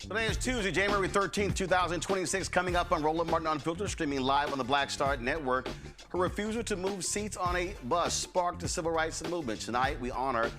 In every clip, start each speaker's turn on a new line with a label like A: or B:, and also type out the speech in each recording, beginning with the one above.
A: Today is Tuesday, January 13th, 2026. Coming up on Roland Martin Unfiltered, streaming live on the Black Star Network. Her refusal to move seats on a bus sparked the civil rights movement. Tonight, we honor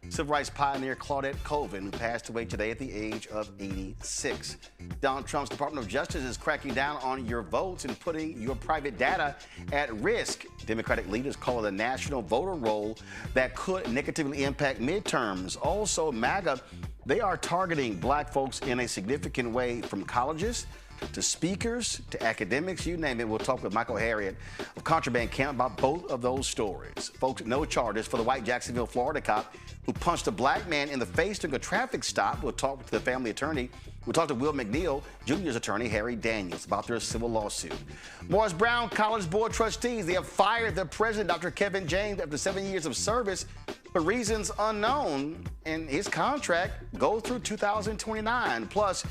A: civil rights pioneer Claudette Colvin, who passed away today at the age of 86. Donald Trump's Department of Justice is cracking down on your votes and putting your private data at risk. Democratic leaders call it a national voter roll that could negatively impact midterms. Also, MAGA, they are targeting black folks in a significant way, from colleges to speakers to academics, you name it. We'll talk with Michael Harriet of Contraband Camp about both of those stories. Folks, no charges for the white Jacksonville, Florida cop who punched a black man in the face during a traffic stop. We'll talk to the family attorney. We'll talk to Will McNeil, Jr.'s attorney, Harry Daniels, about their civil lawsuit. Morris Brown College Board trustees, they have fired their president, Dr. Kevin James, after 7 years of service for reasons unknown, and his contract goes through 2029. Plus,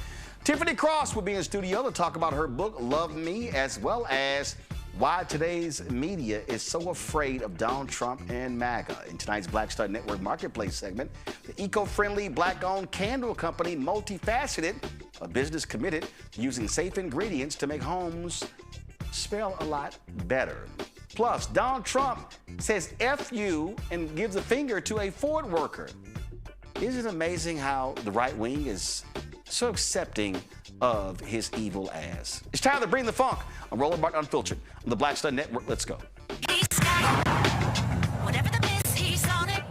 A: Tiffany Cross will be in studio to talk about her book, Love Me, as well as why today's media is so afraid of Donald Trump and MAGA. In tonight's Black Star Network Marketplace segment, the eco-friendly, black-owned candle company, Multifaceted, a business committed to using safe ingredients to make homes smell a lot better. Plus, Donald Trump says F you and gives a finger to a Ford worker. Isn't it amazing how the right wing is so accepting of his evil ass? It's time to bring the funk on Roland Martin Unfiltered on the Black Star Network. Let's go.
B: He's got it. Whatever the miss, he's on it.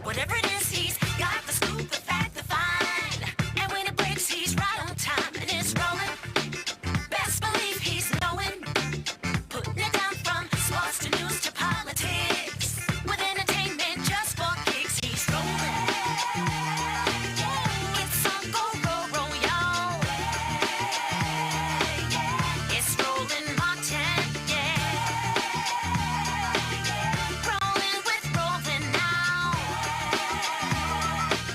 B: Whatever it is, he's got the scoop, the fact, the find. And when it breaks, he's right on time and it's rolling. Best believe he's knowing. Putting it down from sports to news to politics. With entertainment just for kicks, he's rolling. It's on go, roll, y'all. It's Roland Martin, yeah. Rolling with Roland now.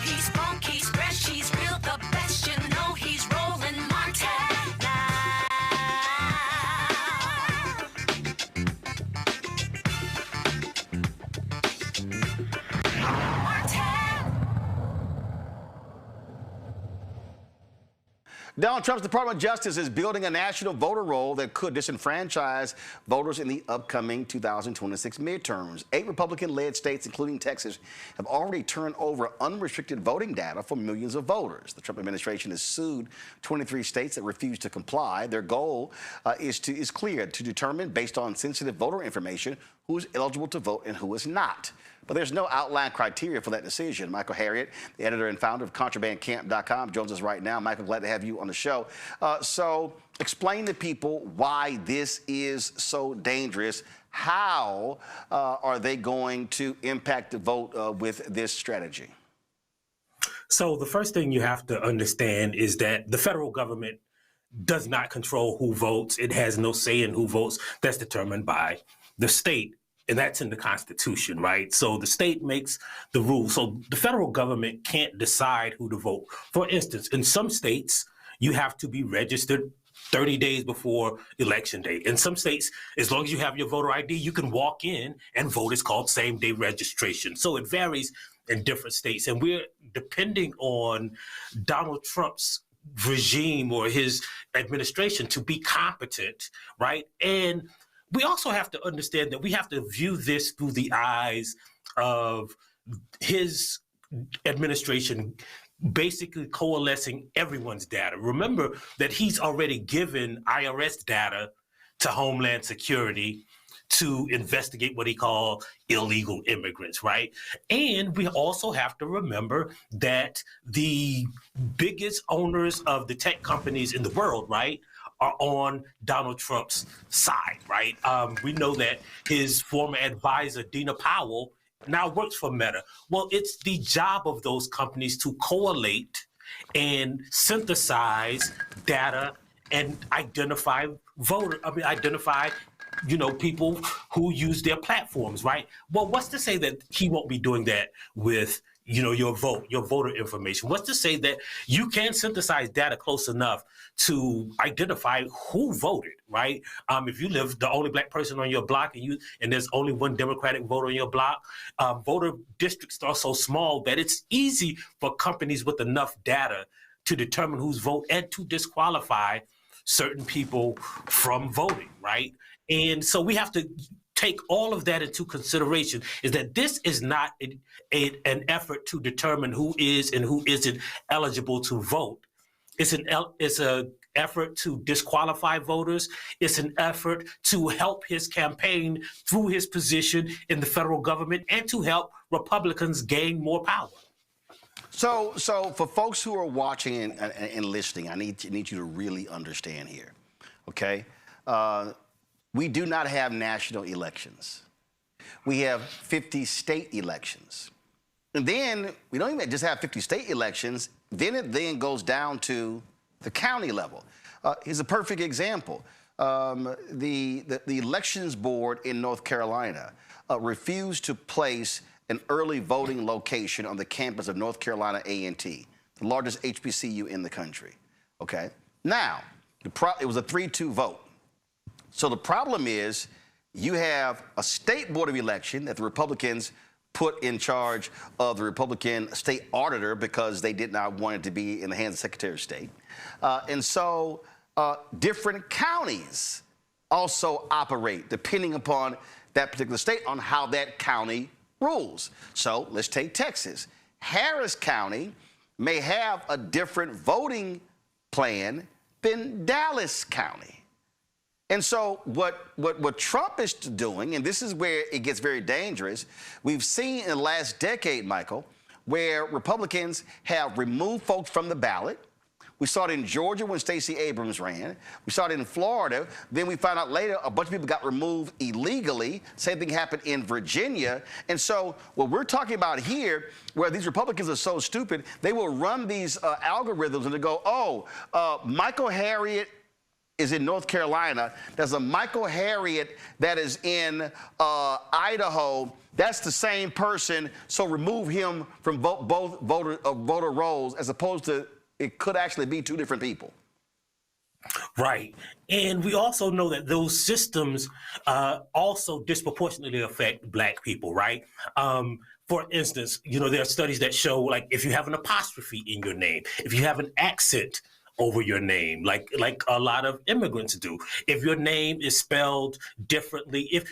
B: He's funky, he's fresh, he's real, the best, you know he's Roland Martin now.
A: Donald Trump's Department of Justice is building a national voter roll that could disenfranchise voters in the upcoming 2026 midterms. 8 Republican-led states, including Texas, have already turned over unrestricted voting data for millions of voters. The Trump administration has sued 23 states that refuse to comply. Their goal is clear: to determine, based on sensitive voter information, who is eligible to vote and who is not. But there's no outline criteria for that decision. Michael Harriet, the editor and founder of ContrabandCamp.com, joins us right now. Michael, glad to have you on the show. So explain to people why this is so dangerous. How are they going to impact the vote with this strategy?
C: So the first thing you have to understand is that the federal government does not control who votes. It has no say in who votes. That's determined by the state. And that's in the Constitution, right? So the state makes the rules. So the federal government can't decide who to vote. For instance, in some states, you have to be registered 30 days before election day. In some states, as long as you have your voter ID, you can walk in and vote. It's called same-day registration. So it varies in different states. And we're depending on Donald Trump's regime or his administration to be competent, right? And we also have to understand that we have to view this through the eyes of his administration basically coalescing everyone's data. Remember that he's already given IRS data to Homeland Security to investigate what he called illegal immigrants, right? And we also have to remember that the biggest owners of the tech companies in the world, right, are on Donald Trump's side, right? We know that his former advisor, Dina Powell, now works for Meta. Well, it's the job of those companies to collate and synthesize data and identify people who use their platforms, right? Well, what's to say that he won't be doing that with, your voter information? What's to say that you can synthesize data close enough to identify who voted, right? If you live the only black person on your block and there's only one Democratic voter on your block, voter districts are so small that it's easy for companies with enough data to determine who's vote and to disqualify certain people from voting, right? And so we have to take all of that into consideration, is that this is not an effort to determine who is and who isn't eligible to vote. It's an effort to disqualify voters. It's an effort to help his campaign through his position in the federal government and to help Republicans gain more power.
A: So for folks who are watching and listening, I need you to really understand here, okay? We do not have national elections. We have 50 state elections. And then we don't even just have 50 state elections. Then it then goes down to the county level. Here's a perfect example. The elections board in North Carolina refused to place an early voting location on the campus of North Carolina A&T, the largest HBCU in the country, okay? Now, it was a 3-2 vote. So the problem is you have a state board of election that the Republicans put in charge of the Republican state auditor because they did not want it to be in the hands of the Secretary of State. And so different counties also operate depending upon that particular state on how that county rules. So let's take Texas. Harris County may have a different voting plan than Dallas County. And so what Trump is doing, and this is where it gets very dangerous, we've seen in the last decade, Michael, where Republicans have removed folks from the ballot. We saw it in Georgia when Stacey Abrams ran. We saw it in Florida. Then we found out later a bunch of people got removed illegally. Same thing happened in Virginia. And so what we're talking about here, where these Republicans are so stupid, they will run these algorithms and they go, Michael Harriet is in North Carolina. There's a Michael Harriet that is in Idaho. That's the same person, so remove him from both voter rolls, as opposed to it could actually be two different people.
C: Right. And we also know that those systems also disproportionately affect Black people, right? For instance, there are studies that show, like, if you have an apostrophe in your name, if you have an accent over your name, like a lot of immigrants do. If your name is spelled differently,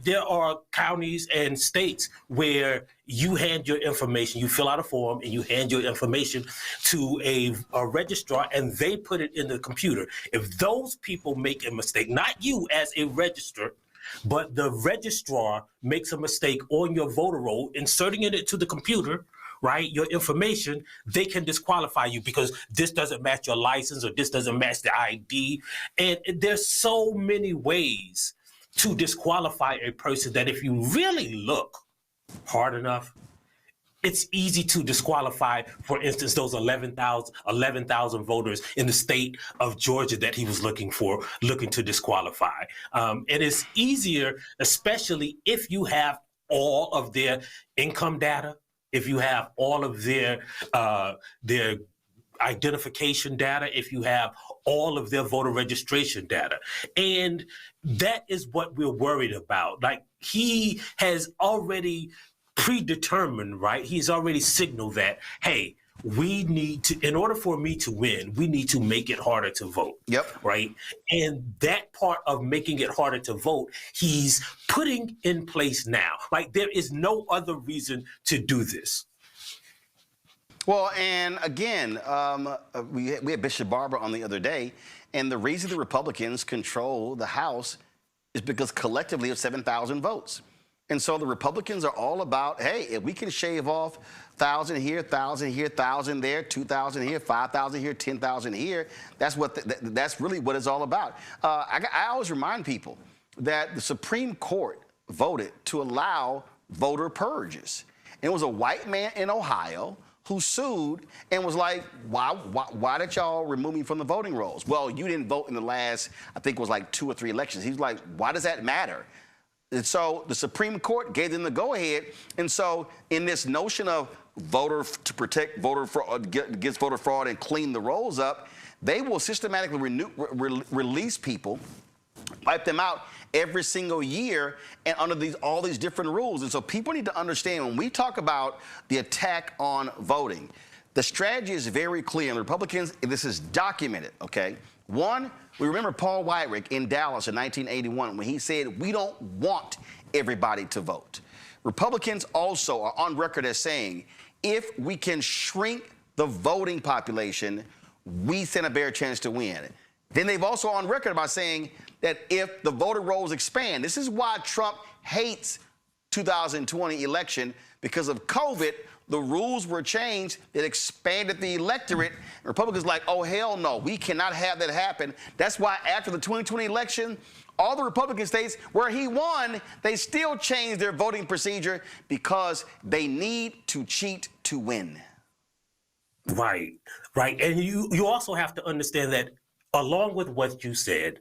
C: there are counties and states where you hand your information, you fill out a form and you hand your information to a registrar and they put it in the computer. If those people make a mistake, not you as a registrar, but the registrar makes a mistake on your voter roll, inserting it into the computer, right, your information, they can disqualify you because this doesn't match your license or this doesn't match the ID. And there's so many ways to disqualify a person that if you really look hard enough, it's easy to disqualify, for instance, those 11,000 voters in the state of Georgia that he was looking to disqualify. And it's easier, especially if you have all of their income data, if you have all of their identification data, if you have all of their voter registration data. And that is what we're worried about. Like, he has already predetermined, right? He's already signaled that, hey, we need to, in order for me to win, we need to make it harder to vote.
A: Yep.
C: Right. And that part of making it harder to vote, he's putting in place now. Like, there is no other reason to do this.
A: Well, and again, we had Bishop Barber on the other day, and the reason the Republicans control the House is because collectively of 7,000 votes. And so the Republicans are all about, hey, if we can shave off 1,000 here, 1,000 here, 1,000 there, 2,000 here, 5,000 here, 10,000 here, that's what that's really what it's all about. I always remind people that the Supreme Court voted to allow voter purges. And it was a white man in Ohio who sued and was like, why did y'all remove me from the voting rolls? Well, you didn't vote in the last, I think it was like 2 or 3 elections. He was like, why does that matter? And so the Supreme Court gave them the go-ahead. And so in this notion of to protect voter fraud, against voter fraud and clean the rolls up, they will systematically release people, wipe them out every single year and under all these different rules. And so people need to understand when we talk about the attack on voting, the strategy is very clear. And the Republicans, this is documented, okay? One, we remember Paul Weyrich in Dallas in 1981 when he said, we don't want everybody to vote. Republicans also are on record as saying, if we can shrink the voting population, we stand a better chance to win. Then they've also on record by saying that if the voter rolls expand, this is why Trump hates 2020 election, because of COVID, the rules were changed that expanded the electorate. Republicans like, oh, hell no, we cannot have that happen. That's why after the 2020 election, all the Republican states where he won, they still changed their voting procedure because they need to cheat to win.
C: Right, right. And you also have to understand that along with what you said,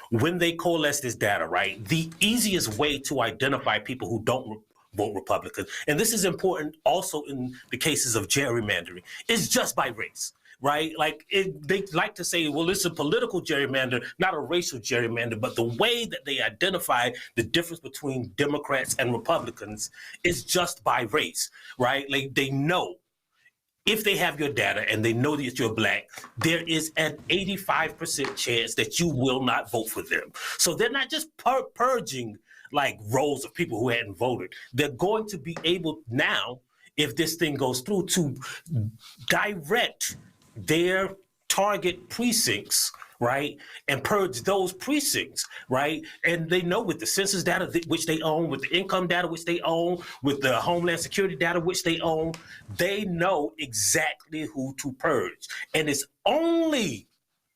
C: when they coalesce this data, right, the easiest way to identify people who don't vote Republican, and this is important also in the cases of gerrymandering, is just by race, right? Like they like to say, well, it's a political gerrymander, not a racial gerrymander, but the way that they identify the difference between Democrats and Republicans is just by race, right? Like they know if they have your data and they know that you're Black, there is an 85% chance that you will not vote for them. So they're not just purging like rolls of people who hadn't voted. They're going to be able now, if this thing goes through, to direct their target precincts, right, and purge those precincts, right? And they know with the census data which they own, with the income data which they own, with the Homeland Security data which they own, they know exactly who to purge. And it's only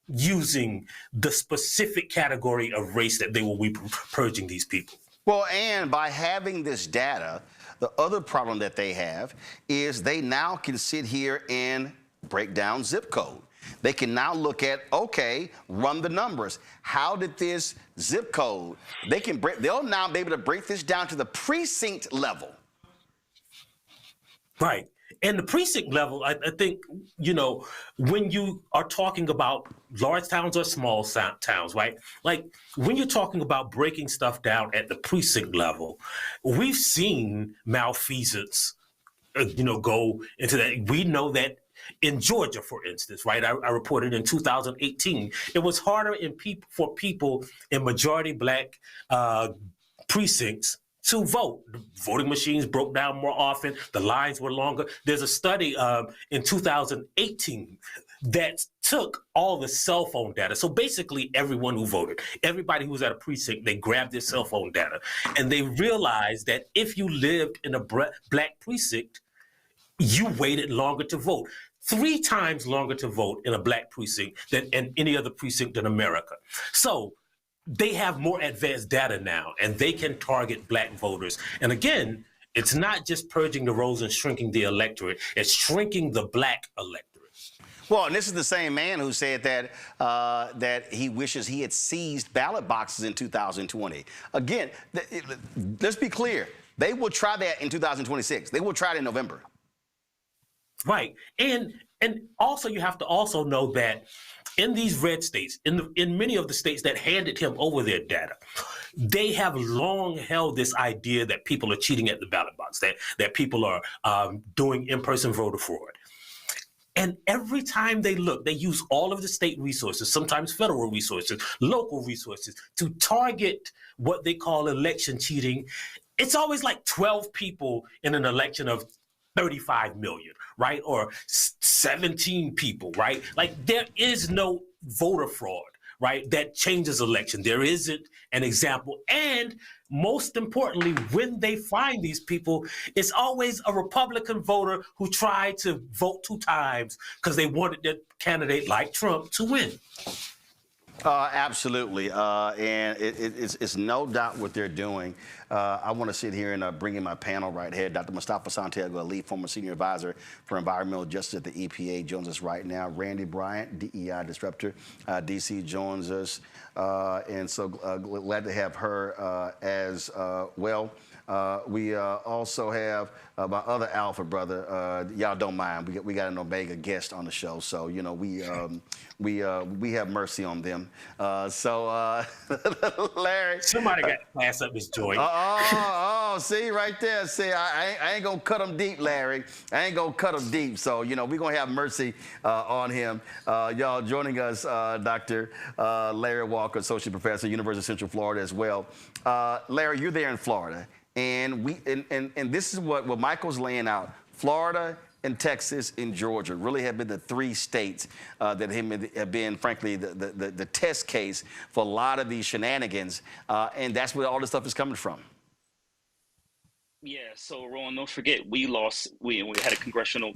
C: using the specific category of race that they will be purging these people.
A: Well, and by having this data, the other problem that they have is they now can sit here and break down zip code. They can now look at, okay, run the numbers. How did this zip code, they'll now be able to break this down to the precinct level.
C: Right. And the precinct level, I think, you know, when you are talking about large towns or small towns, right? Like when you're talking about breaking stuff down at the precinct level, we've seen malfeasance, go into that. We know that in Georgia, for instance, right? I reported in 2018, it was harder for people in majority Black precincts to vote. The voting machines broke down more often. The lines were longer. There's a study in 2018 that took all the cell phone data. So basically everyone who voted, everybody who was at a precinct, they grabbed their cell phone data. And they realized that if you lived in a Black precinct, you waited longer to vote. 3 times longer to vote in a Black precinct than in any other precinct in America. So they have more advanced data now, and they can target Black voters. And again, it's not just purging the rolls and shrinking the electorate, it's shrinking the Black electorate.
A: Well, and this is the same man who said that that he wishes he had seized ballot boxes in 2020. Again, let's be clear. They will try that in 2026. They will try it in November.
C: Right. And also you have to also know that in these red states, in many of the states that handed him over their data, they have long held this idea that people are cheating at the ballot box, that people are doing in-person voter fraud. And every time they look, they use all of the state resources, sometimes federal resources, local resources, to target what they call election cheating. It's always like 12 people in an election of 35 million, right? Or 17 people, right? Like there is no voter fraud, right? That changes election. There isn't an example. And most importantly, when they find these people, it's always a Republican voter who tried to vote 2 times because they wanted their candidate like Trump to win.
A: Absolutely, and it's no doubt what they're doing. I want to sit here and bring in my panel right here. Dr. Mustafa Santiago Ali, former senior advisor for environmental justice at the EPA, joins us right now. Randy Bryant, DEI disruptor, DC, joins us, and so glad to have her as well. We also have my other alpha brother. Y'all don't mind. We got an Omega guest on the show, so you know we have mercy on them. Larry,
C: somebody got to class up his joint.
A: See right there. See, I ain't gonna cut him deep, Larry. I ain't gonna cut him deep. So you know we're gonna have mercy on him. Y'all joining us, Dr. Larry Walker, associate professor, University of Central Florida as well. Larry, you're there in Florida. And this is what Michael's laying out. Florida and Texas and Georgia really have been the 3 states that have been, frankly, the test case for a lot of these shenanigans. And that's where all this stuff is coming from.
D: Yeah, so Rowan, don't forget, we lost, we had a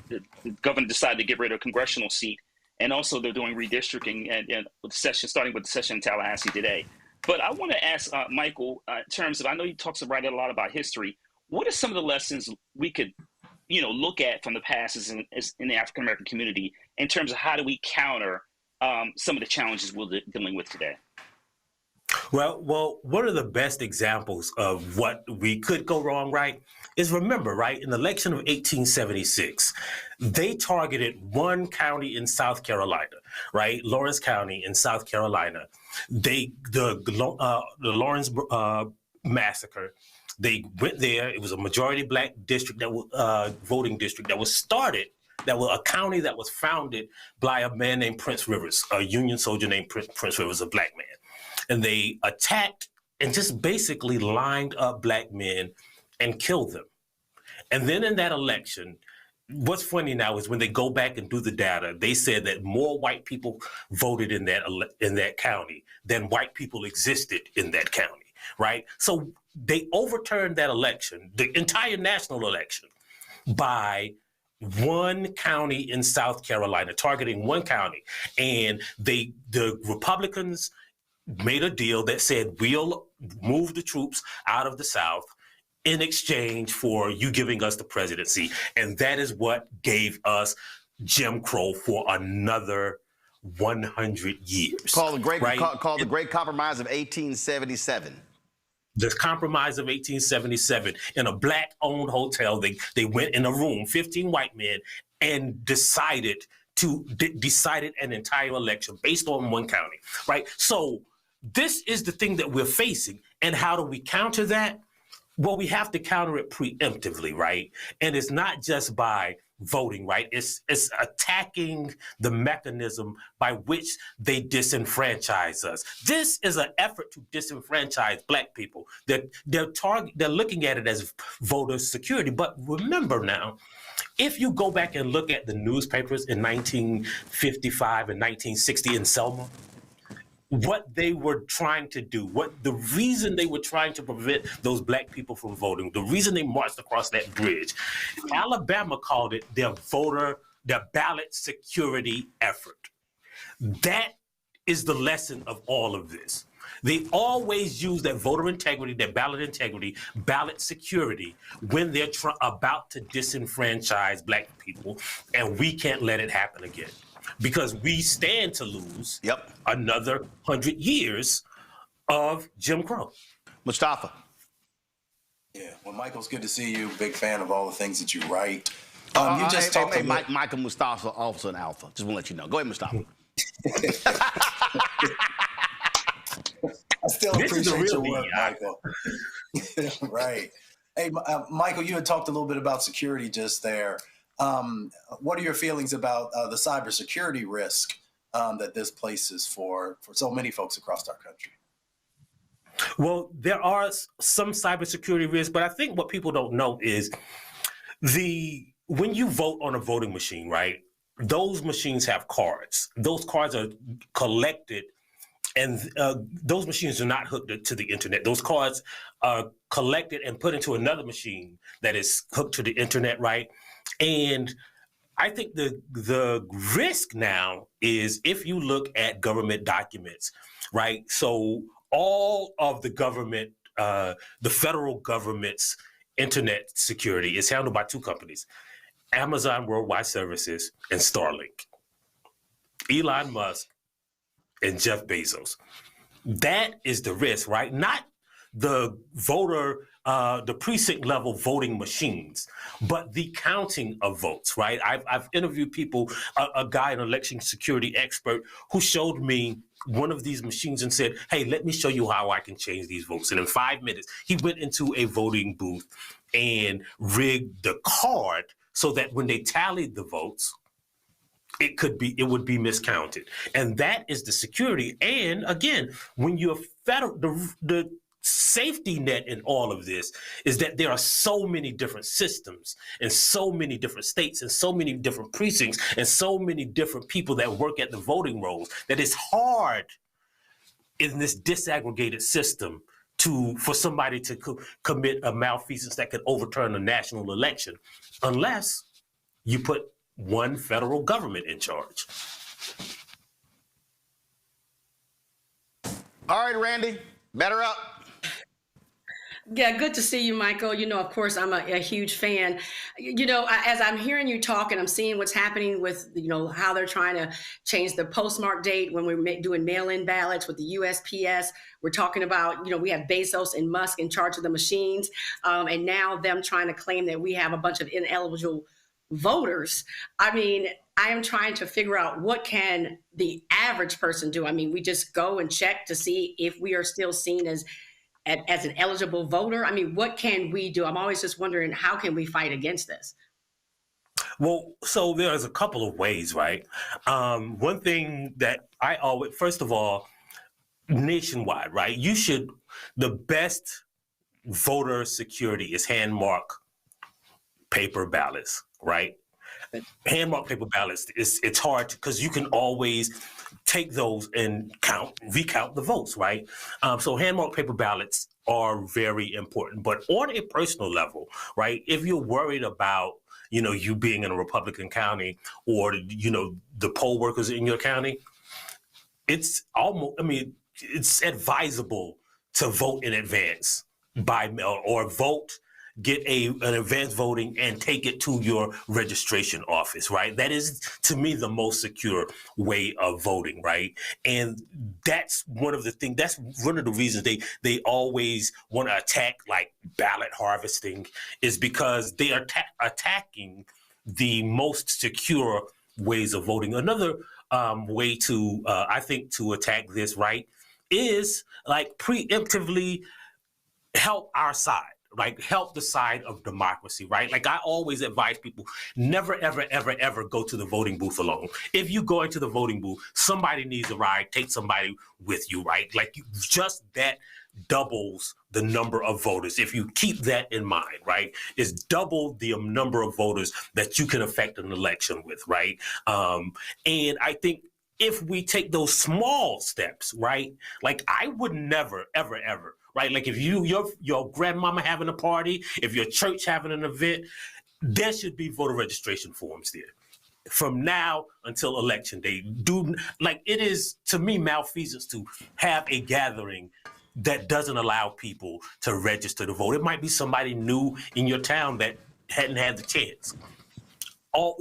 D: the governor decided to get rid of a congressional seat. And also they're doing redistricting and with starting with the session in Tallahassee today. But I want to ask Michael, in terms of, I know he talks about it a lot about history. What are some of the lessons we could, look at from the past in the African American community in terms of how do we counter some of the challenges we're dealing with today?
C: Well, one of the best examples of what we could go wrong, right, is remember, right, in the election of 1876, they targeted one county in South Carolina, right, Lawrence County in South Carolina. The Lawrence massacre. They went there. It was a majority black district voting district that was started. That was a county that was founded by a man named Prince Rivers, a Union soldier named Prince Rivers, a black man. And they attacked and just basically lined up black men and killed them. And then in that election, what's funny now is when they go back and do the data, they said that more white people voted in that county than white people existed in that county, right? So they overturned that election, the entire national election, by one county in South Carolina, targeting one county. And the Republicans made a deal that said, we'll move the troops out of the South in exchange for you giving us the presidency. And that is what gave us Jim Crow for another 100 years.
A: Called the Great Compromise of 1877.
C: The Compromise of 1877. In a black-owned hotel, they went in a room, 15 white men, and decided an entire election based on one county, right? So this is the thing that we're facing. And how do we counter that? Well, we have to counter it preemptively, right? And it's not just by voting, right? It's attacking the mechanism by which they disenfranchise us. This is an effort to disenfranchise black people. They're looking at it as voter security. But remember now, if you go back and look at the newspapers in 1955 and 1960 in Selma, what they were trying to do, the reason they were trying to prevent those black people from voting, the reason they marched across that bridge, Alabama called it their ballot security effort. That is the lesson of all of this. They always use that voter integrity, that ballot integrity, ballot security when they're about to disenfranchise black people, and we can't let it happen again. Because we stand to lose another 100 years of Jim Crow.
A: Mustafa.
E: Yeah, well, Michael, it's good to see you. Big fan of all the things that you write.
A: Michael Mustafa, also an alpha. Just want to let you know. Go ahead, Mustafa.
E: I still appreciate your work, Michael. Right. Hey, Michael, you had talked a little bit about security just there. What are your feelings about the cybersecurity risk that this places for so many folks across our country?
C: Well, there are some cybersecurity risks, but I think what people don't know is when you vote on a voting machine, right? Those machines have cards. Those cards are collected, and those machines are not hooked to the internet. Those cards are collected and put into another machine that is hooked to the internet, right? And I think the risk now is if you look at government documents, right? So all of the government, the federal government's internet security is handled by two companies, Amazon Worldwide Services and Starlink. Elon Musk and Jeff Bezos. That is the risk, right? Not the voter, the precinct level voting machines, but the counting of votes, right? I've interviewed people, a guy, an election security expert, who showed me one of these machines and said, hey, let me show you how I can change these votes. And in 5 minutes, he went into a voting booth and rigged the card so that when they tallied the votes, it would be miscounted. And that is the security. And again, when you're federal, the safety net in all of this is that there are so many different systems and so many different states and so many different precincts and so many different people that work at the voting rolls that it's hard in this disaggregated system for somebody to commit a malfeasance that could overturn a national election unless you put one federal government in charge.
A: All right, Randy, batter up.
F: Yeah, good to see you, Michael. You know, of course, I'm a huge fan. You know, as I'm hearing you talk and I'm seeing what's happening with, you know, how they're trying to change the postmark date when we're doing mail-in ballots with the USPS. We're talking about, you know, we have Bezos and Musk in charge of the machines, and now them trying to claim that we have a bunch of ineligible voters. I mean, I am trying to figure out what can the average person do. I mean, we just go and check to see if we are still seen as an eligible voter. I mean, what can we do? I'm always just wondering, how can we fight against this?
C: Well, so there's a couple of ways, right? One thing that I always, first of all, nationwide, right? The best voter security is hand mark paper ballots, right? Hand mark paper ballots, it's hard because you can always take those and recount the votes, right? So hand mark paper ballots are very important. But on a personal level, right, if you're worried about, you know, you being in a Republican county or, you know, the poll workers in your county, it's advisable to vote in advance by mail or get an advance voting and take it to your registration office, right? That is, to me, the most secure way of voting, right? And that's one of the reasons they always want to attack like ballot harvesting, is because they are attacking the most secure ways of voting. Another way to, I think, to attack this, right, is like preemptively help our side. Like help the side of democracy, right? Like I always advise people, never, ever, ever, ever go to the voting booth alone. If you go into the voting booth, somebody needs a ride, take somebody with you, right? Like just that doubles the number of voters. If you keep that in mind, right? It's double the number of voters that you can affect an election with, right? And I think if we take those small steps, right? Like I would never, ever, ever, right? Like if your grandmama having a party, if your church having an event, there should be voter registration forms there. From now until election day, it is, to me, malfeasance to have a gathering that doesn't allow people to register to vote. It might be somebody new in your town that hadn't had the chance.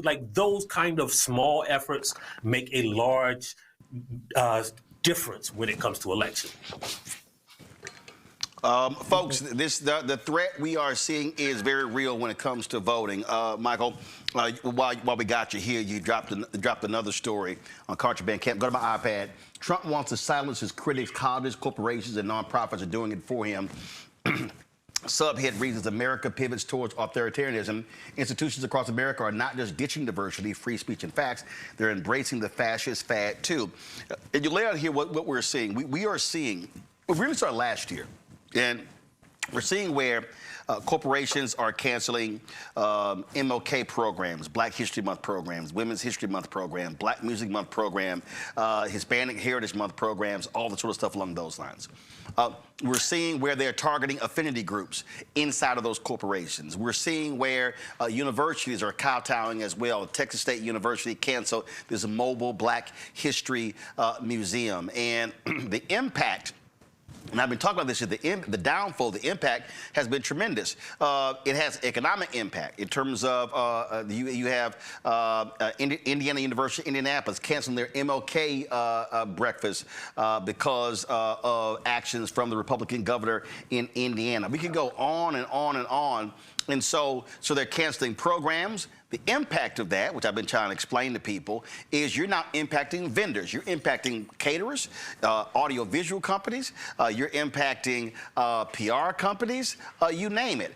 C: Like those kind of small efforts make a large difference when it comes to election.
A: Folks, the threat we are seeing is very real when it comes to voting. Michael, while we got you here, you dropped another story on Contraband Camp. Go to my iPad. Trump wants to silence his critics. Colleges, corporations, and nonprofits are doing it for him. Subhead reads, as America pivots towards authoritarianism, institutions across America are not just ditching diversity, free speech, and facts, they're embracing the fascist fad too. And you lay out here what we're seeing. We are seeing, we really started last year, and we're seeing where corporations are canceling MLK programs, Black History Month programs, Women's History Month program, Black Music Month program, Hispanic Heritage Month programs, all the sort of stuff along those lines. We're seeing where they're targeting affinity groups inside of those corporations. We're seeing where universities are kowtowing as well. Texas State University canceled this mobile Black History Museum. And the impact, and I've been talking about this, the downfall, the impact has been tremendous. It has economic impact in terms of you have Indiana University, Indianapolis canceling their MLK breakfast because of actions from the Republican governor in Indiana. We can go on and on and on. And so they're canceling programs. The impact of that, which I've been trying to explain to people, is you're now impacting vendors. You're impacting caterers, audiovisual companies. You're impacting PR companies. You name it.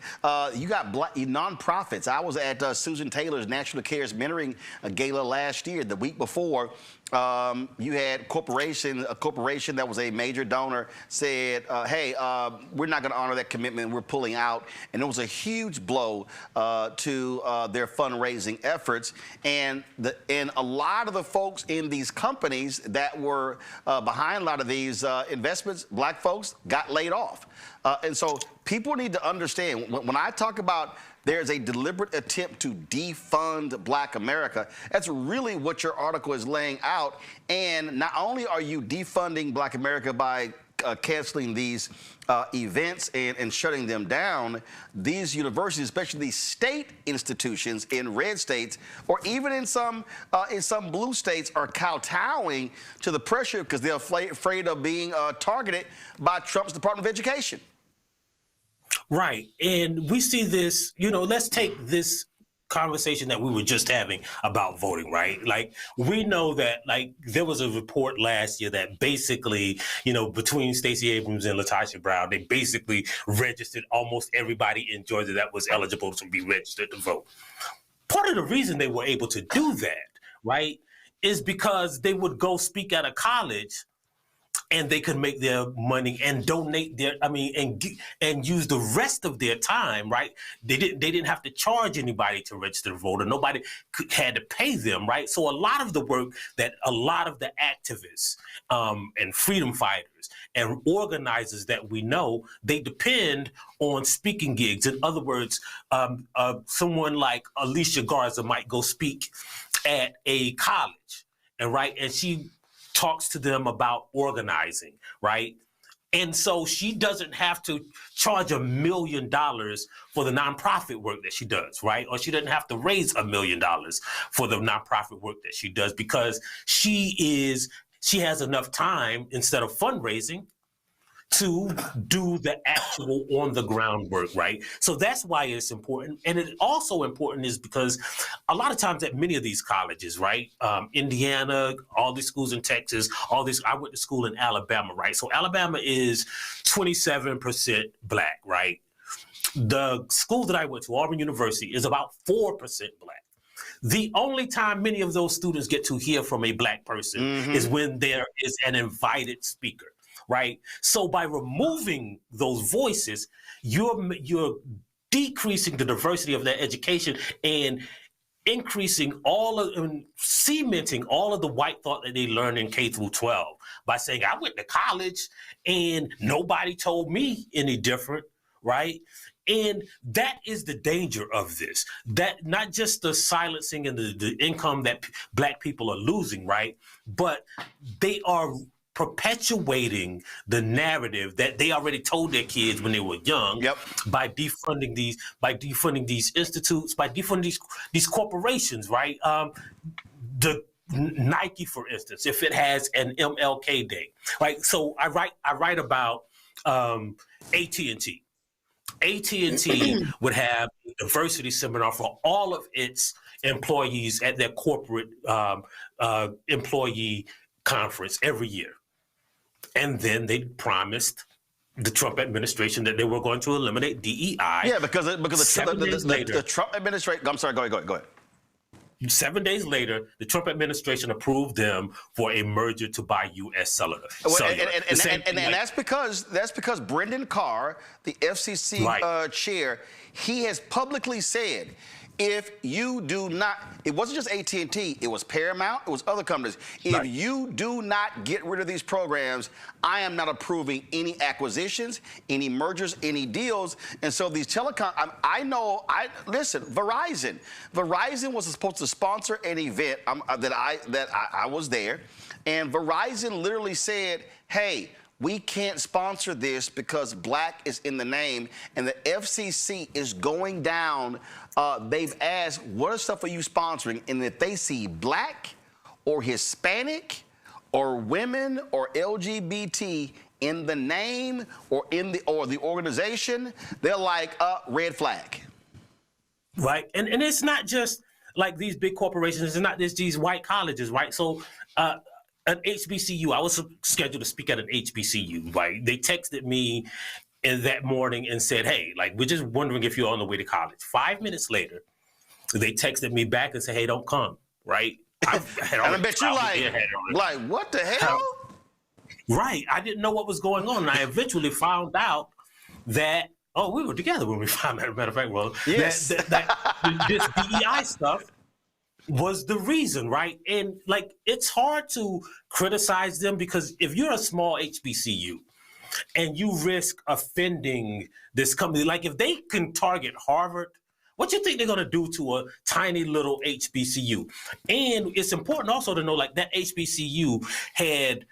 A: You got nonprofits. I was at Susan Taylor's National Cares Mentoring Gala last year. The week before, you had a corporation that was a major donor said, hey, we're not going to honor that commitment. We're pulling out. And it was a huge blow to their fundraising efforts. And a lot of the folks in these companies that were behind a lot of these investments, Black folks, got laid off. And so people need to understand, when I talk about there's a deliberate attempt to defund Black America, that's really what your article is laying out. And not only are you defunding Black America by canceling these events and shutting them down, these universities, especially these state institutions in red states, or even in some blue states, are kowtowing to the pressure because they're afraid of being targeted by Trump's Department of Education.
C: Right. And we see this, let's take this conversation that we were just having about voting, right? Like, we know that, like, there was a report last year that basically, between Stacey Abrams and LaTosha Brown, they basically registered almost everybody in Georgia that was eligible to be registered to vote. Part of the reason they were able to do that, right, is because they would go speak at a college and they could make their money and donate and use the rest of their time, right? They didn't have to charge anybody to register to vote, or nobody had to pay them, right? So a lot of the work that a lot of the activists and freedom fighters and organizers that we know, they depend on speaking gigs. In other words, someone like Alicia Garza might go speak at a college, and she talks to them about organizing, right? And so she doesn't have to charge $1 million for the nonprofit work that she does, right? Or she doesn't have to raise $1 million for the nonprofit work that she does, because she has enough time, instead of fundraising, to do the actual on the ground work, right? So that's why it's important. And it's also important is because a lot of times at many of these colleges, right? Indiana, all these schools in Texas, I went to school in Alabama, right? So Alabama is 27% Black, right? The school that I went to, Auburn University, is about 4% Black. The only time many of those students get to hear from a Black person is when there is an invited speaker. Right. So by removing those voices, you're decreasing the diversity of their education and increasing cementing all of the white thought that they learn in K through 12 by saying, I went to college and nobody told me any different. Right. And that is the danger of this, that not just the silencing and the income that Black people are losing. Right. But they are perpetuating the narrative that they already told their kids when they were young. By defunding these institutes, by defunding these corporations, right? The Nike, for instance, if it has an MLK Day, right? So I write about AT&T. AT&T would have a diversity seminar for all of its employees at their corporate employee conference every year. And then they promised the Trump administration that they were going to eliminate DEI.
A: Yeah, because the Trump administration. I'm sorry. Go ahead.
C: 7 days later, the Trump administration approved them for a merger to buy U.S. Cellular.
A: And that's because Brendan Carr, the FCC chair, he has publicly said, if you do not, it wasn't just AT&T, it was Paramount, it was other companies. If you do not get rid of these programs, I am not approving any acquisitions, any mergers, any deals. And so these telecom, listen, Verizon was supposed to sponsor an event that I was there, and Verizon literally said, hey, we can't sponsor this because black is in the name, and the FCC is going down. They've asked, what stuff are you sponsoring? And if they see black or Hispanic or women or LGBT in the name or the organization, they're like, red flag.
C: Right, and it's not just like these big corporations. It's not just these white colleges, right? So. An HBCU, I was scheduled to speak at an HBCU, right? They texted me that morning and said, hey, like, we're just wondering if you're on the way to college. 5 minutes later, they texted me back and said, hey, don't come, right?
A: And I bet you like, what the hell?
C: Right. I didn't know what was going on. And I eventually found out that, we were together when we found out, as a matter of fact, well, yes. that this DEI stuff was the reason, right? And like, it's hard to criticize them because if you're a small HBCU and you risk offending this company, like if they can target Harvard, what do you think they're going to do to a tiny little HBCU? And it's important also to know, like, that HBCU had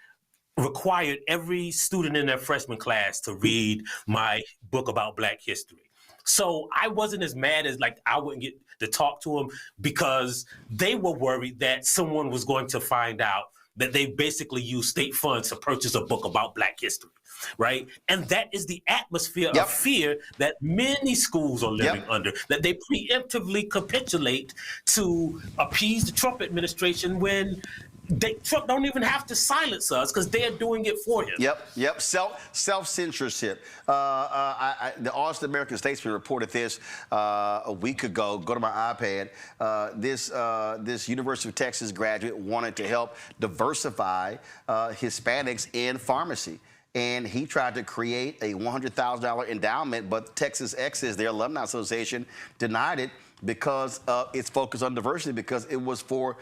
C: required every student in their freshman class to read my book about Black history. So I wasn't as mad as, like, I wouldn't get to talk to them because they were worried that someone was going to find out that they basically used state funds to purchase a book about Black history, right? And that is the atmosphere of fear that many schools are living under, that they preemptively capitulate to appease the Trump administration when Trump don't even have to silence us because they're doing it for him.
A: Yep. Self-censorship. The Austin American Statesman reported this a week ago. Go to my iPad. This University of Texas graduate wanted to help diversify Hispanics in pharmacy. And he tried to create a $100,000 endowment, but Texas Exes, their alumni association, denied it because it's focused on diversity, because it was for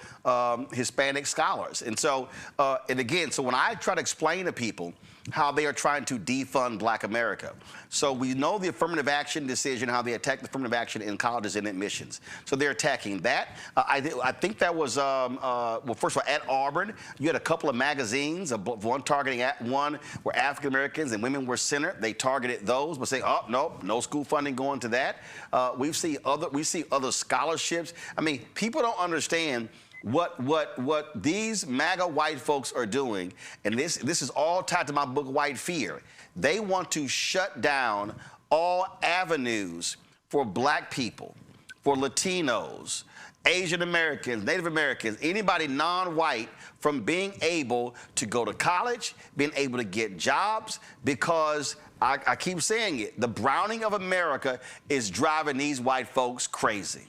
A: Hispanic scholars. And so, and again, so when I try to explain to people how they are trying to defund Black America. So we know the affirmative action decision, how they attack the affirmative action in colleges and admissions. So they're attacking that. I think that was, well, first of all, at Auburn, you had a couple of magazines, one targeting one where African Americans and women were centered. They targeted those, but saying, oh, no school funding going to that. We see other scholarships. I mean, people don't understand what these MAGA white folks are doing, and this is all tied to my book, White Fear. They want to shut down all avenues for Black people, for Latinos, Asian Americans, Native Americans, anybody non-white from being able to go to college, being able to get jobs, because I keep saying it, the browning of America is driving these white folks crazy.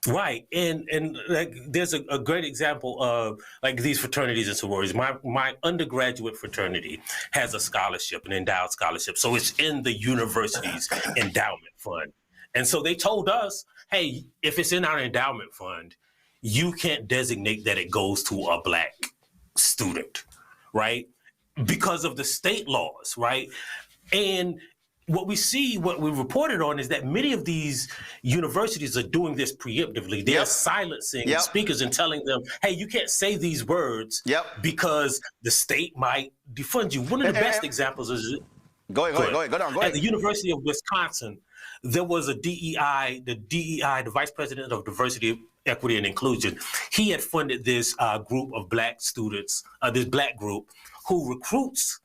C: Right, and like there's a great example of like these fraternities and sororities. My undergraduate fraternity has a scholarship, an endowed scholarship, so it's in the university's endowment fund. And so they told us, hey, if it's in our endowment fund, you can't designate that it goes to a Black student, right? Because of the state laws, right? And what we reported on is that many of these universities are doing this preemptively. They're silencing speakers and telling them, hey, you can't say these words because the state might defund you. One of the best examples is...
A: Go ahead.
C: At the University of Wisconsin, there was the Vice President of Diversity, Equity, and Inclusion. He had funded this group of Black students, this Black group, who recruits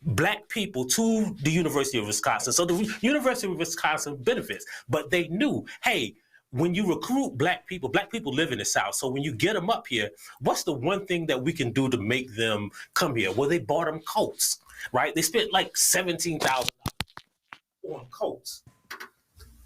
C: Black people to the University of Wisconsin. So the University of Wisconsin benefits, but they knew, hey, when you recruit black people live in the South. So when you get them up here, what's the one thing that we can do to make them come here? Well, they bought them coats, right? They spent like $17,000 on coats.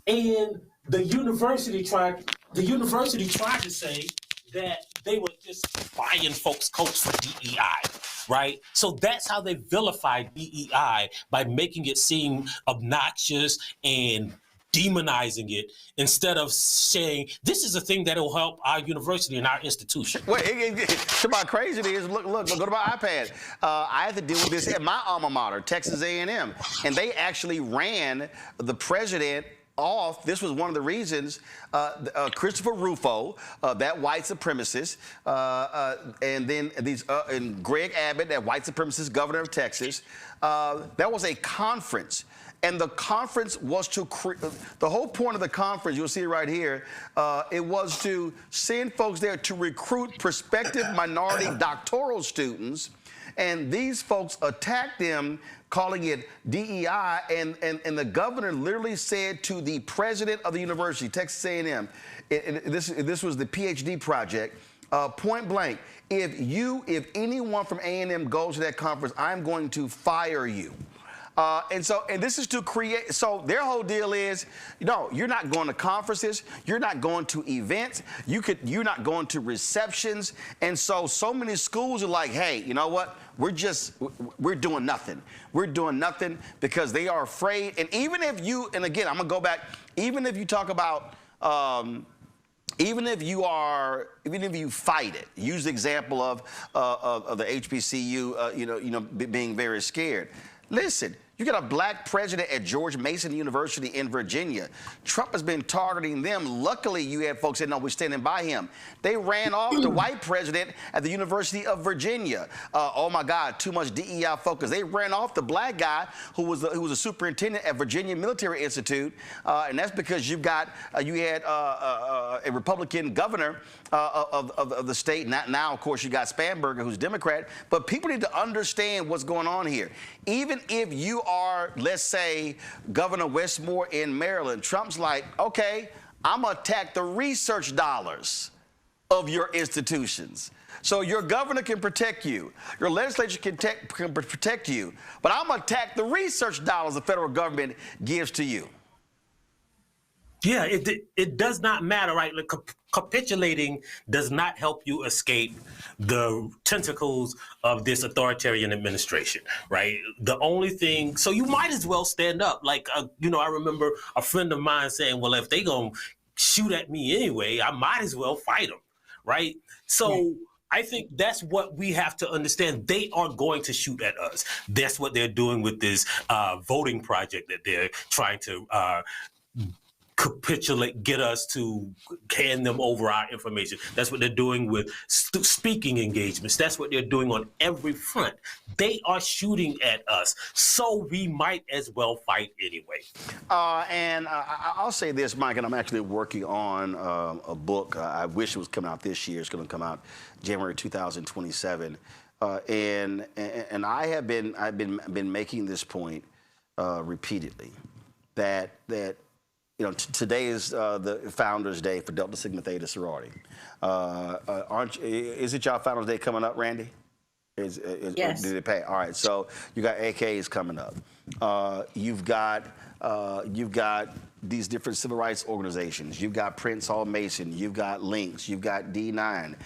C: And the university tried to say that they were just buying folks coats for DEI, right? So that's how they vilified DEI, by making it seem obnoxious and demonizing it, instead of saying this is a thing that will help our university and our institution.
A: Wait, to my crazy is look, go to my iPad. I had to deal with this at my alma mater, Texas A&M, and they actually ran the president off. This was one of the reasons. Christopher Rufo, that white supremacist, and then and Greg Abbott, that white supremacist governor of Texas. That was a conference. And the conference was the whole point of the conference, you'll see it right here, it was to send folks there to recruit prospective minority doctoral students. And these folks attacked them, calling it DEI, and the governor literally said to the president of the university, Texas A&M, this was the PhD project, point blank, if anyone from A&M goes to that conference, I'm going to fire you. And this is to create, so their whole deal is, no, you're not going to conferences, you're not going to events, you're not going to receptions. And so many schools are like, hey, you know what? We're doing nothing. We're doing nothing because they are afraid. And even if you, and again, I'm gonna go back, even if you talk about, even if you fight it, use the example of the HBCU, being very scared. Listen, you got a black president at George Mason University in Virginia. Trump has been targeting them. Luckily, you had folks that know we're standing by him. They ran off the white president at the University of Virginia. Oh my God, too much DEI focus. They ran off the black guy who was a superintendent at Virginia Military Institute, and that's because you had a Republican governor of the state. Now, of course, you got Spanberger, who's Democrat. But people need to understand what's going on here. Even if you are, let's say, Governor Westmore in Maryland, Trump's like, okay, I'm going to attack the research dollars of your institutions. So your governor can protect you, your legislature can protect you, but I'm going to attack the research dollars the federal government gives to you.
C: Yeah, it does not matter, right? Like, capitulating does not help you escape the tentacles of this authoritarian administration, right? The only thing, so you might as well stand up. Like, I remember a friend of mine saying, well, if they gonna shoot at me anyway, I might as well fight them, right? So I think that's what we have to understand. They are going to shoot at us. That's what they're doing with this voting project that they're trying to capitulate, get us to hand them over our information. That's what they're doing with speaking engagements. That's what they're doing on every front. They are shooting at us, so we might as well fight anyway.
A: I'll say this, Mike, and I'm actually working on a book. I wish it was coming out this year. It's going to come out January 2027. And I've been making this point repeatedly that today is the Founders Day for Delta Sigma Theta sorority. Is it y'all Founders Day coming up, Randy?
F: Yes.
A: Did it pay? All right. So you got AKs coming up. You've got these different civil rights organizations. You've got Prince Hall Mason. You've got Links. You've got D9.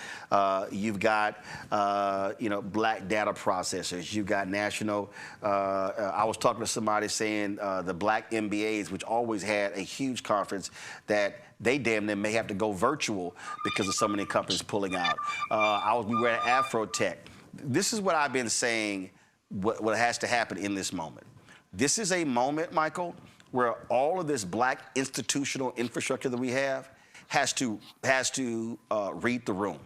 A: You've got Black Data Processors. You've got National. I was talking to somebody saying the Black MBAs, which always had a huge conference, that they damn near may have to go virtual because of so many companies pulling out. We were at Afrotech. This is what I've been saying. What has to happen in this moment. This is a moment, Michael, where all of this black institutional infrastructure that we have has to read the room,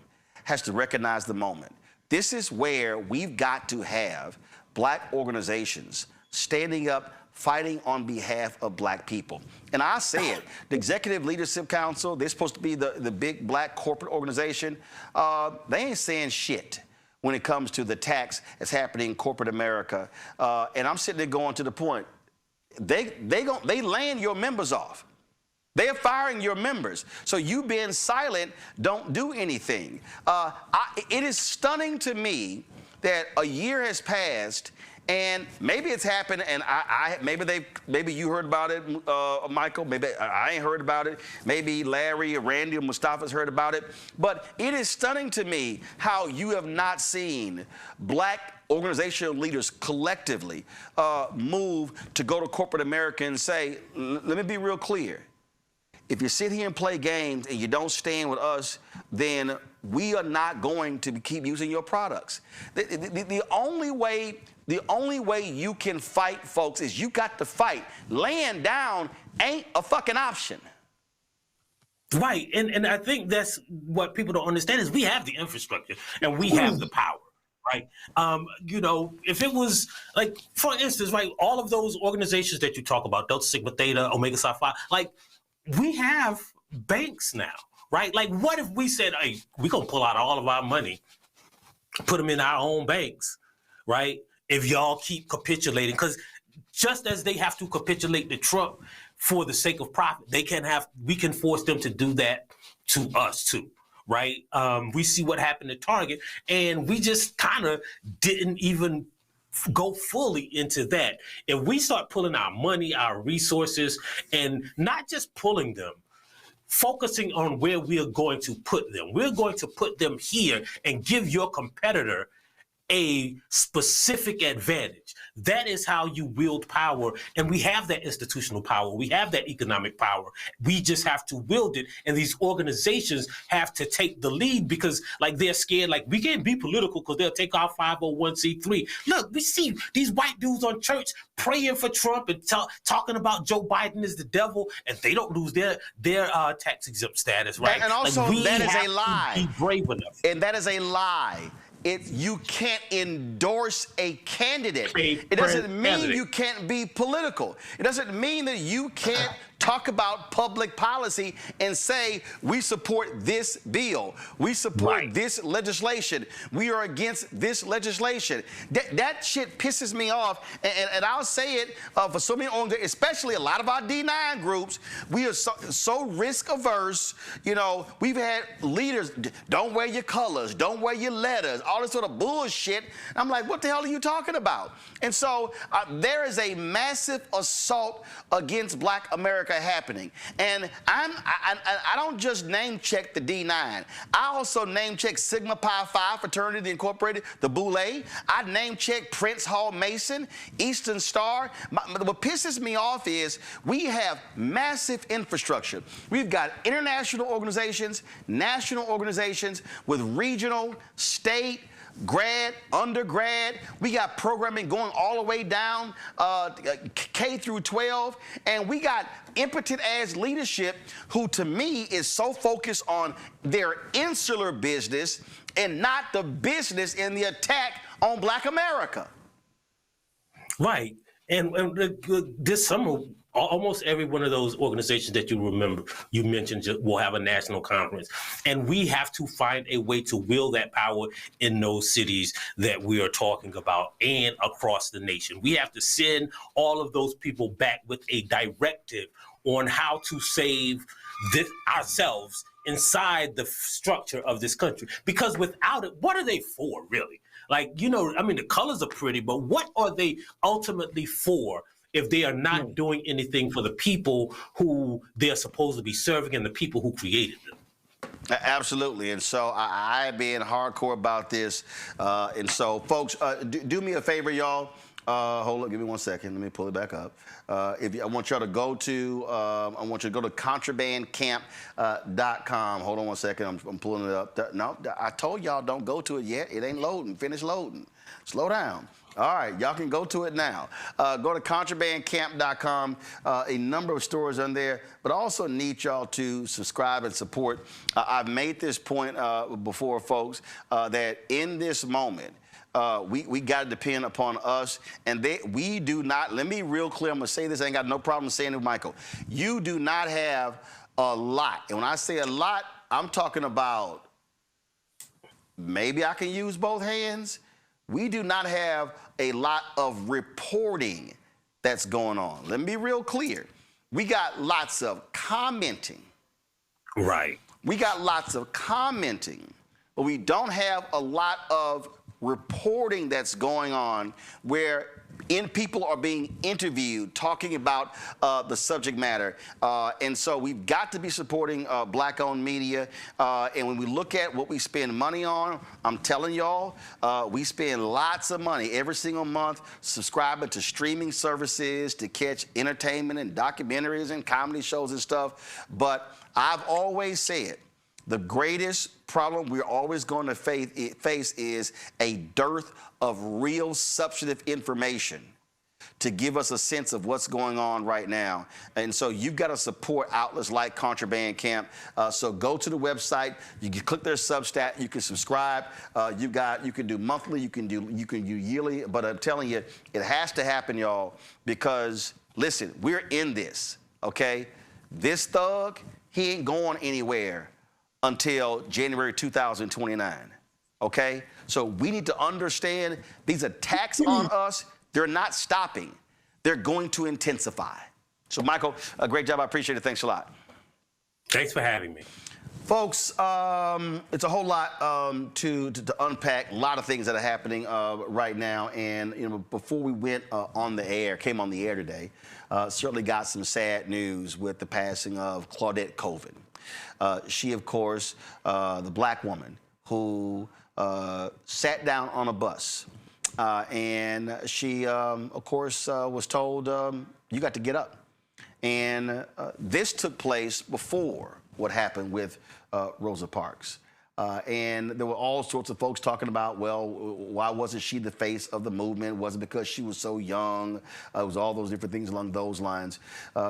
A: has to recognize the moment. This is where we've got to have black organizations standing up, fighting on behalf of black people. And I say it, the Executive Leadership Council, they're supposed to be the big black corporate organization. They ain't saying shit when it comes to the tax that's happening in corporate America. And I'm sitting there going to the point, they laying your members off. They are firing your members. So you being silent don't do anything. It is stunning to me that a year has passed, and maybe it's happened, and maybe you heard about it, Michael. Maybe I ain't heard about it. Maybe Larry or Randy or Mustafa's heard about it. But it is stunning to me how you have not seen black organizational leaders collectively move to go to corporate America and say, let me be real clear. If you sit here and play games and you don't stand with us, then we are not going to keep using your products. The only way you can fight, folks, is you got to fight. Laying down ain't a fucking option.
C: Right, and I think that's what people don't understand is we have the infrastructure and we have the power. Right. You know, if it was like, for instance, right, all of those organizations that you talk about, Delta Sigma Theta, Omega Psi Phi, like, we have banks now, right? Like, what if we said, hey, we're going to pull out all of our money, put them in our own banks, right? If y'all keep capitulating, because just as they have to capitulate to Trump for the sake of profit, we can force them to do that to us too. Right? We see what happened at Target, and we just kind of didn't even go fully into that. If we start pulling our money, our resources, and not just pulling them, focusing on where we are going to put them. We're going to put them here and give your competitor a specific advantage. That is how you wield power. And we have that institutional power. We have that economic power. We just have to wield it. And these organizations have to take the lead because, like, they're scared, like, we can't be political because they'll take our 501c3. Look, we see these white dudes on church praying for Trump and talking about Joe Biden is the devil, and they don't lose their tax exempt status, right? And
A: also,
C: like,
A: that is a lie.
C: Be brave enough.
A: And that is a lie. You can't endorse a candidate. It doesn't mean you can't be political. It doesn't mean that you can't talk about public policy and say, we support this bill. We support this legislation. We are against this legislation. That shit pisses me off. And I'll say it for so many, especially a lot of our D9 groups, we are so risk averse. You know, we've had leaders, don't wear your colors, don't wear your letters, all this sort of bullshit. I'm like, what the hell are you talking about? And so there is a massive assault against Black America happening. And I don't just name check the D9. I also name check Sigma Pi Phi Fraternity, the Incorporated, the Boule. I name check Prince Hall Mason, Eastern Star. What pisses me off is we have massive infrastructure. We've got international organizations, national organizations with regional, state, grad, undergrad. We got programming going all the way down K through 12. And we got impotent ass leadership who, to me, is so focused on their insular business and not the business in the attack on Black America.
C: Right. And this summer, almost every one of those organizations that you mentioned will have a national conference. And we have to find a way to wield that power in those cities that we are talking about and across the nation. We have to send all of those people back with a directive on how to save ourselves inside the structure of this country. Because without it, what are they for, really? Like, you know, I mean, the colors are pretty, but what are they ultimately for if they are not doing anything for the people who they're supposed to be serving and the people who created them?
A: Absolutely. And so I being hardcore about this. And so, folks, do me a favor, y'all. Hold on, give me 1 second. Let me pull it back up. I want y'all to go to contrabandcamp.com. Hold on 1 second. I'm pulling it up. No, I told y'all don't go to it yet. It ain't loading. Finish loading. Slow down. All right, y'all can go to it now. Go to contrabandcamp.com. A number of stores on there, but I also need y'all to subscribe and support. I've made this point before, folks, that in this moment, we got to depend upon us, and we do not. Let me be real clear. I'm gonna say this. I ain't got no problem saying it, Michael. You do not have a lot, and when I say a lot, I'm talking about maybe I can use both hands. We do not have a lot of reporting that's going on. Let me be real clear. We got lots of commenting.
C: Right.
A: We got lots of commenting, but we don't have a lot of reporting that's going on where people are being interviewed talking about the subject matter. And so we've got to be supporting Black-owned media. And when we look at what we spend money on, I'm telling y'all, we spend lots of money every single month subscribing to streaming services to catch entertainment and documentaries and comedy shows and stuff. But I've always said the greatest problem we're always going to face is a dearth of real substantive information to give us a sense of what's going on right now. And so you've got to support outlets like Contraband Camp. So go to the website, you can click their Substack, you can subscribe. You can do monthly, you can do yearly, but I'm telling you, it has to happen, y'all, because listen, we're in this, okay? This thug, he ain't going anywhere until January 2029, okay? So we need to understand these attacks on us, they're not stopping. They're going to intensify. So, Michael, a great job. I appreciate it. Thanks a lot.
C: Thanks for having me.
A: Folks, it's a whole lot to unpack, a lot of things that are happening right now. And, you know, before we went came on the air today, certainly got some sad news with the passing of Claudette Colvin. She, of course, the Black woman who sat down on a bus. And she, of course, was told, you got to get up. And this took place before what happened with Rosa Parks. And there were all sorts of folks talking about, well, why wasn't she the face of the movement? Was it because she was so young? It was all those different things along those lines.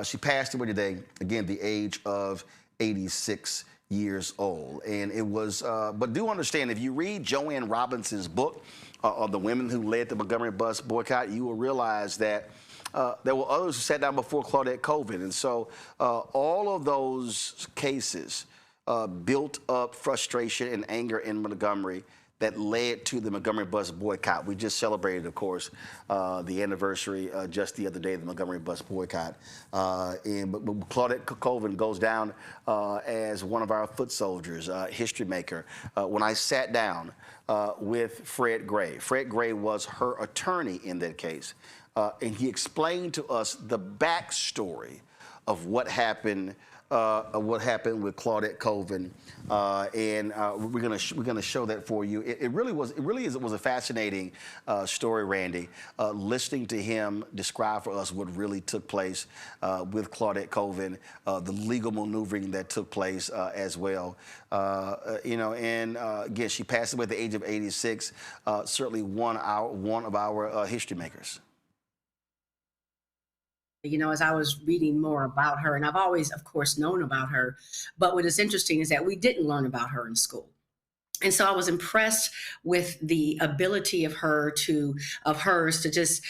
A: She passed away today, again, the age of 86 years old. And it was, but do understand, if you read Joanne Robinson's book of the women who led the Montgomery bus boycott, you will realize that there were others who sat down before Claudette Colvin. And so all of those cases built up frustration and anger in Montgomery that led to the Montgomery bus boycott. We just celebrated, of course, the anniversary just the other day of the Montgomery bus boycott. But Claudette Colvin goes down as one of our foot soldiers, history maker. When I sat down with Fred Gray was her attorney in that case, and he explained to us the backstory of what happened with Claudette Colvin, and we're gonna show that for you. It really was a fascinating story, Randy. Listening to him describe for us what really took place with Claudette Colvin, the legal maneuvering that took place as well. Again, she passed away at the age of 86. Certainly one of our history makers.
F: You know, as I was reading more about her, and I've always, of course, known about her, but what is interesting is that we didn't learn about her in school. And so I was impressed with the ability of hers to just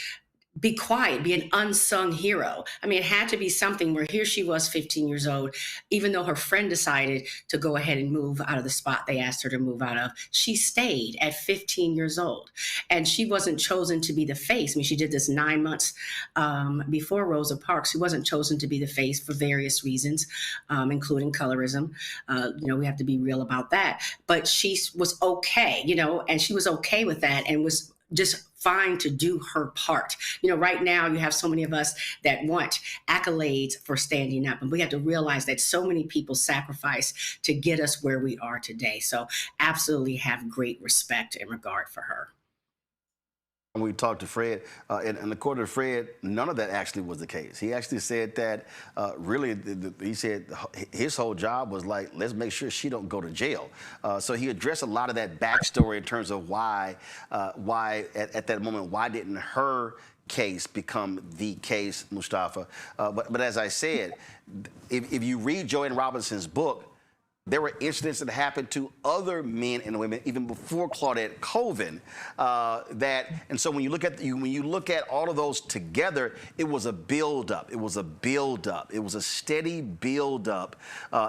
F: be quiet, be an unsung hero. I mean, it had to be something where here she was 15 years old, even though her friend decided to go ahead and move out of the spot they asked her to move out of. She stayed at 15 years old, and she wasn't chosen to be the face. I mean, she did this 9 months before Rosa Parks. She wasn't chosen to be the face for various reasons, including colorism. We have to be real about that. But she was okay, and she was okay with that and was just fine to do her part. Right now you have so many of us that want accolades for standing up, and we have to realize that so many people sacrifice to get us where we are today. So absolutely have great respect and regard for her.
A: When we talked to Fred, and according to Fred, none of that actually was the case. He actually said that he said his whole job was like, let's make sure she don't go to jail. So he addressed a lot of that backstory in terms of why at that moment, why didn't her case become the case, Mustafa? But as I said, if you read Joanne Robinson's book, there were incidents that happened to other men and women even before Claudette Colvin. And so when you look at all of those together, it was a buildup. It was a steady buildup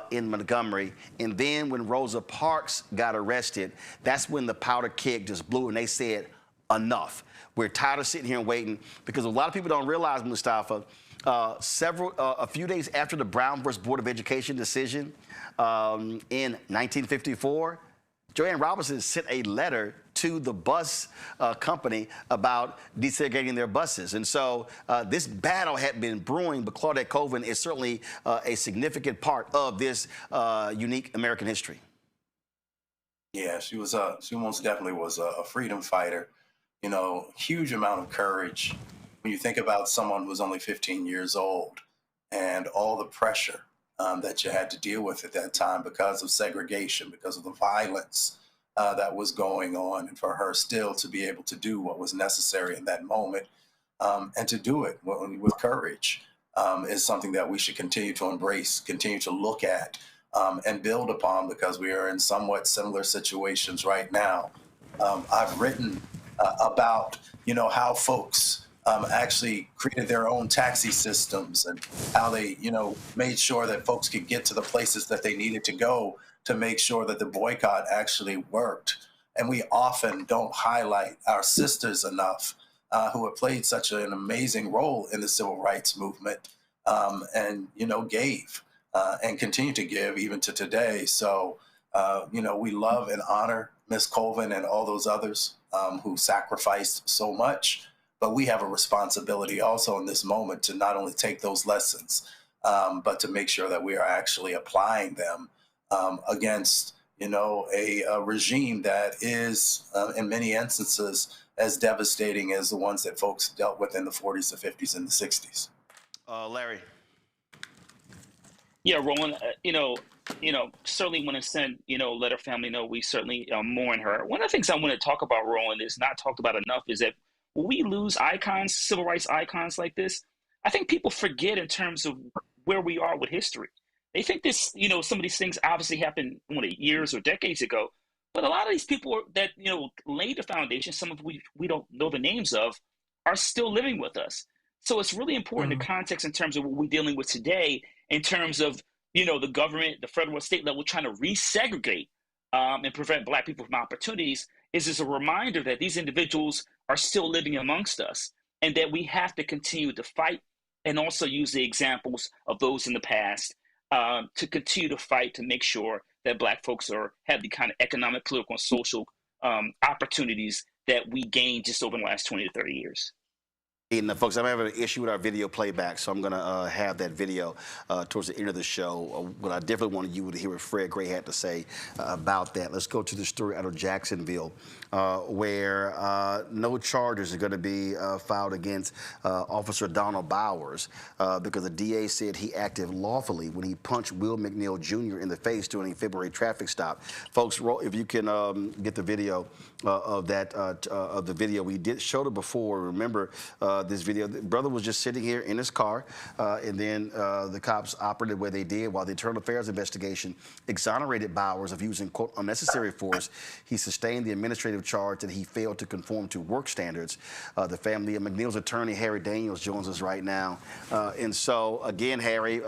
A: in Montgomery. And then when Rosa Parks got arrested, that's when the powder keg just blew, and they said, enough. We're tired of sitting here and waiting, because a lot of people don't realize, Mustafa, A few days after the Brown versus Board of Education decision in 1954, Joanne Robinson sent a letter to the bus company about desegregating their buses. And so this battle had been brewing, but Claudette Colvin is certainly a significant part of this unique American history.
E: Yeah, she most definitely was a freedom fighter. You know, huge amount of courage. When you think about someone who was only 15 years old and all the pressure that you had to deal with at that time because of segregation, because of the violence that was going on, and for her still to be able to do what was necessary in that moment and to do it with courage is something that we should continue to embrace, continue to look at and build upon, because we are in somewhat similar situations right now. I've written about, how folks actually created their own taxi systems and how they, made sure that folks could get to the places that they needed to go to make sure that the boycott actually worked. And we often don't highlight our sisters enough who have played such an amazing role in the civil rights movement and, gave and continue to give even to today. So, we love and honor Miss Colvin and all those others who sacrificed so much. But we have a responsibility also in this moment to not only take those lessons, but to make sure that we are actually applying them against, a regime that is, in many instances, as devastating as the ones that folks dealt with in the 40s, the 50s, and the 60s.
A: Larry.
D: Yeah, Roland, certainly want to send, let her family know we certainly mourn her. One of the things I want to talk about, Roland, is not talked about enough, is that when we lose icons, civil rights icons like this, I think people forget in terms of where we are with history. They think this, some of these things obviously happened years or decades ago, but a lot of these people that, laid the foundation, some of we don't know the names of, are still living with us. So it's really important, the context in terms of what we're dealing with today, in terms of, the government, the federal and state level trying to resegregate and prevent Black people from opportunities, is a reminder that these individuals are still living amongst us, and that we have to continue to fight and also use the examples of those in the past to continue to fight to make sure that Black folks have the kind of economic, political, and social opportunities that we gained just over the last 20 to 30 years.
A: And folks, I'm having an issue with our video playback, so I'm going to have that video towards the end of the show. But I definitely wanted you to hear what Fred Gray had to say about that. Let's go to the story out of Jacksonville, where no charges are going to be filed against Officer Donald Bowers because the DA said he acted lawfully when he punched Will McNeil Jr. in the face during a February traffic stop. Folks, if you can get the video of the video, we did showed it before. Remember. This video, the brother was just sitting here in his car, and then the cops operated where they did while the Internal Affairs investigation exonerated Bowers of using, quote, unnecessary force. He sustained the administrative charge that he failed to conform to work standards. The family of McNeil's attorney, Harry Daniels, joins us right now. And so, again, Harry,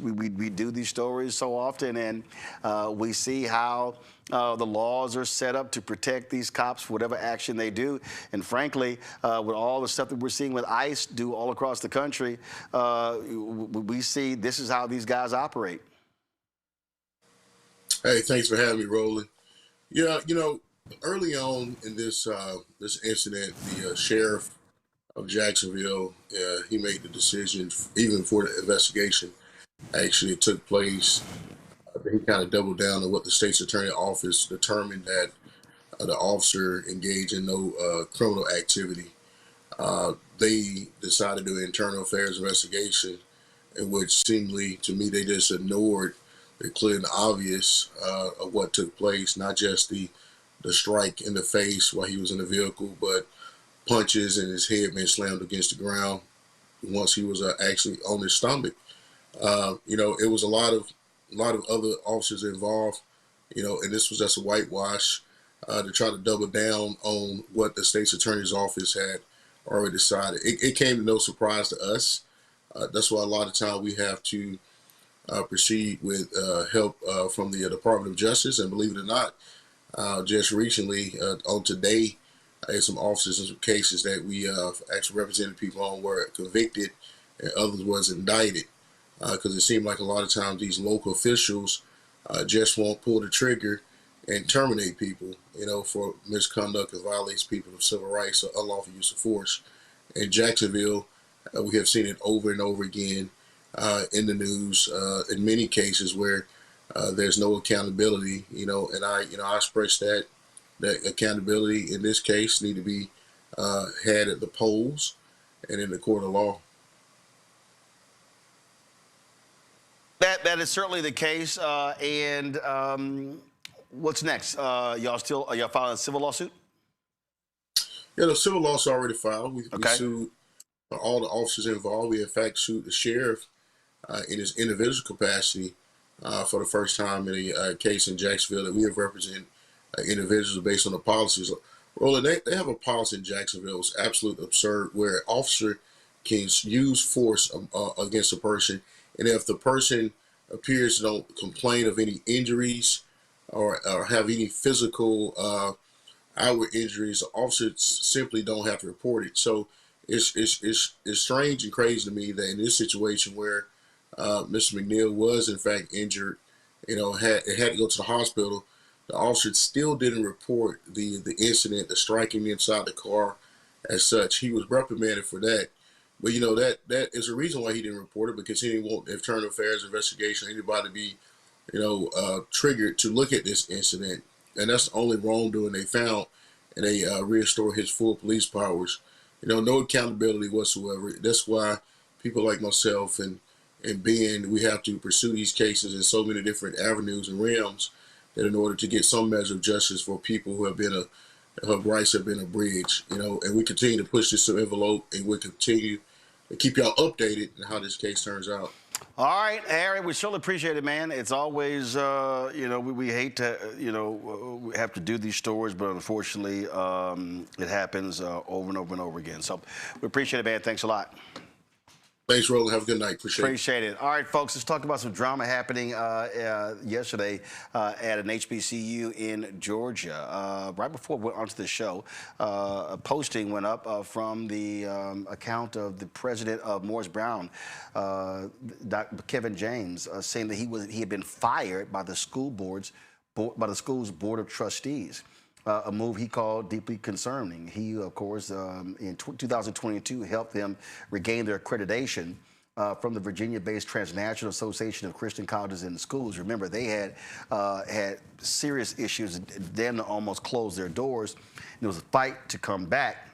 A: we do these stories so often, and we see how the laws are set up to protect these cops for whatever action they do. And frankly, with all the stuff that we're seeing with ICE do all across the country, we see this is how these guys operate.
G: Hey, thanks for having me, Roland. Yeah, early on in this incident, the sheriff of Jacksonville, he made the decision, even before the investigation actually took place. He kind of doubled down on what the state's attorney office determined, that the officer engaged in no criminal activity. They decided to do an internal affairs investigation in which seemingly, to me, they just ignored the clear and obvious of what took place, not just the strike in the face while he was in the vehicle, but punches and his head being slammed against the ground once he was actually on his stomach. It was a lot of other officers involved, and this was just a whitewash to try to double down on what the state's attorney's office had already decided. It came to no surprise to us. That's why a lot of time we have to proceed with help from the Department of Justice. And believe it or not, just recently on today, some officers and some cases that we actually represented people on were convicted and others was indicted, because it seemed like a lot of times these local officials just won't pull the trigger and terminate people, for misconduct that violates people's civil rights or unlawful use of force. In Jacksonville, we have seen it over and over again in the news, in many cases where there's no accountability, and I express that accountability in this case need to be had at the polls and in the court of law.
A: That is certainly the case. What's next? Y'all filing a civil lawsuit?
G: Yeah, the civil lawsuit already filed. We
A: Okay.
G: sued all the officers involved. We in fact sued the sheriff in his individual capacity for the first time in a case in Jacksonville that we have represent individuals based on the policies. Roland, they have a policy in Jacksonville. It's absolutely absurd where an officer can use force against a person, and if the person appears to don't complain of any injuries or have any physical outward injuries, the officers simply don't have to report it. So it's strange and crazy to me that in this situation where Mr. McNeil was in fact injured, had to go to the hospital, the officer still didn't report the incident, the striking inside the car as such. He was reprimanded for that. But that is a reason why he didn't report it, because he didn't want the internal affairs investigation, anybody to be, triggered to look at this incident. And that's the only wrongdoing they found, and they restored his full police powers. No accountability whatsoever. That's why people like myself and Ben, we have to pursue these cases in so many different avenues and realms, that in order to get some measure of justice for people who have been her rights have been abridged, and we continue to push this to envelope, and we'll continue to keep y'all updated on how this case turns out.
A: All right, Harry, we surely appreciate it, man. It's always, we hate to, we have to do these stories, but unfortunately, it happens over and over and over again. So we appreciate it, man. Thanks a lot.
G: Thanks, Roland. Have a good night. Appreciate
A: it. All right, folks, let's talk about some drama happening yesterday at an HBCU in Georgia. Right before we went onto the show, a posting went up from the account of the president of Morris Brown, Dr. Kevin James, saying that he had been fired by the school's board of trustees. A move he called deeply concerning. He, of course, in 2022 helped them regain their accreditation from the Virginia-based Transnational Association of Christian Colleges and Schools. Remember, they had serious issues, then almost closed their doors. There was a fight to come back.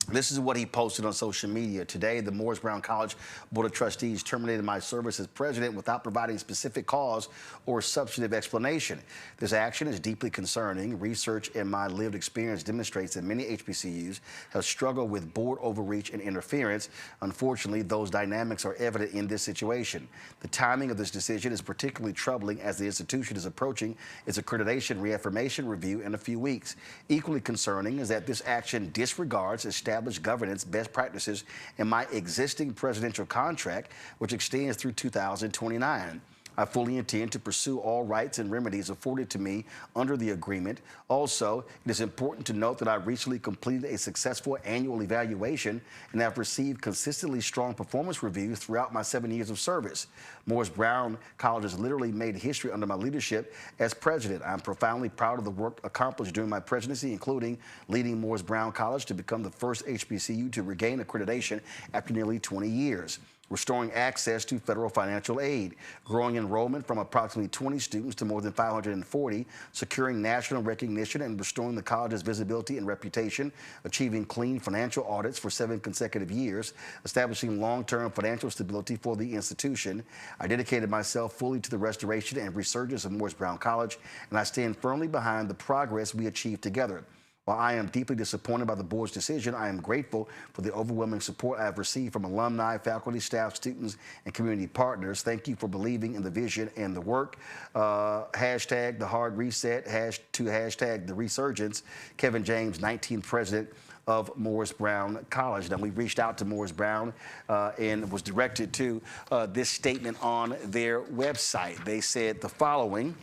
A: This is what he posted on social media. Today, the Morris Brown College Board of Trustees terminated my service as president without providing specific cause or substantive explanation. This action is deeply concerning. Research and my lived experience demonstrates that many HBCUs have struggled with board overreach and interference. Unfortunately, those dynamics are evident in this situation. The timing of this decision is particularly troubling as the institution is approaching its accreditation reaffirmation review in a few weeks. Equally concerning is that this action disregards established governance best practices in my existing presidential contract, which extends through 2029. I fully intend to pursue all rights and remedies afforded to me under the agreement. Also, it is important to note that I recently completed a successful annual evaluation and have received consistently strong performance reviews throughout my 7 years of service. Morris Brown College has literally made history under my leadership as president. I'm profoundly proud of the work accomplished during my presidency, including leading Morris Brown College to become the first HBCU to regain accreditation after nearly 20 years. Restoring access to federal financial aid, growing enrollment from approximately 20 students to more than 540, securing national recognition and restoring the college's visibility and reputation, achieving clean financial audits for 7 consecutive years, establishing long-term financial stability for the institution. I dedicated myself fully to the restoration and resurgence of Morris Brown College, and I stand firmly behind the progress we achieved together. While I am deeply disappointed by the board's decision, I am grateful for the overwhelming support I have received from alumni, faculty, staff, students, and community partners. Thank you for believing in the vision and the work. Hashtag the hard reset, hashtag the resurgence. Kevin James, 19th president of Morris Brown College. Now, we reached out to Morris Brown and was directed to this statement on their website. They said the following.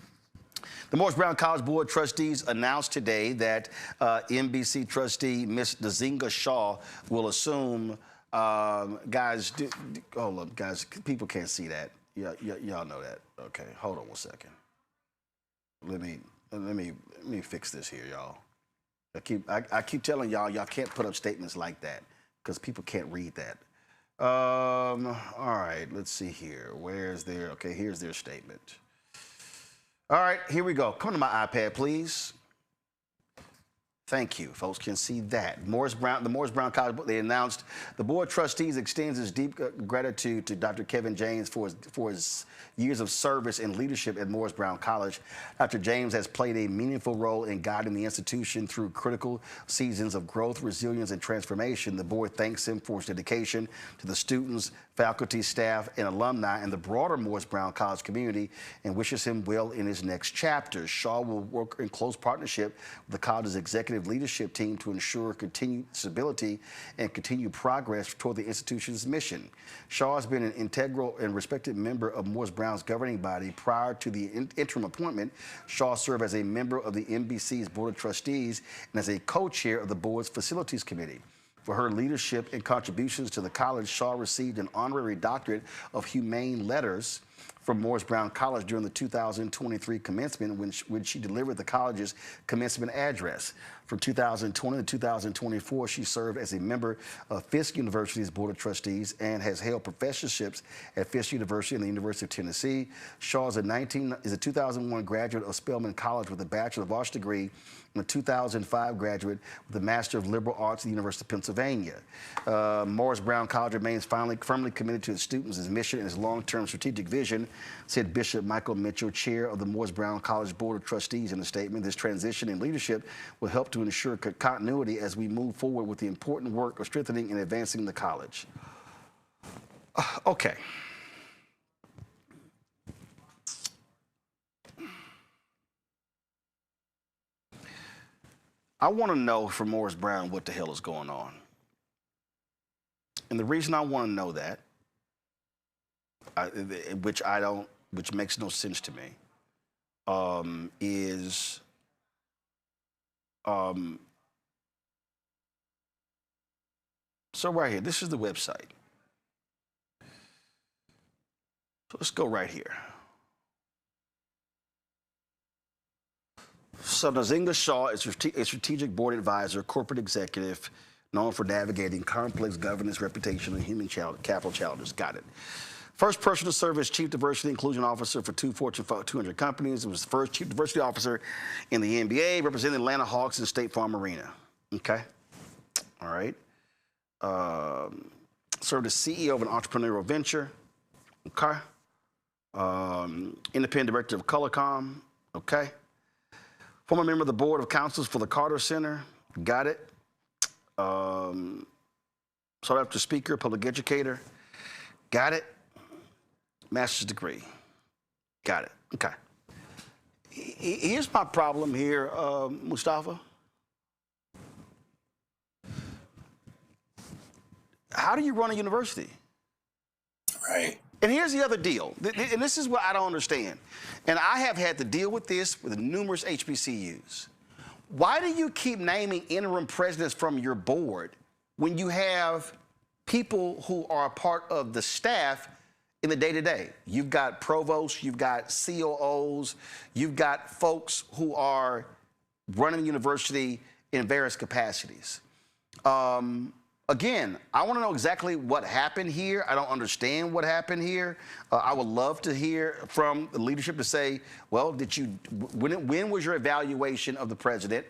A: The Morris Brown College Board of Trustees announced today that MBC trustee Ms. Nzinga Shaw will assume Guys, hold up, guys. People can't see that. Y'all know that. Okay, hold on one second. Let me fix this here, y'all. I keep telling y'all can't put up statements like that because people can't read that. All right, let's see here. Where's their? Okay, here's their statement. All right, here we go. Come to my iPad, please. Thank you. Folks can see that. The Morris Brown College, they announced the Board of Trustees extends its deep gratitude to Dr. Kevin James for his years of service and leadership at Morris Brown College. Dr. James has played a meaningful role in guiding the institution through critical seasons of growth, resilience, and transformation. The board thanks him for his dedication to the students, faculty, staff, and alumni and the broader Morris Brown College community and wishes him well in his next chapter. Shaw will work in close partnership with the college's executive leadership team to ensure continued stability and continued progress toward the institution's mission. Shaw has been an integral and respected member of Morris Brown's governing body. Prior to the interim appointment, Shaw served as a member of the MBC's Board of Trustees and as a co-chair of the board's Facilities Committee. For her leadership and contributions to the college, Shaw received an honorary doctorate of humane letters from Morris Brown College during the 2023 commencement when she delivered the college's commencement address. From 2020 to 2024, she served as a member of Fisk University's Board of Trustees and has held professorships at Fisk University and the University of Tennessee. Shaw is a 2001 graduate of Spelman College with a Bachelor of Arts degree and a 2005 graduate with a Master of Liberal Arts at the University of Pennsylvania. Morris Brown College remains firmly committed to its students, its mission, and its long-term strategic vision, said Bishop Michael Mitchell, chair of the Morris Brown College Board of Trustees in a statement. This transition in leadership will help to ensure continuity as we move forward with the important work of strengthening and advancing the college. Okay. I want to know from Morris Brown what the hell is going on. And the reason I want to know that, which makes no sense to me, is so right here, this is the website. So let's go right here. So Nzinga Shaw is a strategic board advisor, corporate executive, known for navigating complex governance, reputation, and human capital challenges. Got it. First person to serve as Chief Diversity Inclusion Officer for 2 Fortune 200 companies. It was the first Chief Diversity Officer in the NBA, representing the Atlanta Hawks in State Farm Arena. Okay. All right. Served as CEO of an entrepreneurial venture. Okay. Independent Director of Colorcom. Okay. Former member of the Board of Councils for the Carter Center. Got it. Sought after speaker, public educator. Got it. Master's degree. Got it. Okay. Here's my problem here, Mustafa. How do you run a university?
E: Right.
A: And here's the other deal, and this is what I don't understand. And I have had to deal with this with numerous HBCUs. Why do you keep naming interim presidents from your board when you have people who are a part of the staff in the day-to-day? You've got provosts, you've got COOs, you've got folks who are running the university in various capacities. Again, I want to know exactly what happened here. I don't understand what happened here. I would love to hear from the leadership to say, well, when was your evaluation of the president?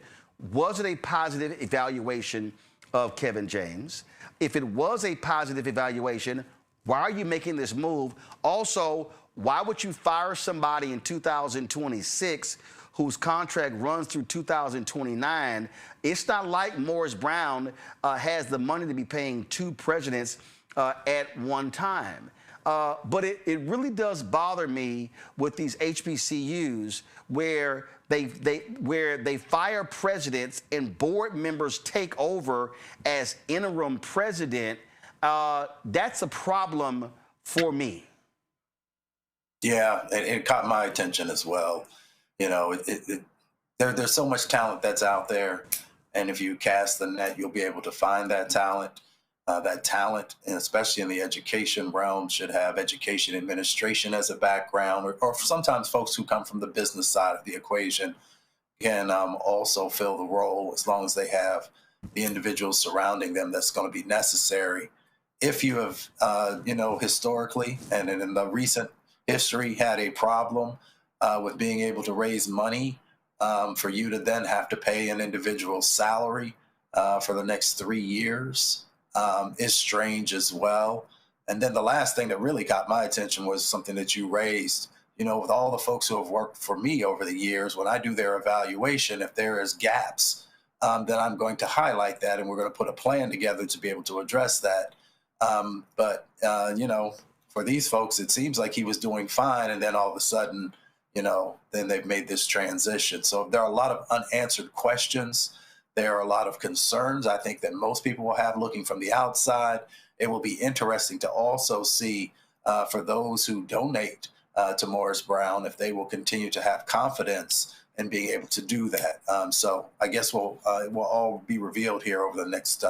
A: Was it a positive evaluation of Kevin James? If it was a positive evaluation, why are you making this move? Also, why would you fire somebody in 2026 whose contract runs through 2029? It's not like Morris Brown has the money to be paying 2 presidents at one time. But it really does bother me with these HBCUs where they fire presidents and board members take over as interim president. That's a problem for me.
E: Yeah, it caught my attention as well. You know, there's so much talent that's out there, and if you cast the net, you'll be able to find that talent. that talent, and especially in the education realm, should have education administration as a background, or sometimes folks who come from the business side of the equation can also fill the role as long as they have the individuals surrounding them that's going to be necessary. If you have, historically and in the recent history had a problem with being able to raise money, for you to then have to pay an individual's salary for the next 3 years is strange as well. And then the last thing that really got my attention was something that you raised. With all the folks who have worked for me over the years, when I do their evaluation, if there is gaps, then I'm going to highlight that, and we're going to put a plan together to be able to address that. For these folks, it seems like he was doing fine, and then all of a sudden, then they've made this transition. So there are a lot of unanswered questions. There are a lot of concerns, I think, that most people will have looking from the outside. It will be interesting to also see for those who donate to Morris Brown, if they will continue to have confidence in being able to do that. So I guess we'll all be revealed here over the next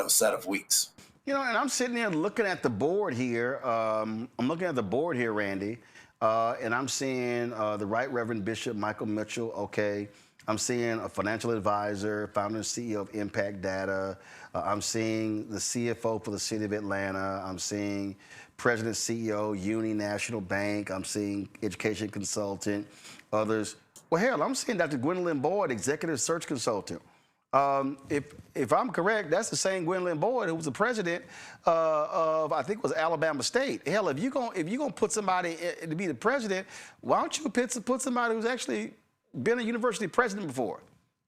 E: set of weeks.
A: And I'm sitting there looking at the board here. I'm looking at the board here, Randy, and I'm seeing the Right Reverend Bishop Michael Mitchell. Okay. I'm seeing a financial advisor, founder and CEO of Impact Data. I'm seeing the CFO for the city of Atlanta. I'm seeing President, CEO, Uni National Bank. I'm seeing education consultant, others. Well, hell, I'm seeing Dr. Gwendolyn Boyd, executive search consultant. If I'm correct, that's the same Gwendolyn Boyd who was the president of, I think it was Alabama State. Hell, if you're gonna put somebody to be the president, why don't you put somebody who's actually been a university president before?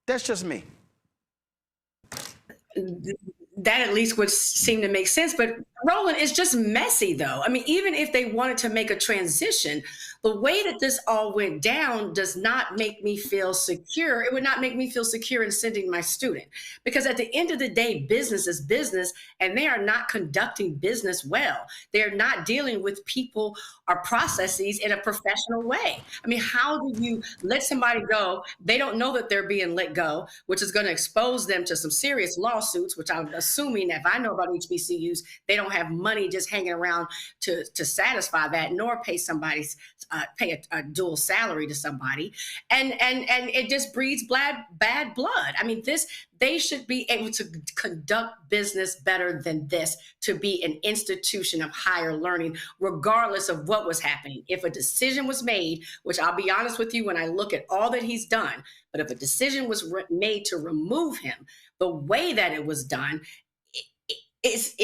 A: That's just me.
F: That at least would seem to make sense. But Roland, it's just messy, though. I mean, even if they wanted to make a transition, the way that this all went down does not make me feel secure. It would not make me feel secure in sending my student, because at the end of the day, business is business, and they are not conducting business well. They're not dealing with people or processes in a professional way. I mean, how do you let somebody go? They don't know that they're being let go, which is going to expose them to some serious lawsuits, which I'm assuming, if I know about HBCUs, they don't have money just hanging around to satisfy that, nor pay somebody's pay a dual salary to somebody, and it just breeds bad blood. I mean, they should be able to conduct business better than this, to be an institution of higher learning, regardless of what was happening. If a decision was made, which I'll be honest with you, when I look at all that he's done, but if a decision was made to remove him, the way that it was done is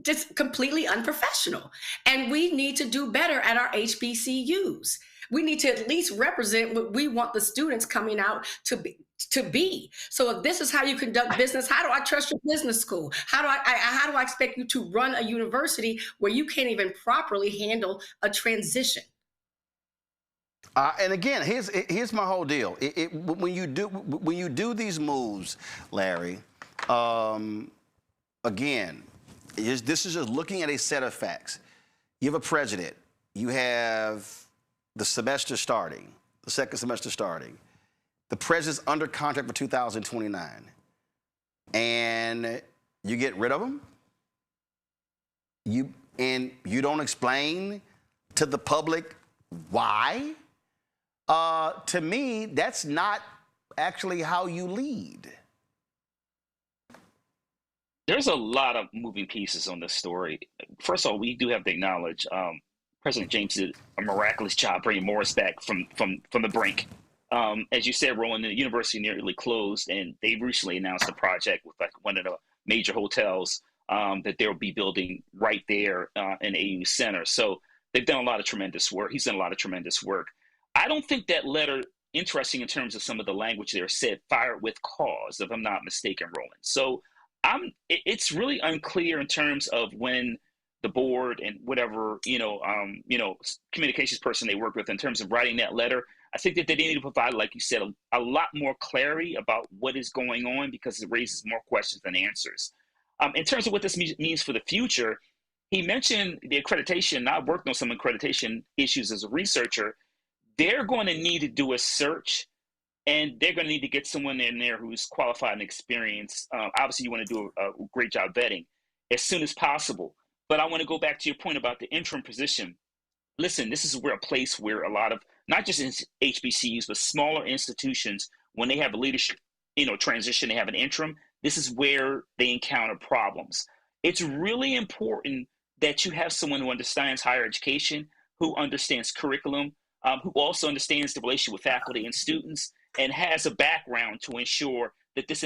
F: just completely unprofessional. And we need to do better at our HBCUs. We need to at least represent what we want the students coming out to be. So if this is how you conduct business, how do I trust your business school? How do I expect you to run a university where you can't even properly handle a transition?
A: And again, here's my whole deal. When you do these moves, Larry, again, this is just looking at a set of facts. You have a president. You have the semester starting, the second semester starting. The president's under contract for 2029. And you get rid of him? You don't explain to the public why? To me, that's not actually how you lead.
D: There's a lot of moving pieces on this story. First of all, we do have to acknowledge President James did a miraculous job bringing Morris back from the brink. As you said, Roland, the university nearly closed, and they recently announced a project with like one of the major hotels that they'll be building right there in AU Center. So they've done a lot of tremendous work. He's done a lot of tremendous work. I don't think that letter, interesting in terms of some of the language there, said fired with cause, if I'm not mistaken, Roland. So it's really unclear in terms of when the board and whatever, communications person they work with in terms of writing that letter. I think that they need to provide, like you said, a lot more clarity about what is going on, because it raises more questions than answers. In terms of what this means for the future, he mentioned the accreditation. I've worked on some accreditation issues as a researcher. They're going to need to do a search and they're going to need to get someone in there who's qualified and experienced. Obviously, you want to do a great job vetting as soon as possible. But I want to go back to your point about the interim position. Listen, this is where a place where a lot of, not just in HBCUs, but smaller institutions, when they have a leadership, transition, they have an interim, this is where they encounter problems. It's really important that you have someone who understands higher education, who understands curriculum, who also understands the relationship with faculty and students, and has a background to ensure that this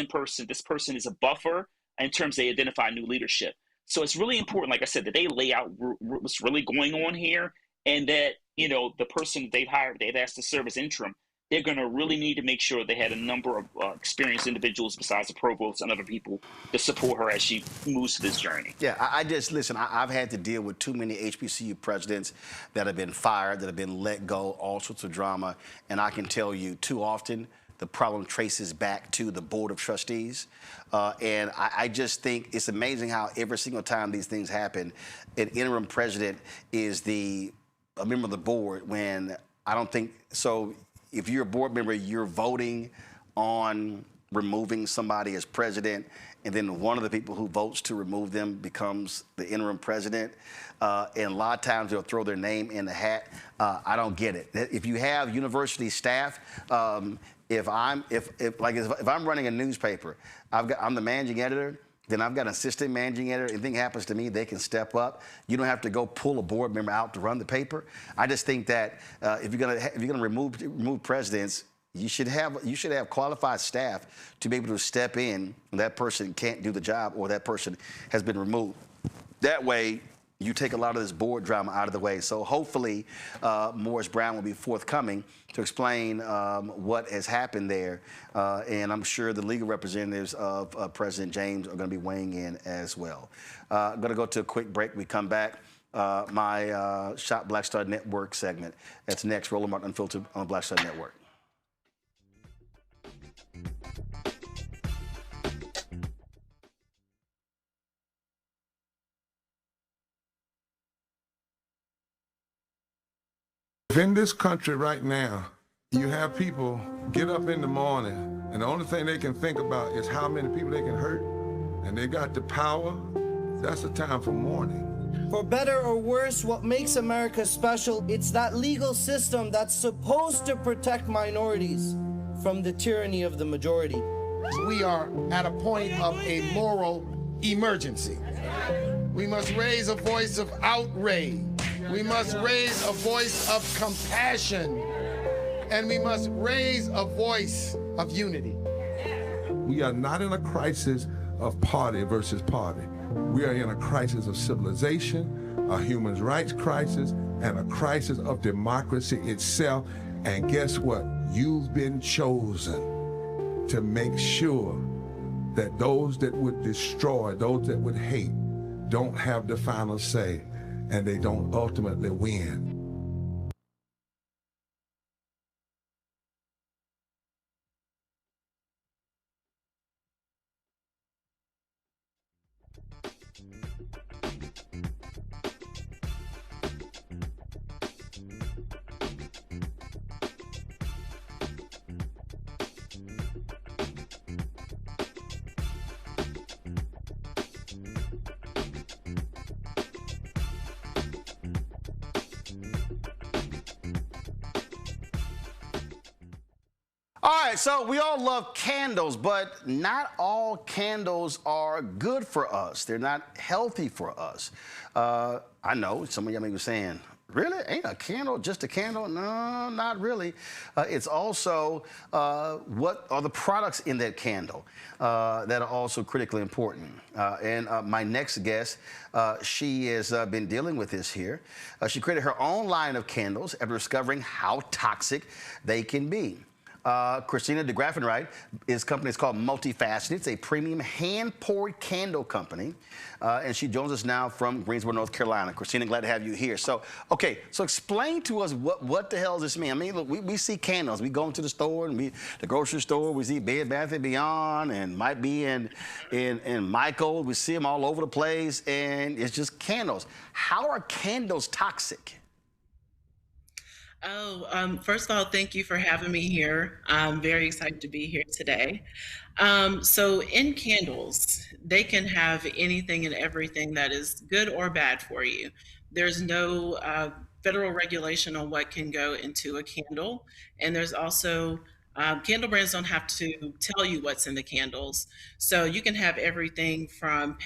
D: person is a buffer in terms they identify new leadership. So it's really important, like I said, that they lay out what's really going on here, and that, the person they've hired, they've asked to serve as interim, they're going to really need to make sure they had a number of experienced individuals besides the provost and other people to support her as she moves to this journey.
A: Yeah, I've had to deal with too many HBCU presidents that have been fired, that have been let go, all sorts of drama, and I can tell you too often the problem traces back to the Board of Trustees. And I just think it's amazing how every single time these things happen, an interim president is a member of the board, when I don't think so. If you're a board member, you're voting on removing somebody as president, and then one of the people who votes to remove them becomes the interim president. And a lot of times they'll throw their name in the hat. I don't get it. If you have university staff, if I'm running a newspaper, I'm the managing editor. Then I've got an assistant managing editor. Anything happens to me, they can step up. You don't have to go pull a board member out to run the paper. I just think that if you're gonna remove presidents, you should have qualified staff to be able to step in when that person can't do the job or that person has been removed. That way, you take a lot of this board drama out of the way. So hopefully, Morris Brown will be forthcoming to explain what has happened there. And I'm sure the legal representatives of President James are going to be weighing in as well. I'm going to go to a quick break. We come back. My Shop Black Star Network segment. That's next. Roland Martin Unfiltered on Black Star Network.
H: In this country right now, you have people get up in the morning and the only thing they can think about is how many people they can hurt, and they got the power. That's the time for mourning.
I: For better or worse, what makes America special, it's that legal system that's supposed to protect minorities from the tyranny of the majority.
J: We are at a point of a moral emergency. We must raise a voice of outrage. We must raise a voice of compassion, and we must raise a voice of unity.
H: We are not in a crisis of party versus party. We are in a crisis of civilization, a human rights crisis, and a crisis of democracy itself. And guess what? You've been chosen to make sure that those that would destroy, those that would hate, don't have the final say, and they don't ultimately win.
A: All right, so we all love candles, but not all candles are good for us. They're not healthy for us. I know some of y'all may be saying, really? Ain't a candle just a candle? No, not really. It's also what are the products in that candle that are also critically important. And my next guest, she has been dealing with this here. She created her own line of candles after discovering how toxic they can be. Christina DeGraffenreich, his company is called Multifaceted. It's a premium hand-poured candle company. And she joins us now from Greensboro, North Carolina. Christina, glad to have you here. So, okay, so explain to us what the hell does this mean? I mean, look, we see candles. We go into the store, and the grocery store, we see Bed Bath & Beyond, and might be in Michael. We see them all over the place, and it's just candles. How are candles toxic?
K: First of all, thank you for having me here. I'm very excited to be here today. So, in candles, they can have anything and everything that is good or bad for you. There's no federal regulation on what can go into a candle, and there's also candle brands don't have to tell you what's in the candles. So, you can have everything from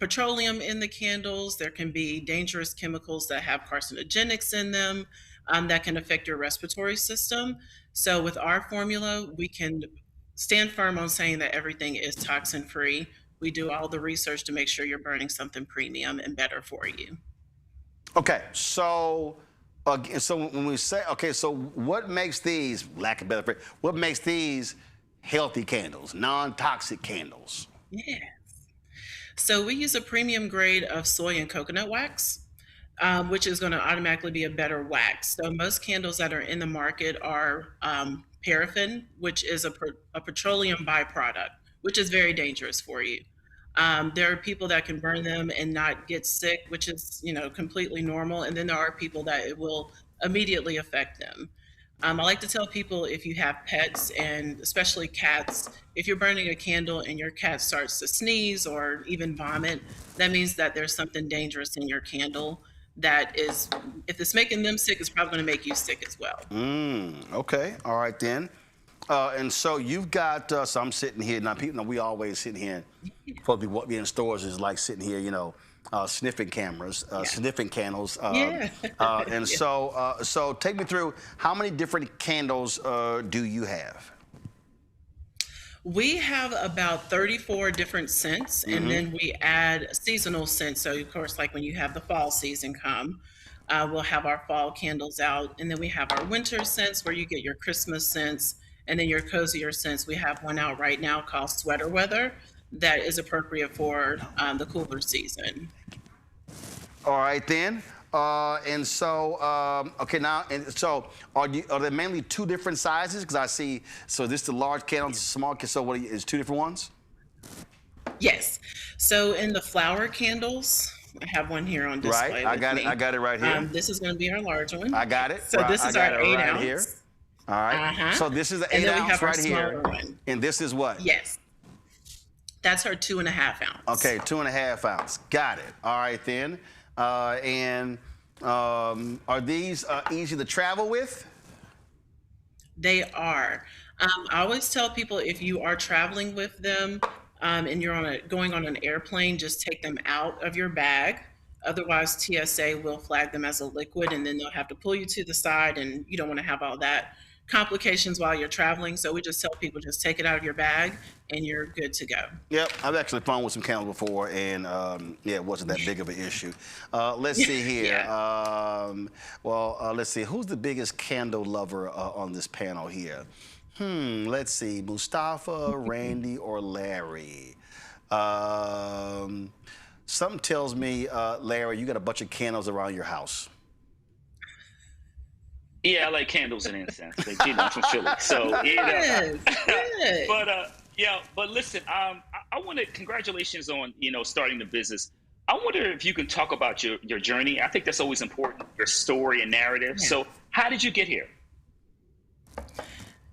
K: petroleum in the candles. There can be dangerous chemicals that have carcinogenics in them that can affect your respiratory system. So, with our formula, we can stand firm on saying that everything is toxin free. We do all the research to make sure you're burning something premium and better for you.
A: Okay, so when we say, okay, so what makes these, lack of better phrase, what makes these healthy candles, non-toxic candles?
K: Yeah. So we use a premium grade of soy and coconut wax, which is going to automatically be a better wax. So most candles that are in the market are paraffin, which is a petroleum byproduct, which is very dangerous for you. There are people that can burn them and not get sick, which is, completely normal. And then there are people that it will immediately affect them. I like to tell people, if you have pets, and especially cats, if you're burning a candle and your cat starts to sneeze or even vomit, that means that there's something dangerous in your candle that is, if it's making them sick, it's probably going to make you sick as well.
A: Okay, all right then. And so you've got, so I'm sitting here, now people know we always sitting here, supposed to be what we in stores is like sitting here, sniffing cameras, sniffing candles. And so take me through, how many different candles do you have?
K: We have about 34 different scents, and then we add seasonal scents. So, of course, like when you have the fall season come, we'll have our fall candles out. And then we have our winter scents where you get your Christmas scents, and then your cozier scents. We have one out right now called Sweater Weather that is appropriate for the cooler season.
A: All right then. And so, okay, now, and so are there mainly two different sizes? Because I see, so this is the large candle, this is small, so what is two different ones?
K: Yes. So in the flower candles, I have one here on display.
A: Right, I got it right here.
K: This is going to be our large one.
A: I got it.
K: So this is our 8 ounce.
A: Here. All right. So this is the 8 ounce right here.
K: One.
A: And this is what?
K: Yes. That's our 2.5 ounce.
A: Okay, 2.5 ounce. Got it. All right then. And are these easy to travel with?
K: They are. I always tell people, if you are traveling with them and you're going on an airplane, just take them out of your bag. Otherwise, TSA will flag them as a liquid, and then they'll have to pull you to the side, and you don't want to have all that complications while you're traveling. So we just tell people, just take it out of your bag and you're good to go.
A: Yep, I've actually flown with some candles before, and it wasn't that big of an issue. Let's see here. Let's see. Who's the biggest candle lover on this panel here? Let's see. Mustafa, Randy, or Larry? Something tells me, Larry, you got a bunch of candles around your house.
D: Yeah, I like candles and incense. I'm from Philly, so but listen, I want to congratulations on starting the business. I wonder if you can talk about your journey. I think that's always important, your story and narrative. Yeah. So how did you get here?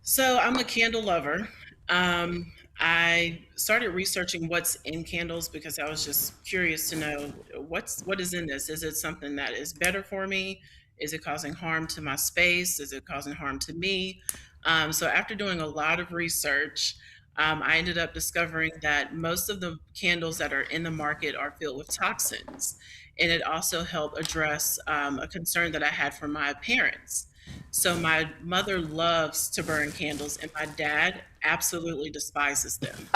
K: So I'm a candle lover. I started researching what's in candles because I was just curious to know what is in this. Is it something that is better for me? Is it causing harm to my space? Is it causing harm to me? So after doing a lot of research, I ended up discovering that most of the candles that are in the market are filled with toxins. And it also helped address a concern that I had from my parents. So my mother loves to burn candles, and my dad absolutely despises them.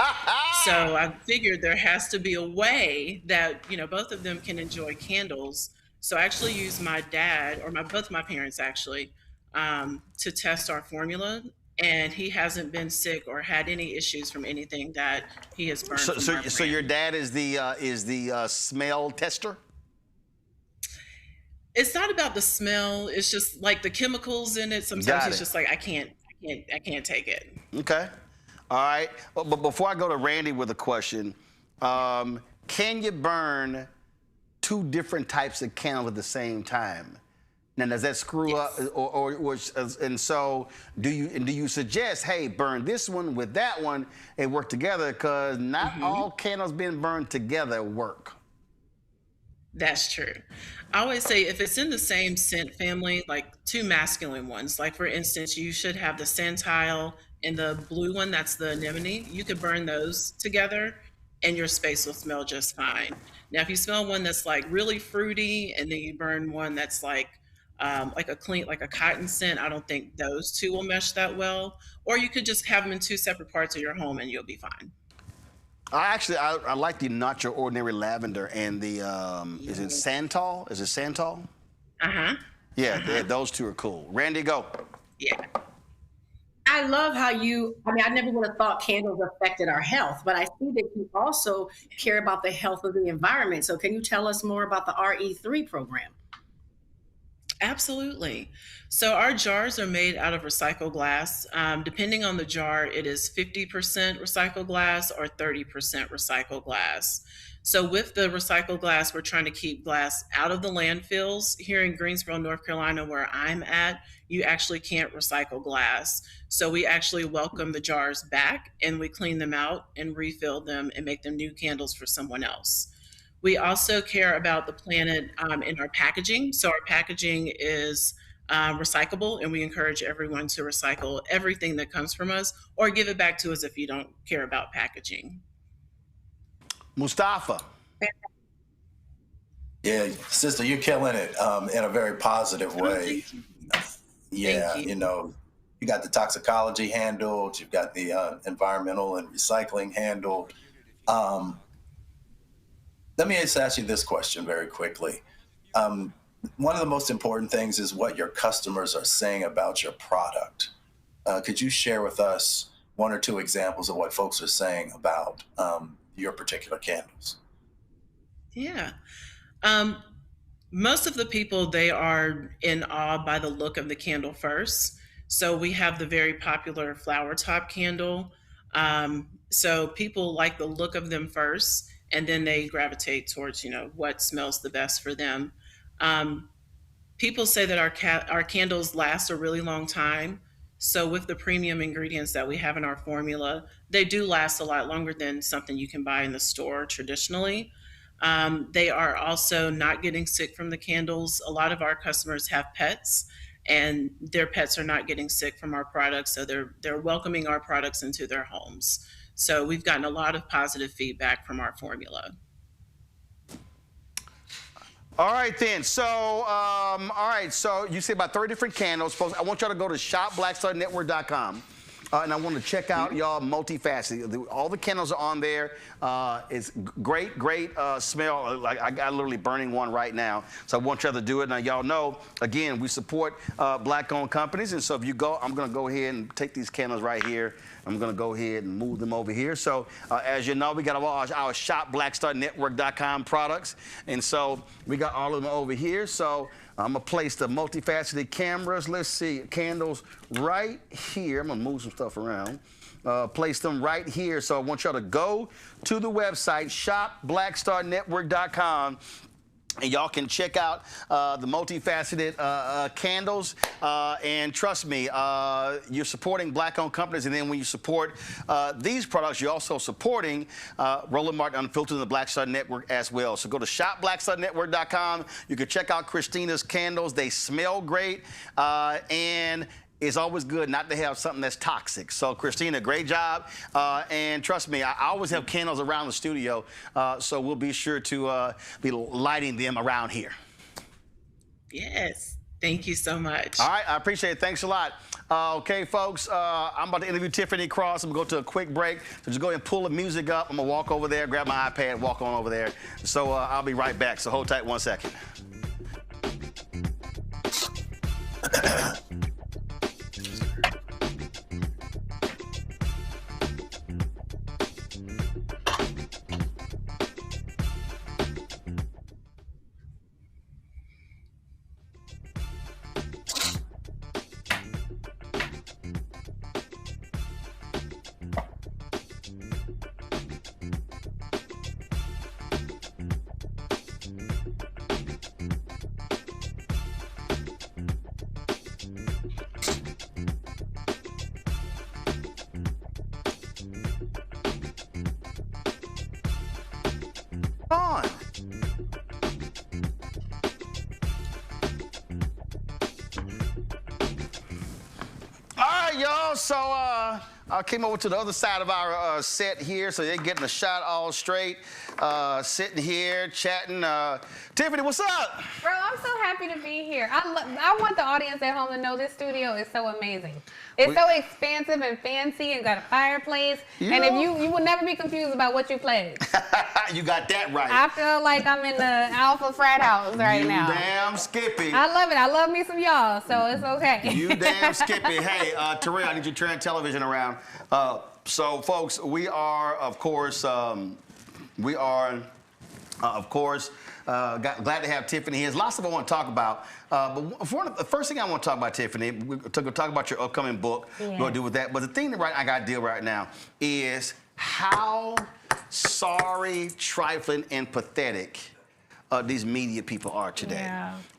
K: So I figured there has to be a way that, both of them can enjoy candles. So I actually used my dad, or both my parents actually, to test our formula, and he hasn't been sick or had any issues from anything that he has burned.
A: So your dad is the smell tester?
K: It's not about the smell. It's just like the chemicals in it. Sometimes it's just like I can't take it.
A: Okay, all right. But before I go to Randy with a question, can you burn two different types of candles at the same time? Now, does that screw up, and so do you suggest, hey, burn this one with that one and work together? Because not all candles being burned together work.
K: That's true. I always say if it's in the same scent family, like two masculine ones, like for instance, you should have the Sentile and the blue one, that's the anemone. You could burn those together and your space will smell just fine. Now, if you smell one that's like really fruity and then you burn one that's like a cotton scent, I don't think those two will mesh that well. Or you could just have them in two separate parts of your home and you'll be fine.
A: I like the Not Your Ordinary Lavender and the, is it Santal? Is it Santal? Yeah, those two are cool. Randy, go.
K: Yeah.
F: I love how I never would have thought candles affected our health, but I see that you also care about the health of the environment. So can you tell us more about the RE3 program?
K: Absolutely. So our jars are made out of recycled glass. Depending on the jar, it is 50% recycled glass or 30% recycled glass. So with the recycled glass, we're trying to keep glass out of the landfills. Here in Greensboro, North Carolina, where I'm at, you actually can't recycle glass. So we actually welcome the jars back and we clean them out and refill them and make them new candles for someone else. We also care about the planet in our packaging. So our packaging is recyclable, and we encourage everyone to recycle everything that comes from us or give it back to us if you don't care about packaging.
A: Mustafa.
E: Yeah, sister, you're killing it in a very positive way. Yeah, you know, you got the toxicology handled, you've got the environmental and recycling handled. Let me just ask you this question very quickly. One of the most important things is what your customers are saying about your product. Could you share with us one or two examples of what folks are saying about your particular candles?
K: Yeah. Most of the people, they are in awe by the look of the candle first. So we have the very popular flower top candle. So people like the look of them first, and then they gravitate towards, you know, what smells the best for them. People say that our candles last a really long time. So with the premium ingredients that we have in our formula, they do last a lot longer than something you can buy in the store traditionally. They are also not getting sick from the candles. A lot of our customers have pets, and their pets are not getting sick from our products. So they're welcoming our products into their homes. So we've gotten a lot of positive feedback from our formula.
A: All right, then. So, so you say about 30 different candles. Folks, I want y'all to go to shopblackstarnetwork.com. And I want to check out y'all multifaceted. All the candles are on there. It's great smell. Like I got literally burning one right now. So I want y'all to do it. Now y'all know, again, we support black-owned companies. And so if you go, I'm going to go ahead and take these candles right here. I'm going to go ahead and move them over here. So as you know, we got our shopblackstarnetwork.com products. And so we got all of them over here. So I'm going to place the multifaceted cameras. Let's see, candles right here. I'm going to move some stuff around. Place them right here. So I want y'all to go to the website, shopblackstarnetwork.com. And y'all can check out the multifaceted candles. And trust me, you're supporting black-owned companies. And then when you support these products, you're also supporting Roland Martin Unfiltered and the Black Star Network as well. So go to shopblackstarnetwork.com. You can check out Christina's candles. They smell great. And it's always good not to have something that's toxic. So, Christina, great job. And trust me, I always have candles around the studio, so we'll be sure to be lighting them around here.
K: Yes. Thank you so much.
A: All right. I appreciate it. Thanks a lot. Okay, folks, I'm about to interview Tiffany Cross. I'm going to go to a quick break. So just go ahead and pull the music up. I'm going to walk over there, grab my iPad, walk on over there. So I'll be right back. So hold tight 1 second. On. All right, y'all. So I came over to the other side of our set here, so they're getting a shot all straight. Sitting here, chatting. Tiffany, what's up?
L: Bro, I'm so happy to be here. I want the audience at home to know this studio is so amazing. It's so expansive and fancy and got a fireplace. And if you will never be confused about what you played.
A: You got that right.
L: I feel like I'm in the alpha frat house right now.
A: You damn Skippy.
L: I love it. I love me some y'all, so it's okay.
A: You damn Skippy. Hey, Terrell, I need you to turn television around. So, folks, we are, of course, glad to have Tiffany here. There's lots of I want to talk about. But the first thing I want to talk about, Tiffany, we're going to talk about your upcoming book.
L: Yeah.
A: We're going to deal with that. But the thing that I got to deal right now is how sorry, trifling, and pathetic these media people are today.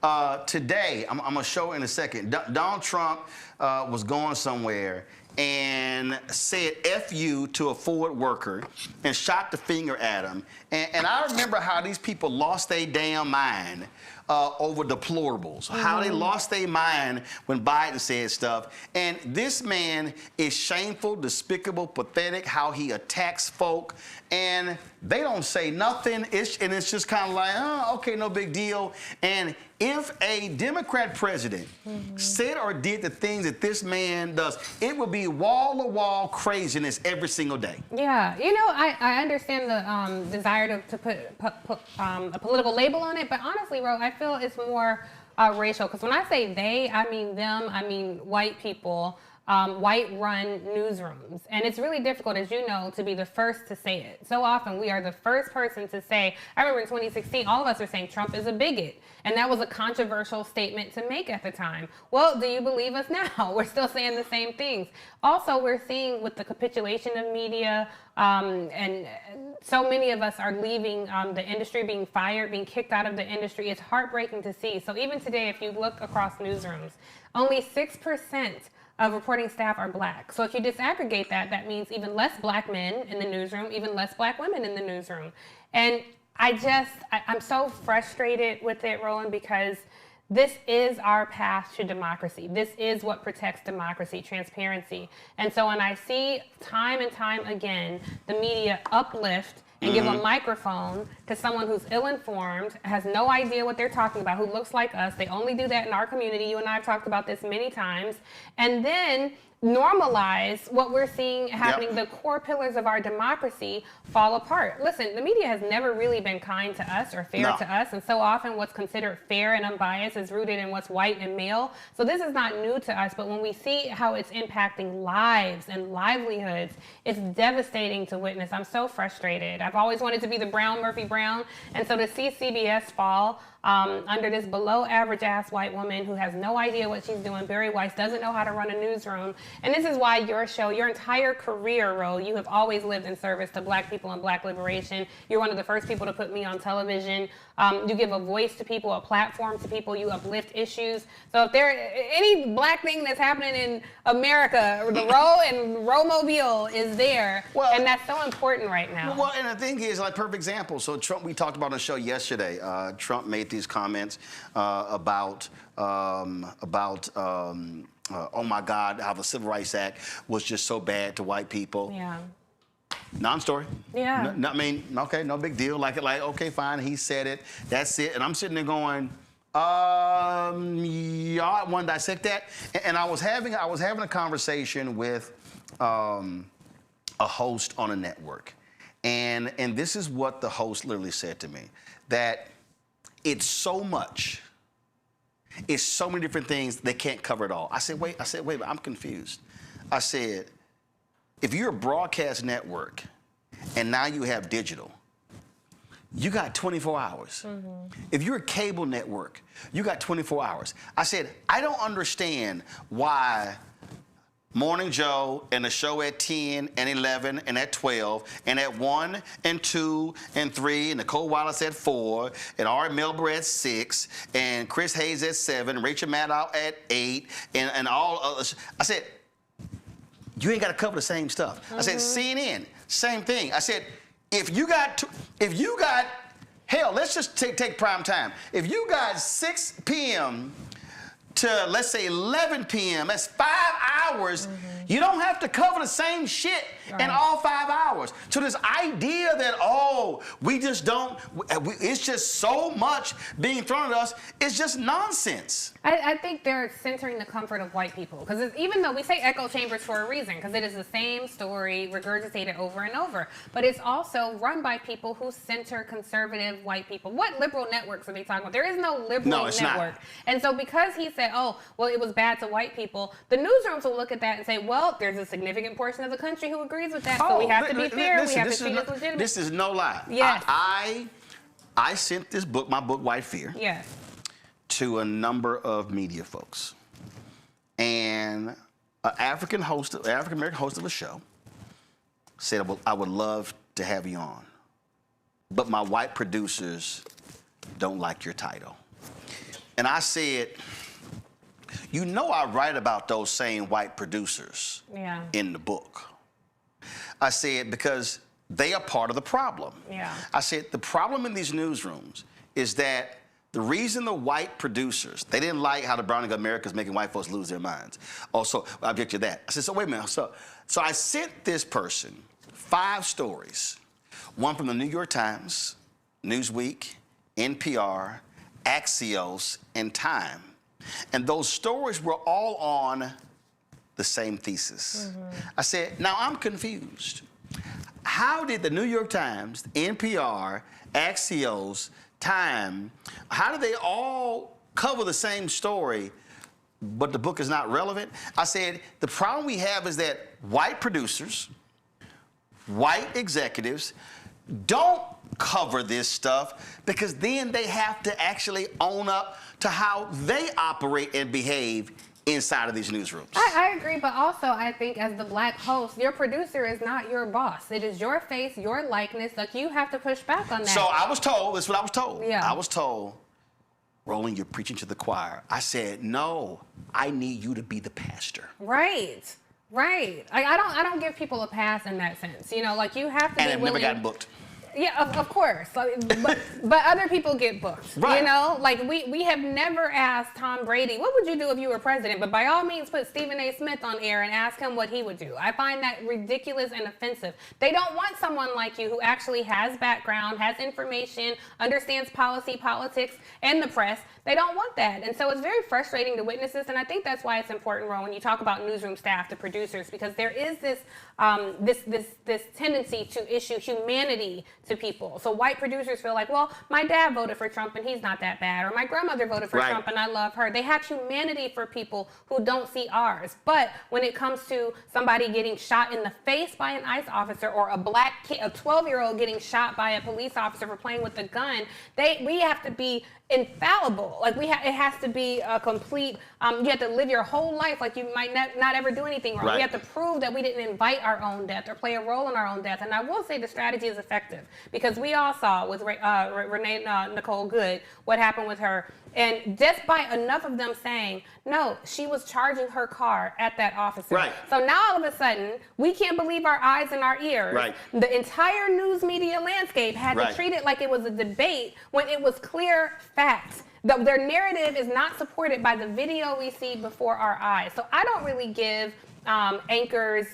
L: Yeah.
A: Today, I'm going to show in a second, Donald Trump was going somewhere and said F you to a Ford worker and shot the finger at him. And I remember how these people lost their damn mind over deplorables, how they lost their mind when Biden said stuff. And this man is shameful, despicable, pathetic, how he attacks folk. And they don't say nothing. And it's just kind of like, oh, okay, no big deal. And if a Democrat president said or did the things that this man does, it would be wall-to-wall craziness every single day.
L: Yeah, you know, I understand the desire to put a political label on it, but honestly, Ro, I feel it's more racial. Because when I say they, I mean them, I mean white people. White-run newsrooms. And it's really difficult, as you know, to be the first to say it. So often we are the first person to say, I remember in 2016, all of us were saying Trump is a bigot. And that was a controversial statement to make at the time. Well, do you believe us now? We're still saying the same things. Also, we're seeing with the capitulation of media, and so many of us are leaving the industry, being fired, being kicked out of the industry. It's heartbreaking to see. So even today, if you look across newsrooms, only 6% of reporting staff are black. So if you disaggregate that, that means even less black men in the newsroom, even less black women in the newsroom. And I'm so frustrated with it, Roland, because this is our path to democracy. This is what protects democracy, transparency. And so when I see time and time again, the media uplift and give a microphone to someone who's ill-informed, has no idea what they're talking about, who looks like us. They only do that in our community. You and I have talked about this many times. And then normalize what we're seeing happening. The core pillars of our democracy fall apart. Listen, the media has never really been kind to us or fair to us. And so often what's considered fair and unbiased is rooted in what's white and male. So this is not new to us. But when we see how it's impacting lives and livelihoods, it's devastating to witness. I'm so frustrated. I've always wanted to be the Brown Murphy Brown. And so to see CBS fall under this below average ass white woman who has no idea what she's doing, Barry Weiss doesn't know how to run a newsroom. And this is why your show, your entire career, Ro, you have always lived in service to black people and black liberation. You're one of the first people to put me on television. You give a voice to people, a platform to people. You uplift issues. So if there any black thing that's happening in America, the Ro and Ro-mobile is there. Well, and that's so important right now.
A: Well, and the thing is, like, perfect example. So Trump, we talked about on the show yesterday. Trump made these comments about oh my God, how the Civil Rights Act was just so bad to white people.
L: Yeah.
A: Non-story.
L: Yeah.
A: I mean, okay, no big deal. Like, okay, fine, he said it. That's it. And I'm sitting there going, y'all want to dissect that? And I was having a conversation with a host on a network, and this is what the host literally said to me, that it's so much. It's so many different things, they can't cover it all. I said, wait, I'm confused. I said, if you're a broadcast network and now you have digital, you got 24 hours. If you're a cable network, you got 24 hours. I said, I don't understand why Morning Joe and the show at 10 and 11 and at 12 and at 1 and 2 and 3 and Nicole Wallace at 4 and Ari Melber at 6 and Chris Hayes at 7, Rachel Maddow at 8 and all others. I said, you ain't got to cover the same stuff. I said, CNN, same thing. I said, if you got Hell, let's just take prime time. If you got 6 p.m. to, let's say, 11 p.m., that's 5 hours. You don't have to cover the same shit in all 5 hours. So this idea that, oh, we just don't, it's just so much being thrown at us, is just nonsense.
L: I think they're centering the comfort of white people. Because even though we say echo chambers for a reason, because it is the same story regurgitated over and over, but it's also run by people who center conservative white people. What liberal networks are they talking about? There is no liberal network.
A: Not.
L: And so because he said, oh, well, it was bad to white people, the newsrooms will look at that and say, well, there's a significant portion of the country who agrees with that, so we have to be fair, we have to treat it legitimate.
A: This is no lie.
L: Yes.
A: I sent this book, my book, White Fear,
L: yes,
A: to a number of media folks. And an African American host of a show said, well, I would love to have you on, but my white producers don't like your title. And I said, you know I write about those same white producers in the book. I said, because they are part of the problem. I said, the problem in these newsrooms is that the reason the white producers, they didn't like how the Browning of America is making white folks lose their minds. Also, I object to that. I said, so wait a minute. So I sent this person 5 stories, one from the New York Times, Newsweek, NPR, Axios, and Time. And those stories were all on the same thesis. I said, now I'm confused. How did the New York Times, NPR, Axios, Time, how do they all cover the same story, but the book is not relevant? I said, the problem we have is that white producers, white executives don't cover this stuff because then they have to actually own up to how they operate and behave inside of these newsrooms.
L: I agree, but also I think as the black host, your producer is not your boss. It is your face, your likeness. Like, you have to push back on that.
A: So I was told, that's what I was told.
L: Yeah.
A: I was told, Roland, you're preaching to the choir. I said, no, I need you to be the pastor.
L: Right. Like, I don't give people a pass in that sense. You know, like, you have to be willing.
A: And I've never gotten booked.
L: Yeah, of course. But other people get booked.
A: Right.
L: You know, like we have never asked Tom Brady, what would you do if you were president? But by all means, put Stephen A. Smith on air and ask him what he would do. I find that ridiculous and offensive. They don't want someone like you who actually has background, has information, understands policy, politics, and the press. They don't want that. And so it's very frustrating to witness this. And I think that's why it's important, Ron, when you talk about newsroom staff, the producers, because there is this this tendency to issue humanity to people. So white producers feel like, well, my dad voted for Trump and he's not that bad, or my grandmother voted for Trump and I love her. They have humanity for people who don't see ours. But when it comes to somebody getting shot in the face by an ICE officer, or a black kid, a 12-year-old getting shot by a police officer for playing with a gun, we have to be infallible. Like, it has to be a complete, you have to live your whole life like you might not ever do anything wrong. We have to prove that we didn't invite our own death or play a role in our own death. And I will say the strategy is effective, because we all saw with Renee Nicole Good what happened with her. And just by enough of them saying, no, she was charging her car at that officer.
A: Right.
L: So now all of a sudden, we can't believe our eyes and our ears.
A: Right.
L: The entire news media landscape had to treat it like it was a debate when it was clear facts. Their narrative is not supported by the video we see before our eyes. So I don't really give anchors,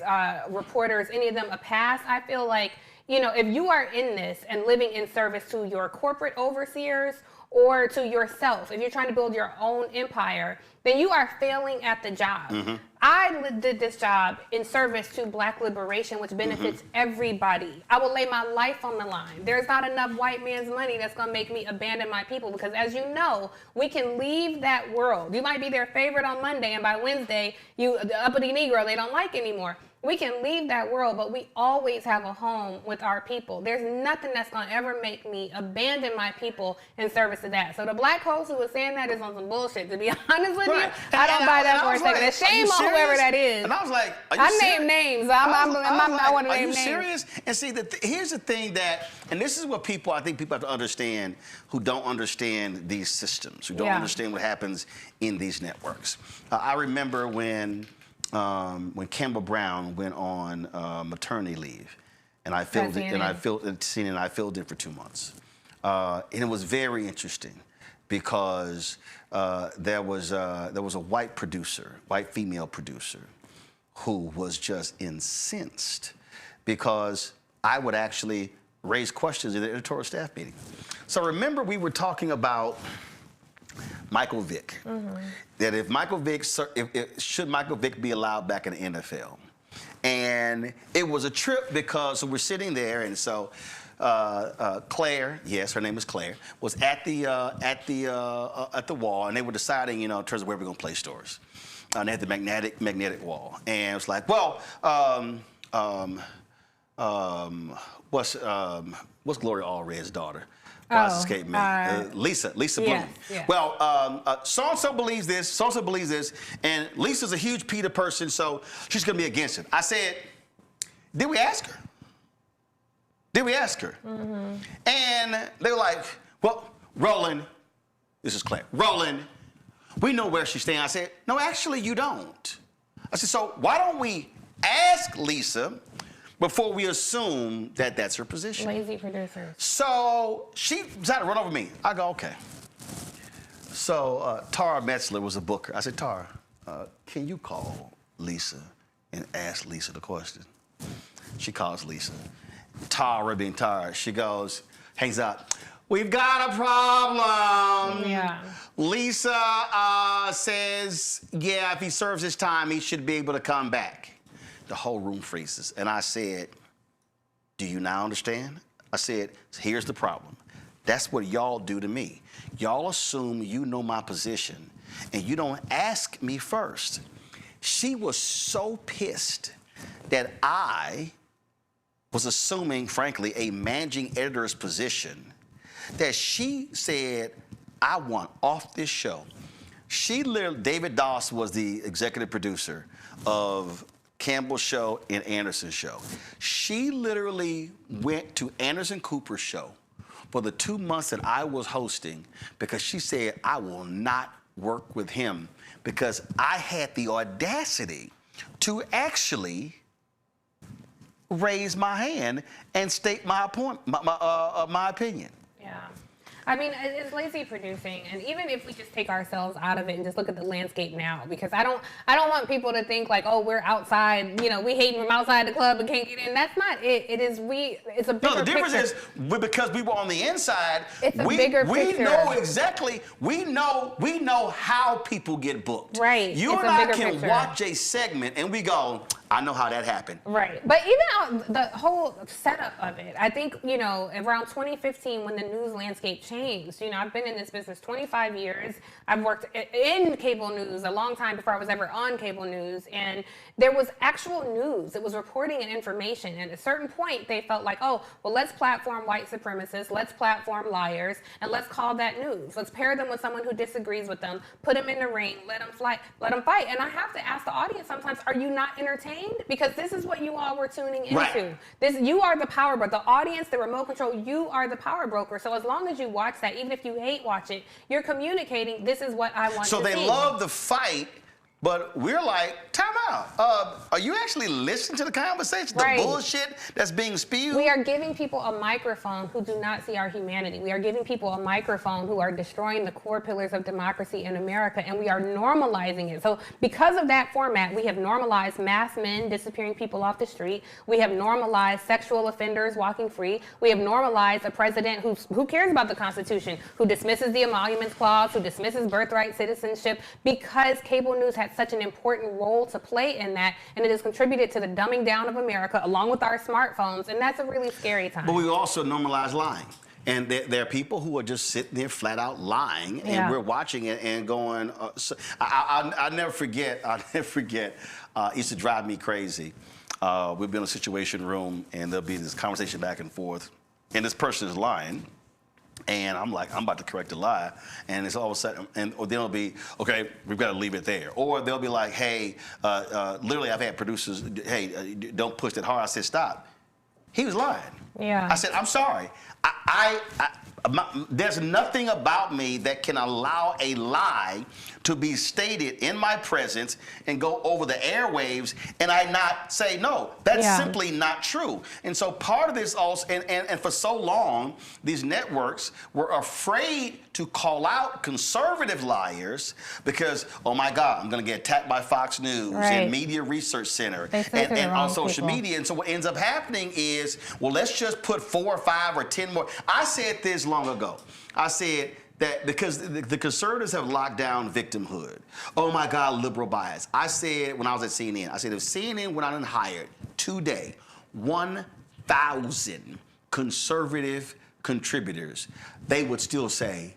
L: reporters, any of them a pass. I feel like, you know, if you are in this and living in service to your corporate overseers or to yourself, if you're trying to build your own empire, then you are failing at the job. I did this job in service to Black liberation, which benefits everybody. I will lay my life on the line. There's not enough white man's money that's gonna make me abandon my people, because as you know, we can leave that world. You might be their favorite on Monday, and by Wednesday, the uppity Negro they don't like anymore. We can leave that world, but we always have a home with our people. There's nothing that's gonna ever make me abandon my people in service to that. So the black host who was saying that is on some bullshit, to be honest with you. I don't buy that for a second. Like, shame on whoever that is.
A: And I was like, are you
L: I
A: serious?
L: name names. I want to name names.
A: Are you serious? And see, here's the thing that, and this is what I think people have to understand who don't understand these systems, who don't understand what happens in these networks. I remember when Campbell Brown went on maternity leave, and I filled it for 2 months. And it was very interesting because there was a white producer, white female producer, who was just incensed because I would actually raise questions in the editorial staff meeting. So remember, we were talking about Michael Vick. That if Michael Vick, should Michael Vick be allowed back in the NFL? And it was a trip because we're sitting there, and so Claire, yes, her name is Claire, was at the wall, and they were deciding, you know, in terms of where we're going to place stores. And they had the magnetic wall, and it was like, well, what's Gloria Allred's daughter? Escape me. Lisa Bloom.
L: Yeah.
A: Well, so-and-so believes this, so-and-so believes this, and Lisa's a huge PETA person, so she's going to be against it. I said, did we ask her? Did we ask her? And they were like, well, Roland, this is Claire, Roland, we know where she's staying. I said, no, actually, you don't. I said, so why don't we ask Lisa before we assume that that's her position?
L: Lazy producers.
A: So she decided to run over me. I go, okay. So Tara Metzler was a booker. I said, Tara, can you call Lisa and ask Lisa the question? She calls Lisa. Tara, being Tara, she goes, hangs out. We've got a problem.
L: Yeah.
A: Lisa says, yeah, if he serves his time, he should be able to come back. The whole room freezes. And I said, do you now understand? I said, here's the problem. That's what y'all do to me. Y'all assume you know my position, and you don't ask me first. She was so pissed that I was assuming, frankly, a managing editor's position, that she said, I want off this show. She literally, David Doss was the executive producer of Campbell's show and Anderson's show. She literally went to Anderson Cooper's show for the 2 months that I was hosting because she said, I will not work with him because I had the audacity to actually raise my hand and state my opinion.
L: Yeah. I mean, it's lazy producing, and even if we just take ourselves out of it and just look at the landscape now, because I don't want people to think like, oh, we're outside, you know, we hating from outside the club and can't get in. That's not it. It's a bigger
A: No, the difference
L: picture.
A: is because we were on the inside.
L: It's a bigger picture.
A: We know exactly. We know how people get booked.
L: Right.
A: You
L: It's
A: and
L: a
A: I
L: bigger
A: can
L: picture.
A: watch a segment and we go, I know how that happened.
L: Right. But even the whole setup of it, I think, you know, around 2015 when the news landscape changed, you know, I've been in this business 25 years. I've worked in cable news a long time before I was ever on cable news. And there was actual news. It was reporting and information. And at a certain point, they felt like, oh, well, let's platform white supremacists. Let's platform liars. And let's call that news. Let's pair them with someone who disagrees with them. Put them in the ring. Let them fight. And I have to ask the audience sometimes, are you not entertained? Because this is what you all were tuning into.
A: Right.
L: You are the power broker. The audience, the remote control, you are the power broker. So as long as you watch that, even if you hate watch it, you're communicating, this is what I want to see.
A: So they love the fight, but we're like, time out. Are you actually listening to the conversation,
L: Right.
A: the bullshit that's being spewed?
L: We are giving people a microphone who do not see our humanity. We are giving people a microphone who are destroying the core pillars of democracy in America, and we are normalizing it. So because of that format, we have normalized mass men disappearing people off the street. We have normalized sexual offenders walking free. We have normalized a president who cares about the Constitution, who dismisses the Emoluments Clause, who dismisses birthright citizenship, because cable news had such an important role to play in that, and it has contributed to the dumbing down of America along with our smartphones, and that's a really scary time.
A: But we also normalize lying. And there are people who are just sitting there flat out lying, and
L: Yeah.
A: we're watching it and going, I'll never forget, it used to drive me crazy. We'd be in a situation room, and there'll be this conversation back and forth, and this person is lying. And I'm like, I'm about to correct a lie, and it's all of a sudden, or then it'll be, okay, we've got to leave it there. Or they'll be like, hey, literally I've had producers, hey, don't push that hard. I said, stop. He was lying.
L: Yeah.
A: I said, I'm sorry. there's nothing about me that can allow a lie to be stated in my presence and go over the airwaves and I not say, no, that's simply not true. And so part of this also, and for so long, these networks were afraid to call out conservative liars because, oh my God, I'm going to get attacked by Fox News and Media Research Center and on social media. And so what ends up happening is, well, let's just put 4 or 5 or 10 more. I said this long ago. I said, that because the conservatives have locked down victimhood. Oh my God, liberal bias. I said when I was at CNN, I said if CNN went out and hired today 1,000 conservative contributors, they would still say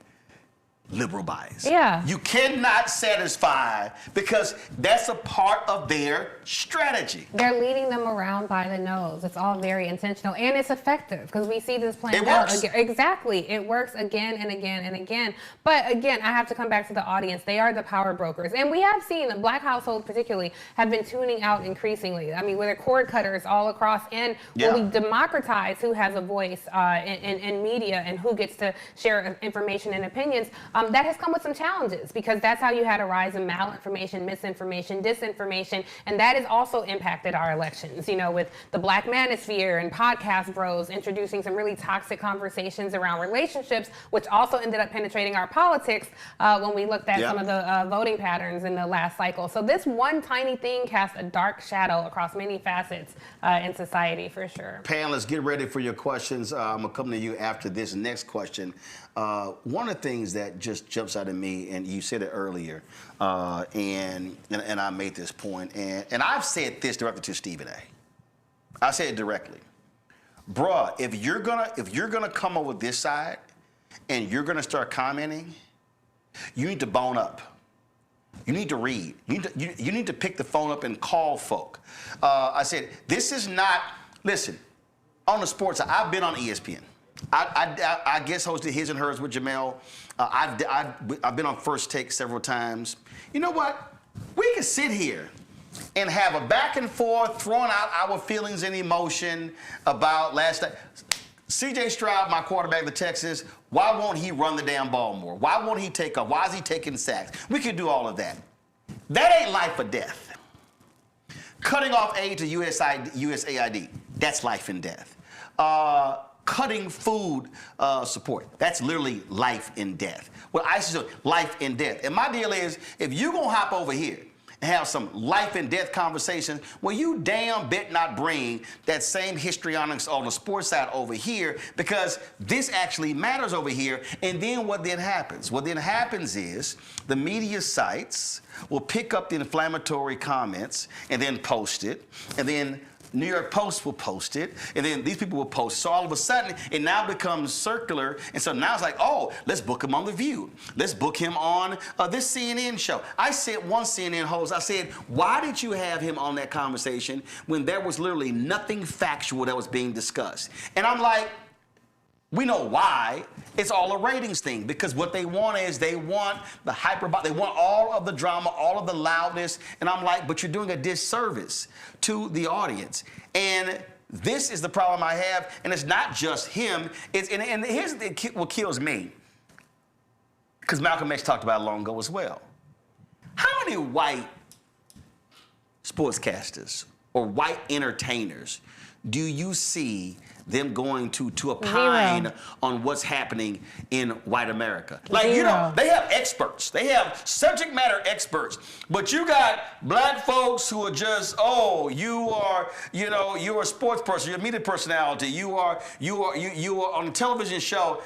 A: liberal bias.
L: Yeah.
A: You cannot satisfy because that's a part of their strategy.
L: They're leading them around by the nose. It's all very intentional and it's effective because we see this playing out. Exactly. It works again and again and again. But again, I have to come back to the audience. They are the power brokers. And we have seen the Black households particularly have been tuning out increasingly. I mean, with their cord cutters all across and when we democratize who has a voice in media and who gets to share information and opinions, that has come with some challenges because that's how you had a rise in malinformation, misinformation, disinformation, and that has also impacted our elections, you know, with the Black Manosphere and podcast bros introducing some really toxic conversations around relationships, which also ended up penetrating our politics when we looked at some of the voting patterns in the last cycle. So this one tiny thing casts a dark shadow across many facets in society for sure.
A: Panelists, get ready for your questions. I'm going to come to you after this next question. One of the things that just jumps out at me, and you said it earlier, and I made this point, and I've said this directly to Stephen A. I said it directly. Bruh, if you're gonna come over this side and you're gonna start commenting, you need to bone up. You need to read. You need to pick the phone up and call folk. I said, this is not, listen, on the sports side, I've been on ESPN. I guest hosted His and Hers with Jamel. I've been on First Take several times. You know what? We can sit here and have a back and forth, throwing out our feelings and emotion about last night. C.J. Stroud, my quarterback of the Texans, why won't he run the damn ball more? Why won't he take up? Why is he taking sacks? We could do all of that. That ain't life or death. Cutting off aid to USAID, that's life and death. Cutting food support, that's literally life and death. Well, ISIS is life and death. And my deal is, if you're going to hop over here and have some life and death conversations, well, you damn bet not bring that same histrionics on the sports side over here, because this actually matters over here. And then what then happens? What then happens is the media sites will pick up the inflammatory comments and then post it, and then New York Post will post it, and then these people will post. So all of a sudden, it now becomes circular, and so now it's like, oh, let's book him on The View. Let's book him on this CNN show. I said one CNN host, I said, why did you have him on that conversation when there was literally nothing factual that was being discussed? And I'm like, we know why. It's all a ratings thing, because what they want is they want the they want all of the drama, all of the loudness. And I'm like, but you're doing a disservice to the audience. And this is the problem I have. And it's not just him. And here's what kills me, because Malcolm X talked about it long ago as well. How many white sportscasters or white entertainers do you see them going to opine on what's happening in white America? Like, you know, they have experts. They have subject matter experts. But you got black folks who are just, oh, you are a sports person, you're a media personality, you are on a television show.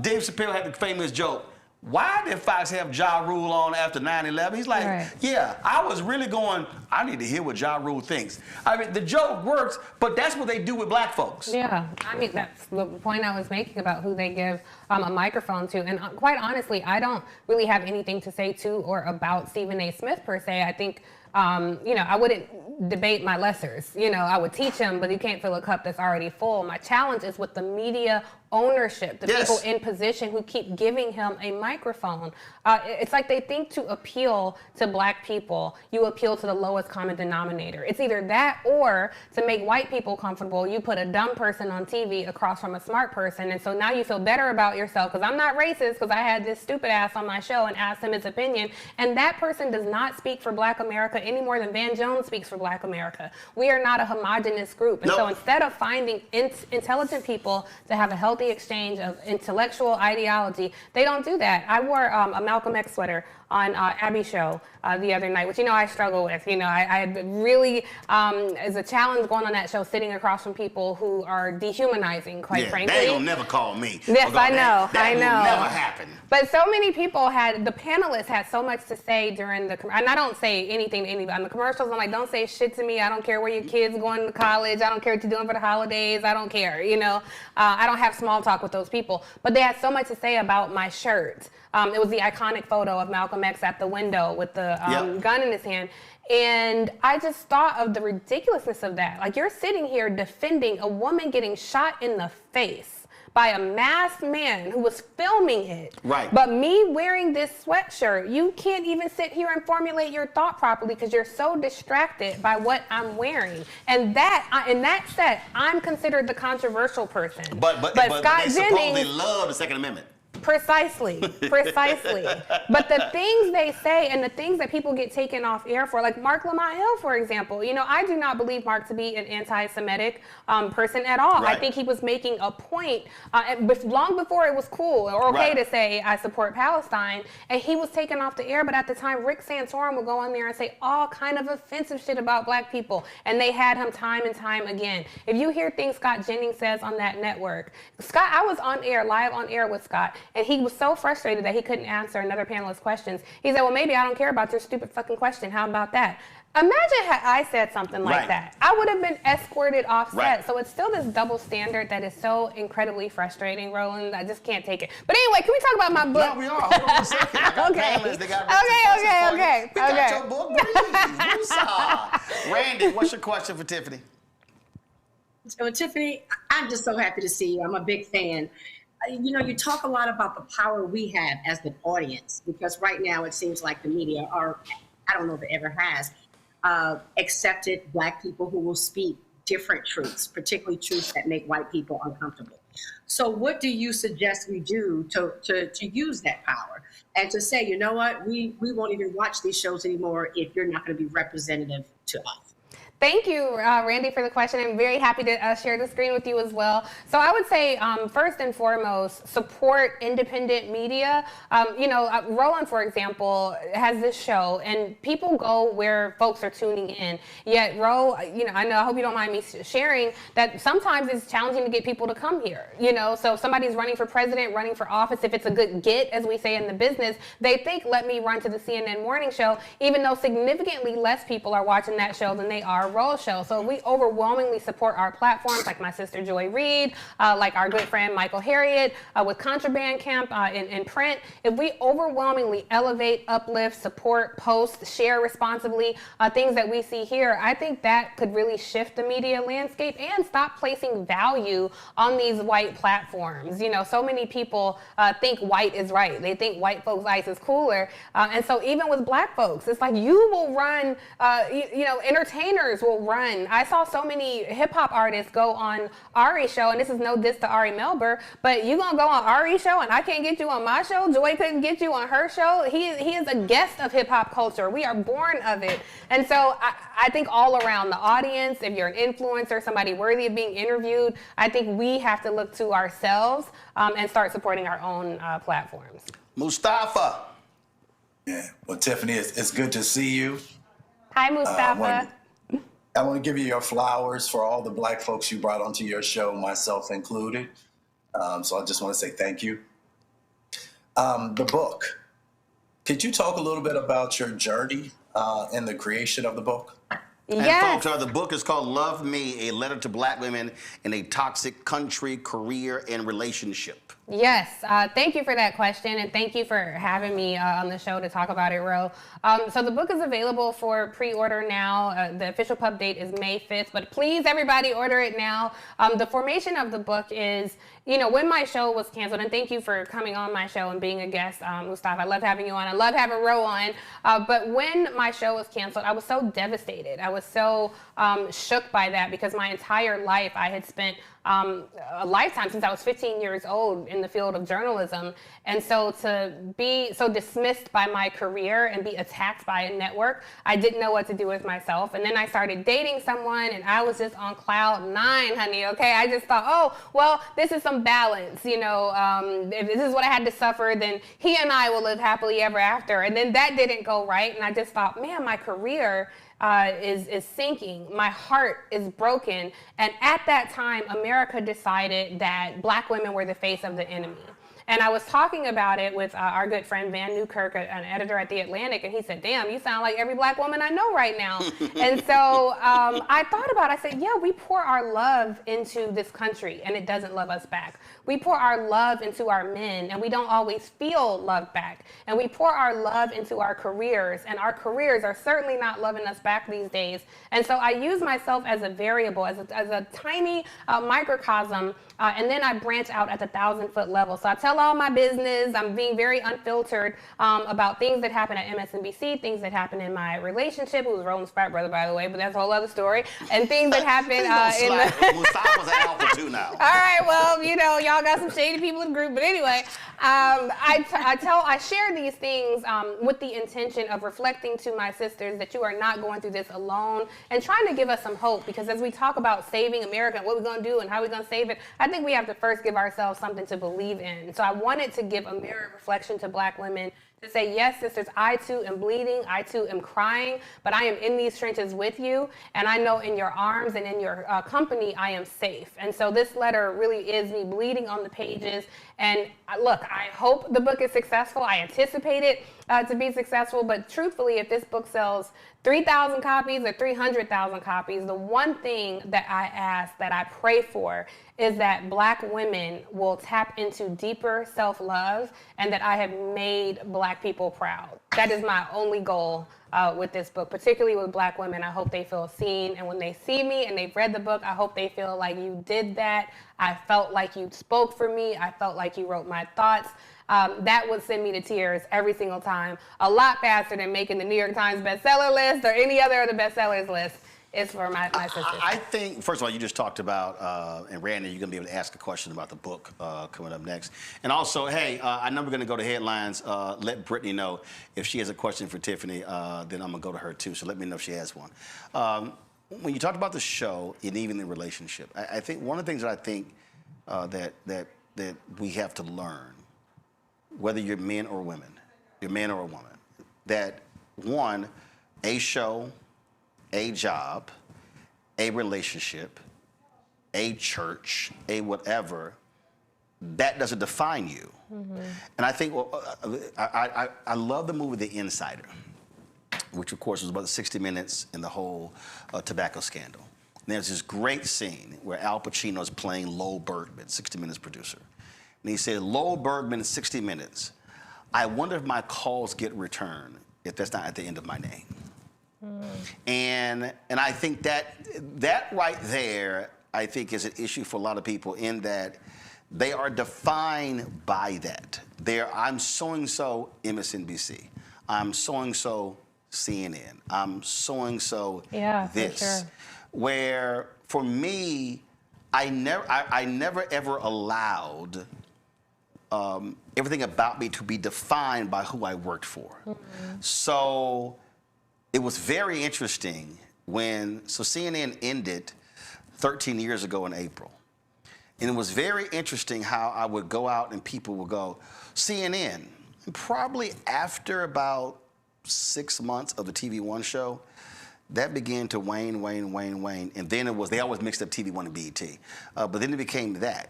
A: Dave Chappelle had the famous joke, why did Fox have Ja Rule on after 9/11? He's like, yeah, I was really going, I need to hear what Ja Rule thinks. I mean, the joke works, but that's what they do with black folks.
L: Yeah, I mean, that's the point I was making about who they give a microphone to. And quite honestly, I don't really have anything to say to or about Stephen A. Smith per se. I think, I wouldn't debate my lessers. I would teach him, but you can't fill a cup that's already full. My challenge is with the media ownership, the
A: Yes.
L: people in position who keep giving him a microphone. It's like they think to appeal to black people, you appeal to the lowest common denominator. It's either that or to make white people comfortable, you put a dumb person on TV across from a smart person. And so now you feel better about yourself because I'm not racist because I had this stupid ass on my show and asked him his opinion. And that person does not speak for black America any more than Van Jones speaks for black America. We are not a homogenous group. And so instead of finding intelligent people to have a healthy exchange of intellectual ideology, they don't do that. I wore a Malcolm X sweater on Abby's show the other night, which, you know, I struggle with. You know, I had really, as a challenge going on that show, sitting across from people who are dehumanizing, quite frankly.
A: They don't never call me.
L: Yes, I know.
A: That
L: I know.
A: will never happen.
L: But so many people the panelists had so much to say during and I don't say anything to anybody. On the commercials, I'm like, don't say shit to me. I don't care where your kid's going to college. I don't care what you're doing for the holidays. I don't care, you know. I don't have small talk with those people. But they had so much to say about my shirt. It was the iconic photo of Malcolm X at the window with the gun in his hand. And I just thought of the ridiculousness of that. Like, you're sitting here defending a woman getting shot in the face by a masked man who was filming it.
A: Right.
L: But me wearing this sweatshirt, you can't even sit here and formulate your thought properly because you're so distracted by what I'm wearing. And that, in that set, I'm considered the controversial person.
A: But
L: Scott
A: they supposedly love the Second Amendment.
L: Precisely. But the things they say and the things that people get taken off air for, like Mark Lamont Hill, for example, you know, I do not believe Mark to be an anti-Semitic person at all.
A: Right.
L: I think he was making a point long before it was cool or okay to say I support Palestine, and he was taken off the air. But at the time, Rick Santorum would go on there and say all kind of offensive shit about black people, and they had him time and time again. If you hear things Scott Jennings says on that network, I was on air, live on air with Scott, and he was so frustrated that he couldn't answer another panelist's questions. He said, well, maybe I don't care about your stupid fucking question. How about that? Imagine had I said something like that. I would have been escorted off set. So it's still this double standard that is so incredibly frustrating, Roland. I just can't take it. But anyway, can we talk about my book?
A: No, we are. Hold on a second. I got panelists. They got
L: Okay.
A: We got your book. Woosah. Randy, what's your question for Tiffany?
F: So, Tiffany, I'm just so happy to see you. I'm a big fan. You know, you talk a lot about the power we have as the audience, because right now it seems like the media I don't know if it ever has, accepted black people who will speak different truths, particularly truths that make white people uncomfortable. So what do you suggest we do to use that power and to say, you know what, we won't even watch these shows anymore if you're not going to be representative to us?
L: Thank you, Randy, for the question. I'm very happy to share the screen with you as well. So I would say, first and foremost, support independent media. You know, Roland, for example, has this show, and people go where folks are tuning in. Yet, you know, I hope you don't mind me sharing that sometimes it's challenging to get people to come here. You know, so if somebody's running for president, running for office, if it's a good get, as we say in the business, they think, let me run to the CNN morning show, even though significantly less people are watching that show than they are Roll show. So we overwhelmingly support our platforms, like my sister Joy Reid, like our good friend Michael Harriet with Contraband Camp in print. If we overwhelmingly elevate, uplift, support, post, share responsibly things that we see here, I think that could really shift the media landscape and stop placing value on these white platforms. You know, so many people think white is right. They think white folks' ice is cooler. And so even with black folks, it's like you will run, you know, entertainers will run. I saw so many hip hop artists go on Ari's show, and this is no diss to Ari Melber, but you gonna go on Ari's show and I can't get you on my show? Joy couldn't get you on her show? He is a guest of hip hop culture. We are born of it. And so I think all around the audience, if you're an influencer, somebody worthy of being interviewed, I think we have to look to ourselves and start supporting our own platforms.
A: Mustafa.
E: Yeah, well, Tiffany, it's good to see you.
L: Hi, Mustafa.
E: I want to give you your flowers for all the black folks you brought onto your show, myself included. So I just want to say thank you. The book. Could you talk a little bit about your journey in the creation of the book?
A: And
L: Yes.
A: folks, the book is called Love Me, A Letter to Black Women in a Toxic Country, Career, and Relationship.
L: Yes, thank you for that question, and thank you for having me on the show to talk about it, Ro. So the book is available for pre-order now. The official pub date is May 5th, but please, everybody, order it now. The formation of the book is, you know, when my show was canceled, and thank you for coming on my show and being a guest, Mustafa. I love having you on. I love having Ro on. But when my show was canceled, I was so devastated. I was so shook by that because my entire life I had spent a lifetime since I was 15 years old in the field of journalism. And so to be so dismissed by my career and be attacked by a network, I didn't know what to do with myself. And then I started dating someone and I was just on cloud 9, honey, okay? I just thought, oh, well, this is some balance, you know, if this is what I had to suffer, then he and I will live happily ever after. And then that didn't go right. And I just thought, man, my career is sinking. My heart is broken. And at that time, America decided that Black women were the face of the enemy. And I was talking about it with our good friend Van Newkirk, an editor at The Atlantic, and he said, damn, you sound like every Black woman I know right now. And so I thought about it. I said, yeah, we pour our love into this country, and it doesn't love us back. We pour our love into our men, and we don't always feel love back. And we pour our love into our careers, and our careers are certainly not loving us back these days. And so I use myself as a variable, as a tiny microcosm, and then I branch out at the 1,000-foot level. So I tell all my business. I'm being very unfiltered about things that happen at MSNBC, things that happen in my relationship, who's Roland's frat brother, by the way, but that's a whole other story, and things that happen in the...
A: Mustafa's an alpha too now.
L: All right, well, you know, y'all got some shady people in the group, but anyway, I share these things with the intention of reflecting to my sisters that you are not going through this alone and trying to give us some hope, because as we talk about saving America and what we're going to do and how we're going to save it, I think we have to first give ourselves something to believe in. So I wanted to give a mirror reflection to Black women to say, yes, sisters, I too am bleeding, I too am crying, but I am in these trenches with you, and I know in your arms and in your company, I am safe. And so this letter really is me bleeding on the pages. And look, I hope the book is successful. I anticipate it to be successful, but truthfully, if this book sells 3,000 copies or 300,000 copies, the one thing that I ask, that I pray for, is that Black women will tap into deeper self-love and that I have made Black people proud. That is my only goal with this book, particularly with Black women. I hope they feel seen, and when they see me and they've read the book, I hope they feel like you did that. I felt like you spoke for me. I felt like you wrote my thoughts. That would send me to tears every single time, a lot faster than making the New York Times bestseller list or any other of the bestsellers list. Is for my sisters.
A: I think, first of all, you just talked about, and Randy, you're going to be able to ask a question about the book coming up next. And also, hey, I know we're going to go to headlines. Let Brittany know if she has a question for Tiffany, then I'm going to go to her too. So let me know if she has one. When you talked about the show and even the relationship, I think one of the things that I think that we have to learn, whether you're men or women, you're man or a woman, that one, a show, a job, a relationship, a church, a whatever, that doesn't define you. Mm-hmm. And I think, I love the movie The Insider, which of course was about 60 Minutes and the whole tobacco scandal. And there's this great scene where Al Pacino is playing Lowell Bergman, 60 Minutes producer. And he said, Lowell Bergman, 60 Minutes, I wonder if my calls get returned if that's not at the end of my name. And I think that right there, I think, is an issue for a lot of people in that they are defined by that. I'm so-and-so MSNBC. I'm so-and-so CNN. I'm so-and-so this. For sure. Where, for me, I never ever allowed everything about me to be defined by who I worked for. Mm-hmm. So it was very interesting when CNN ended 13 years ago in April. And it was very interesting how I would go out and people would go, CNN. And probably after about 6 months of the TV One show, that began to wane. And then they always mixed up TV One and BET. But then it became that.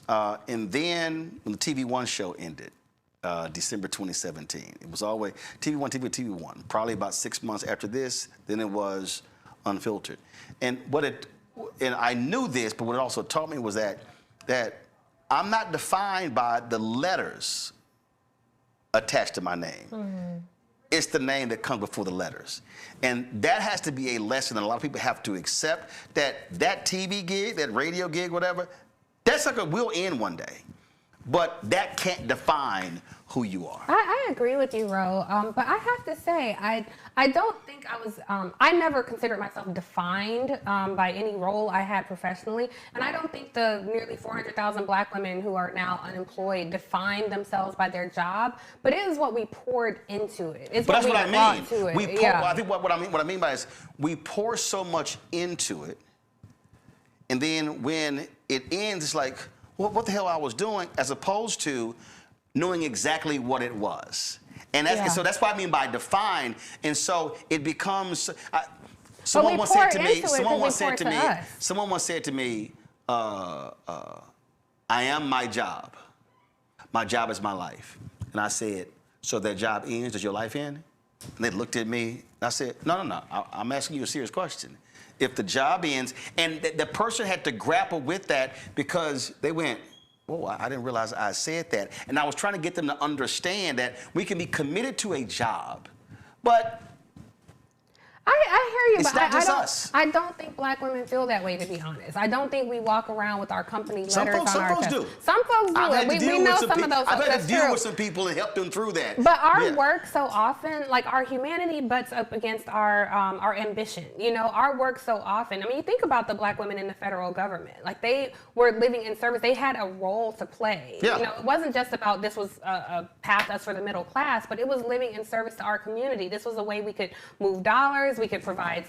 A: And then when the TV One show ended, December 2017. It was always TV One. Probably about 6 months after this, then it was Unfiltered. And I knew this, but what it also taught me was that I'm not defined by the letters attached to my name. It's the name that comes before the letters. And that has to be a lesson that a lot of people have to accept, that TV gig, that radio gig, whatever, that sucker will end one day. But that can't define who you are.
L: I agree with you, Ro. But I have to say, I don't think I was, I never considered myself defined by any role I had professionally. And I don't think the nearly 400,000 Black women who are now unemployed define themselves by their job. But it is what we poured into it. It's
A: but
L: what
A: that's what I mean.
L: To it.
A: We pour, I think what I mean by it is we pour so much into it, and then when it ends, it's like, well, what the hell I was doing, as opposed to knowing exactly what it was. And so that's what I mean by define. And so it becomes, someone once said to me, I am my job. My job is my life. And I said, so that job ends, does your life end? And they looked at me, and I said, no, I'm asking you a serious question. If the job ends, and the person had to grapple with that because they went, whoa, I didn't realize I said that. And I was trying to get them to understand that we can be committed to a job, but
L: I hear you,
A: it's
L: but
A: not just us.
L: I don't think Black women feel that way, to be honest. I don't think we walk around with our company letters on our chest.
A: Some folks do.
L: Some folks do. We know some of those.
A: I've had to deal with some people and help them through that.
L: But our work so often, like our humanity butts up against our ambition. You know, our work so often. I mean, you think about the Black women in the federal government. Like, they were living in service. They had a role to play.
A: Yeah.
L: You know, it wasn't just about this was a path us for the middle class, but it was living in service to our community. This was a way we could move dollars. We could provide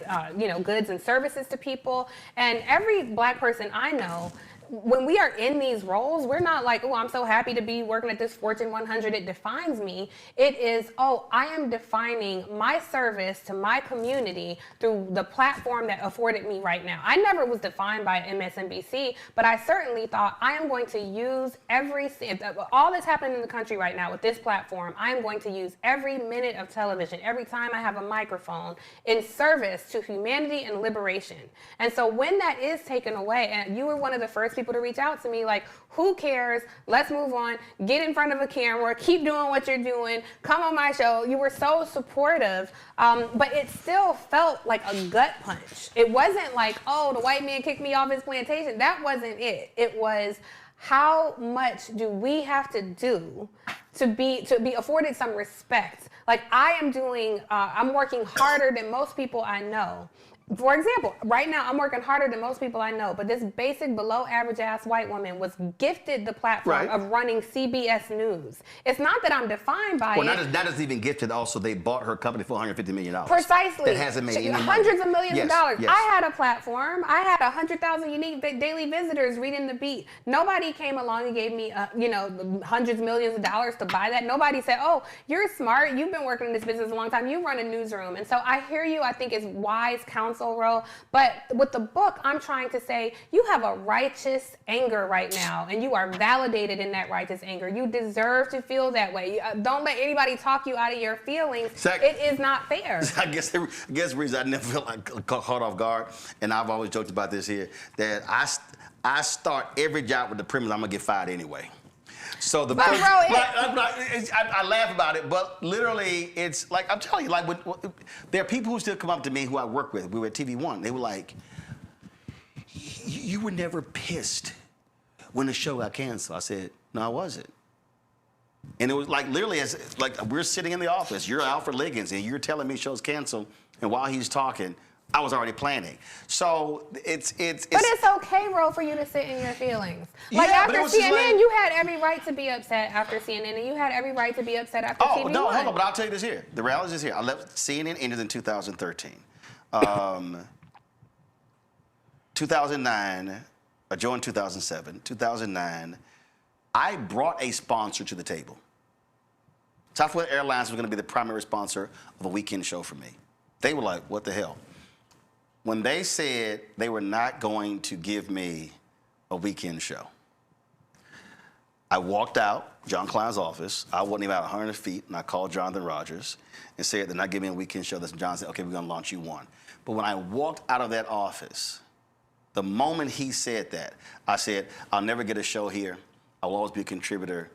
L: goods and services to people. And every Black person I know, when we are in these roles, we're not like, oh, I'm so happy to be working at this Fortune 100. It defines me. It is, oh, I am defining my service to my community through the platform that afforded me right now. I never was defined by MSNBC, but I certainly thought I am going to use all that's happening in the country right now with this platform. I am going to use every minute of television, every time I have a microphone, in service to humanity and liberation. And so when that is taken away, and you were one of the first people to reach out to me, like, who cares? Let's move on. Get in front of a camera. Keep doing what you're doing. Come on my show. You were so supportive, but it still felt like a gut punch. It wasn't like, oh, the white man kicked me off his plantation. That wasn't it. It was, how much do we have to do to be afforded some respect? Like, I am doing, I'm working harder than most people I know. For example, right now I'm working harder than most people I know, but this basic below average ass white woman was gifted the platform of running CBS News. It's not that I'm defined by it.
A: Well, not just even gifted, also they bought her company for $150 million.
L: Precisely.
A: That hasn't made any money.
L: Hundreds of millions of dollars.
A: Yes.
L: I had a platform. I had 100,000 unique daily visitors reading the beat. Nobody came along and gave me, hundreds of millions of dollars to buy that. Nobody said, oh, you're smart. You've been working in this business a long time. You run a newsroom. And so I hear you. I think it's wise counsel, Ro. But with the book, I'm trying to say you have a righteous anger right now, and you are validated in that righteous anger. You deserve to feel that way. Don't let anybody talk you out of your feelings. It is not fair.
A: I guess the reason I never felt like caught off guard, and I've always joked about this here, that I start every job with the premise I'm gonna get fired anyway. So the first, I laugh about it, but literally, it's like, I'm telling you, like, there are people who still come up to me who I work with. We were at TV One. They were like, "You were never pissed when the show got canceled." I said, "No, I wasn't." And it was like literally, like we're sitting in the office. You're Alfred Liggins, and you're telling me show's canceled, and while he's talking, I was already planning. So it's. But
L: it's okay, Ro, for you to sit in your feelings. Like, after CNN, you had every right to be upset after CNN, and you had every right to be upset after TV1.
A: Oh, no, hold on, but I'll tell you this here. The reality is here. I left, CNN ended in 2013. 2009, I joined 2007. 2009, I brought a sponsor to the table. Southwest Airlines was going to be the primary sponsor of a weekend show for me. They were like, what the hell? When they said they were not going to give me a weekend show, I walked out John Klein's office. I wasn't even about 100 feet, and I called Jonathan Rogers and said, they're not giving me a weekend show. This John said, okay, we're going to launch you one. But when I walked out of that office, the moment he said that, I said, I'll never get a show here. I'll always be a contributor.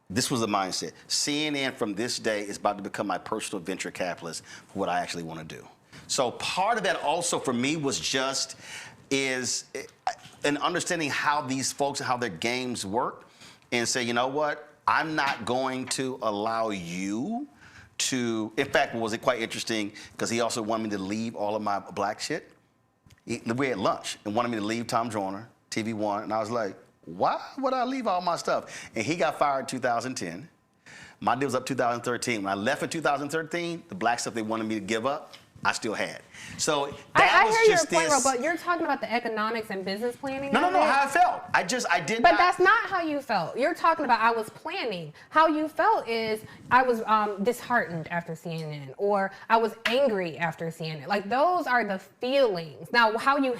A: This was the mindset. CNN from this day is about to become my personal venture capitalist for what I actually want to do. So part of that also for me was just an understanding how these folks and how their games work and say, you know what, I'm not going to allow you to, in fact, was it quite interesting because he also wanted me to leave all of my black shit. We had lunch and wanted me to leave Tom Joyner, TV One, and I was like, why would I leave all my stuff? And he got fired in 2010. My deal was up 2013. When I left in 2013, the black stuff they wanted me to give up, I still had. So that
L: I
A: was
L: hear
A: just
L: your point,
A: this.
L: but you're talking about the economics and business planning.
A: No,
L: of it.
A: how I felt. I did
L: But
A: not.
L: that's not how you felt. You're talking about I was planning. How you felt is I was disheartened after CNN, or I was angry after CNN. Like those are the feelings. Now, how you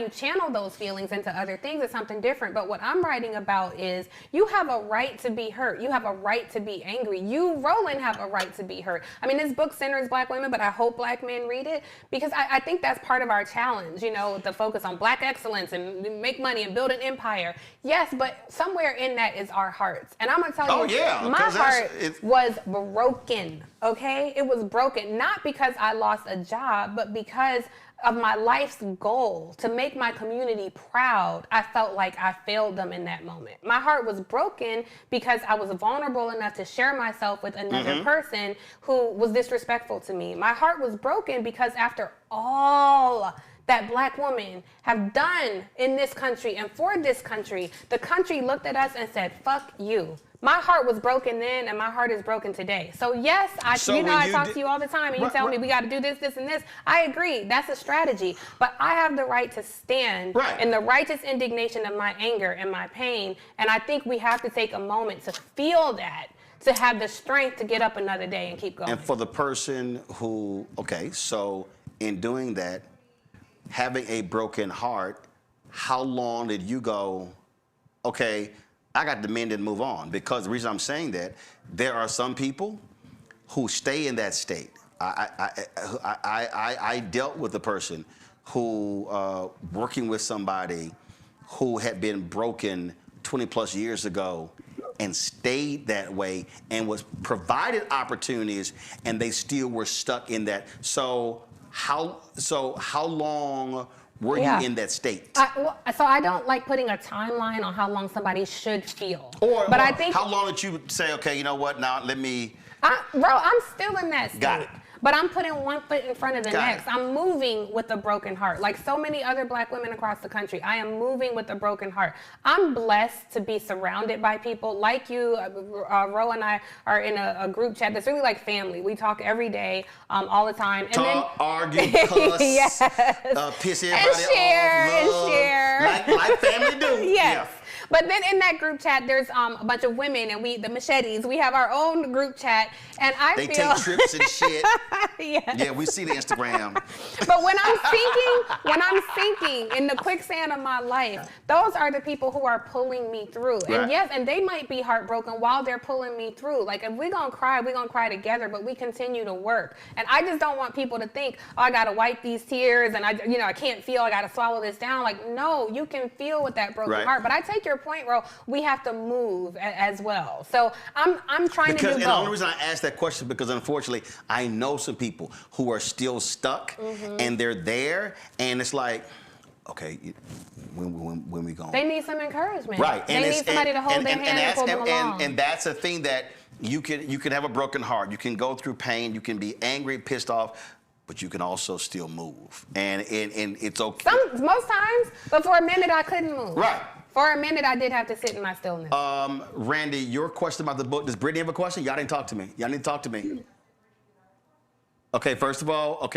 L: channel those feelings into other things is something different. But what I'm writing about is you have a right to be hurt. You have a right to be angry. You, Roland, have a right to be hurt. I mean, this book centers black women, but I hope black men read it because I think that's part of our challenge, you know, the focus on black excellence and make money and build an empire. Yes, but somewhere in that is our hearts. And I'm going to tell you, my heart was broken, okay? It was broken, not because I lost a job, but because of my life's goal to make my community proud. I felt like I failed them in that moment. My heart was broken because I was vulnerable enough to share myself with another person who was disrespectful to me. My heart was broken because after all that black women have done in this country and for this country, the country looked at us and said, fuck you. My heart was broken then, and my heart is broken today. So yes, I talk to you all the time, and you tell me we got to do this, this, and this. I agree. That's a strategy. But I have the right to stand in the righteous indignation of my anger and my pain, and I think we have to take a moment to feel that, to have the strength to get up another day and keep going.
A: And for the person who, so in doing that, having a broken heart, how long did you go, I got to mend and move on? Because the reason I'm saying that, there are some people who stay in that state. I dealt with a person who, working with somebody who had been broken 20 plus years ago and stayed that way and was provided opportunities and they still were stuck in that. So how long were you in that state?
L: So I don't like putting a timeline on how long somebody should feel.
A: But I think how long did you say, okay, you know what, now let me...
L: I'm still in that state.
A: Got it.
L: But I'm putting one foot in front of the next. I'm moving with a broken heart. Like so many other black women across the country, I am moving with a broken heart. I'm blessed to be surrounded by people like you. Ro and I are in a group chat that's really like family. We talk every day, all the time. And
A: argue, cuss, piss everybody off, love,
L: share.
A: Like family do.
L: Yes. Yeah. But then in that group chat, there's a bunch of women, and the machetes. We have our own group chat, and
A: they take trips and shit. Yeah, we see the Instagram.
L: But when I'm sinking in the quicksand of my life, those are the people who are pulling me through. Right. And yes, and they might be heartbroken while they're pulling me through. Like if we're gonna cry together, but we continue to work. And I just don't want people to think, oh, I gotta wipe these tears, and I can't feel. I gotta swallow this down. Like no, you can feel with that broken heart. But I take your point, Ro. We have to move as well. So I'm trying to do both.
A: And the only reason I asked that question because unfortunately I know some people who are still stuck and they're there and it's like, okay, when we going?
L: They need some encouragement.
A: Right.
L: They need somebody to hold their hand and pull them along.
A: And that's a thing that you can have a broken heart. You can go through pain. You can be angry, pissed off. But you can also still move, and it's okay.
L: Most times, but for a minute I couldn't move.
A: Right.
L: For a minute I did have to sit in my stillness.
A: Randy, your question about the book. Does Brittany have a question? Y'all didn't talk to me. Y'all need to talk to me. Okay, first of all,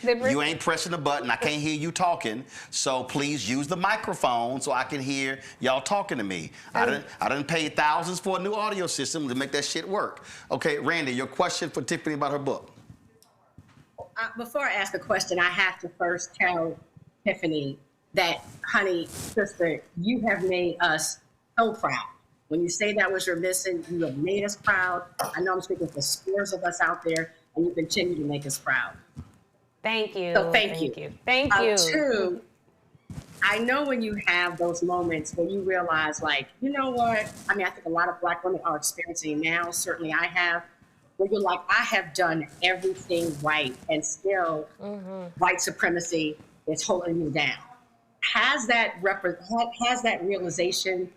A: you ain't pressing the button. I can't hear you talking, so please use the microphone so I can hear y'all talking to me. I done paid thousands for a new audio system to make that shit work. Okay, Randy, your question for Tiffany about her book.
F: Before I ask a question, I have to first tell Tiffany that, honey, sister, you have made us so proud. When you say that was your mission, you have made us proud. I know I'm speaking for scores of us out there, and you continue to make us proud.
L: Thank you.
F: So thank you.
L: Thank you.
F: Two, I know when you have those moments where you realize, like, you know what? I mean, I think a lot of Black women are experiencing now. Certainly I have. Where you're like, I have done everything right, and still white supremacy is holding me down. Has that realization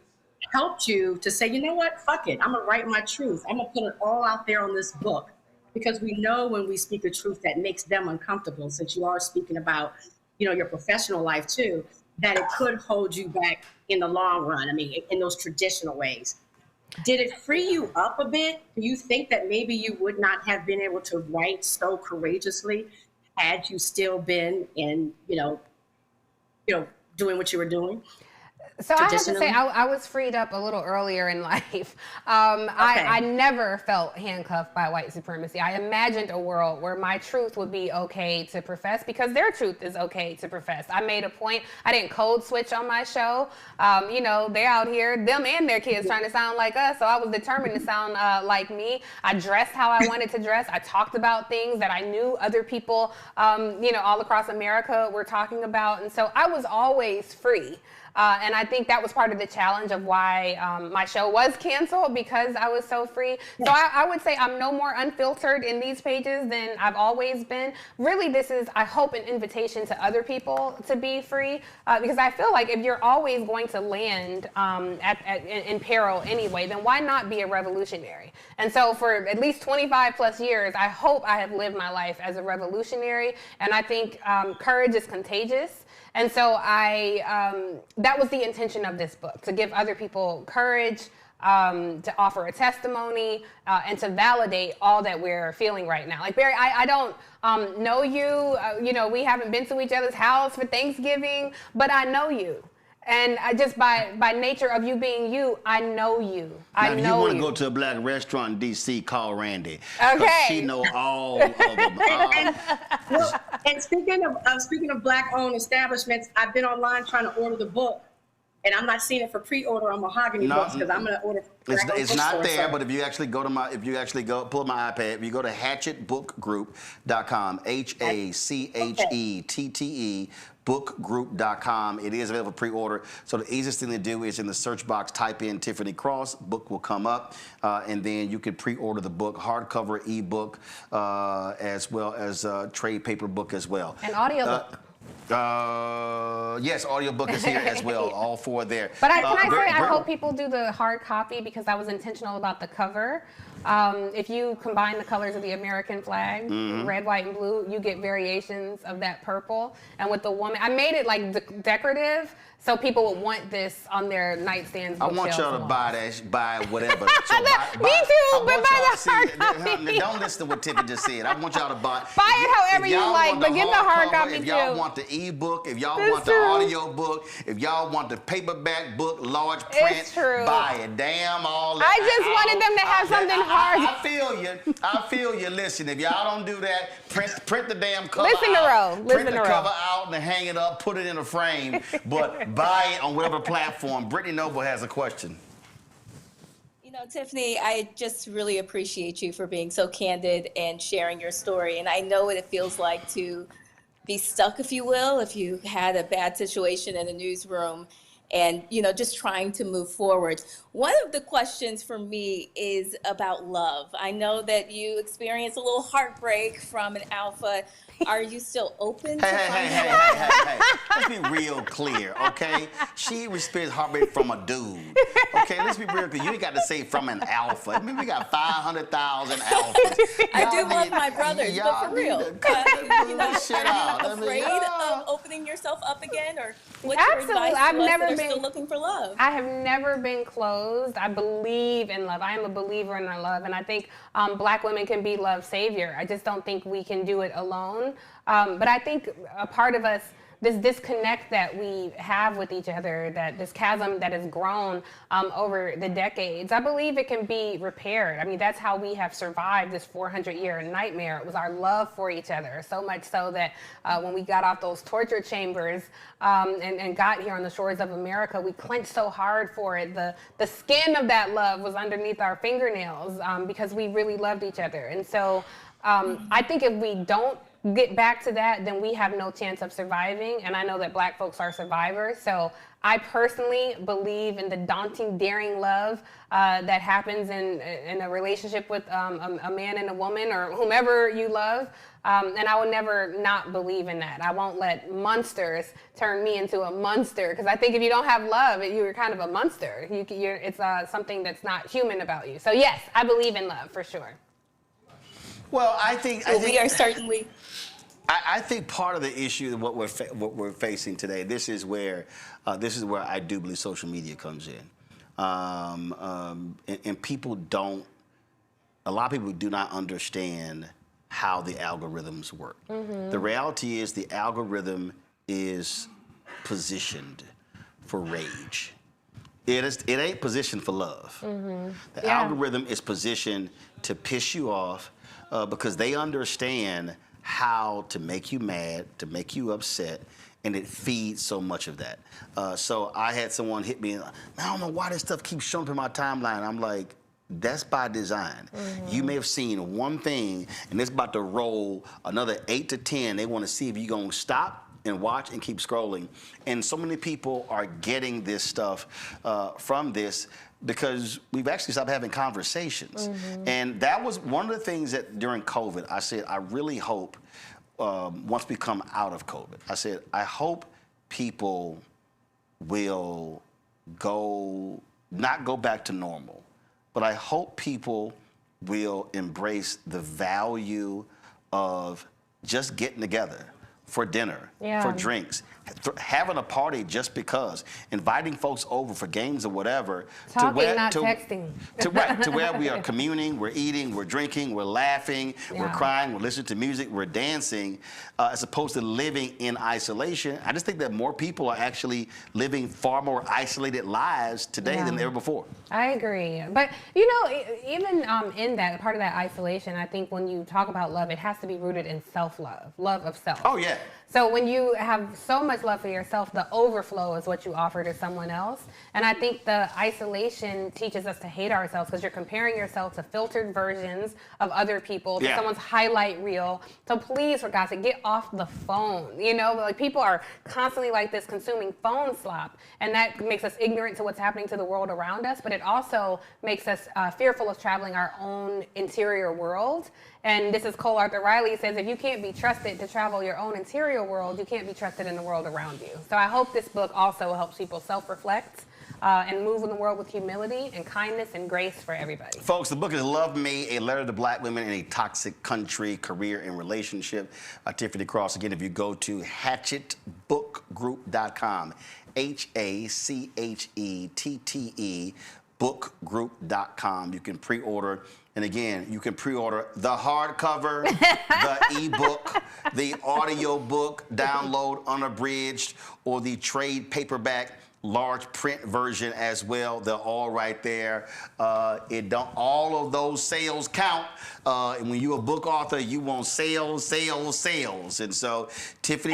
F: helped you to say, you know what, fuck it, I'm gonna write my truth. I'm gonna put it all out there on this book, because we know when we speak a truth that makes them uncomfortable, since you are speaking about, you know, your professional life too, that it could hold you back in the long run. I mean, in those traditional ways. Did it free you up a bit? Do you think that maybe you would not have been able to write so courageously had you still been in, you know, doing what you were doing?
L: So I have to say, I was freed up a little earlier in life. I never felt handcuffed by white supremacy. I imagined a world where my truth would be okay to profess because their truth is okay to profess. I made a point. I didn't code switch on my show. You know, they're out here, them and their kids trying to sound like us. So I was determined to sound like me. I dressed how I wanted to dress. I talked about things that I knew other people, you know, all across America were talking about. And so I was always free. And I think that was part of the challenge of why my show was canceled, because I was so free. So I would say I'm no more unfiltered in these pages than I've always been. Really, this is, I hope, an invitation to other people to be free, because I feel like if you're always going to land in peril anyway, then why not be a revolutionary? And so for at least 25 plus years, I hope I have lived my life as a revolutionary. And I think courage is contagious. And so that was the intention of this book, to give other people courage, to offer a testimony, and to validate all that we're feeling right now. Like, Barry, I don't know you. You know, we haven't been to each other's house for Thanksgiving, but I know you. And I just by nature of you being you, I know you.
A: Now, if you want to go to a Black restaurant in D.C., call Randy.
L: Okay.
A: She know all of them.
F: And speaking of Black-owned establishments, I've been online trying to order the book, and I'm not seeing it for pre-order on Mahogany Books, because I'm going to order.
A: It's not there, but if you actually go to pull my iPad, if you go to hatchetbookgroup.com, HACHETTE. bookgroup.com. It is available for pre-order. So the easiest thing to do is in the search box, type in Tiffany Cross, book will come up, and then you can pre-order the book, hardcover, ebook, as well as trade paper book as well.
L: And audiobook.
A: Yes, audiobook is here as well. All four there.
L: But I hope people do the hard copy, because I was intentional about the cover. If you combine the colors of the American flag, red, white, and blue, you get variations of that purple. And with the woman, I made it like decorative, so people would want this on their nightstands.
A: I want y'all to buy whatever. So
L: Me too, but buy the hard copy.
A: Don't listen to what Tiffany just said. I want y'all to buy
L: it however you like, but get the hard copy too.
A: If y'all want the ebook, if y'all want the audio book, if y'all want the paperback book, large print, buy it. Damn all that.
L: I just wanted them to have something hard.
A: I feel you. Listen, if y'all don't do that, print the damn cover
L: out.
A: Print the cover out and hang it up, put it in a frame, but buy it on whatever platform. Brittany Noble has a question.
M: You know, Tiffany, I just really appreciate you for being so candid and sharing your story. And I know what it feels like to be stuck, if you will, if you had a bad situation in a newsroom and, you know, just trying to move forward. One of the questions for me is about love. I know that you experienced a little heartbreak from an alpha. Are you still open to
A: Hey. Let's be real clear, okay? She experienced heartbreak from a dude. Okay, let's be real clear. You ain't got to say from an alpha. I mean, we got 500,000 alphas.
M: I do love my brothers, but for real. You know, are you afraid of opening yourself up again? Or what's your advice to us that are still looking for love?
L: I have never been closed. I believe in love. I am a believer in love. And I think Black women can be love's savior. I just don't think we can do it alone. But I think a part of us this disconnect that we have with each other, that this chasm that has grown over the decades, I believe it can be repaired. I mean, that's how we have survived this 400-year nightmare. It was our love for each other, so much so that when we got off those torture chambers and got here on the shores of America, we clenched so hard for it. The skin of that love was underneath our fingernails because we really loved each other. And so I think if we don't get back to that, then we have no chance of surviving. And I know that Black folks are survivors. So I personally believe in the daunting, daring love that happens in a relationship with a man and a woman or whomever you love. And I will never not believe in that. I won't let monsters turn me into a monster, because I think if you don't have love, you're kind of a monster. It's something that's not human about you. So yes, I believe in love for sure.
A: Well, I think
M: we are certainly.
A: I think part of the issue of what we're facing today, this is where I do believe social media comes in, and people don't. A lot of people do not understand how the algorithms work. Mm-hmm. The reality is the algorithm is positioned for rage. It ain't positioned for love. Mm-hmm. The algorithm is positioned to piss you off because they understand how to make you mad, to make you upset, and it feeds so much of that. So I had someone hit me, and I don't know why this stuff keeps showing up in my timeline. I'm like, that's by design. Mm-hmm. You may have seen one thing, and it's about to roll another 8 to 10. They want to see if you're going to stop and watch and keep scrolling. And so many people are getting this stuff from this because we've actually stopped having conversations. Mm-hmm. And that was one of the things that during COVID, I said, I really hope once we come out of COVID, I said, I hope people will not go back to normal, but I hope people will embrace the value of just getting together for dinner, for drinks, having a party just because, inviting folks over for games or whatever.
L: Talking, not texting.
A: To where we are communing, we're eating, we're drinking, we're laughing, we're crying, we're listening to music, we're dancing, as opposed to living in isolation. I just think that more people are actually living far more isolated lives today than ever before.
L: I agree. But, you know, even in that, part of that isolation, I think when you talk about love, it has to be rooted in self-love, love of self.
A: Oh, yeah.
L: So when you have so much love for yourself, the overflow is what you offer to someone else. And I think the isolation teaches us to hate ourselves because you're comparing yourself to filtered versions of other people, to someone's highlight reel. So please, for God's sake, get off the phone. You know, like people are constantly like this consuming phone slop, and that makes us ignorant to what's happening to the world around us, but it also makes us fearful of traveling our own interior world. And this is Cole Arthur Riley. He says, if you can't be trusted to travel your own interior world, you can't be trusted in the world around you. So I hope this book also helps people self-reflect and move in the world with humility and kindness and grace for everybody. Folks, the book is Love Me, A Letter to Black Women in a Toxic Country, Career and Relationship by Tiffany Cross. Again, if you go to hatchetbookgroup.com, HACHETTE, bookgroup.com. You can pre-order. And again, you can pre-order the hardcover, the ebook, the audio book, download unabridged, or the trade paperback large print version as well. They're all right there. All of those sales count. And when you're a book author, you want sales, sales, sales. And so Tiffany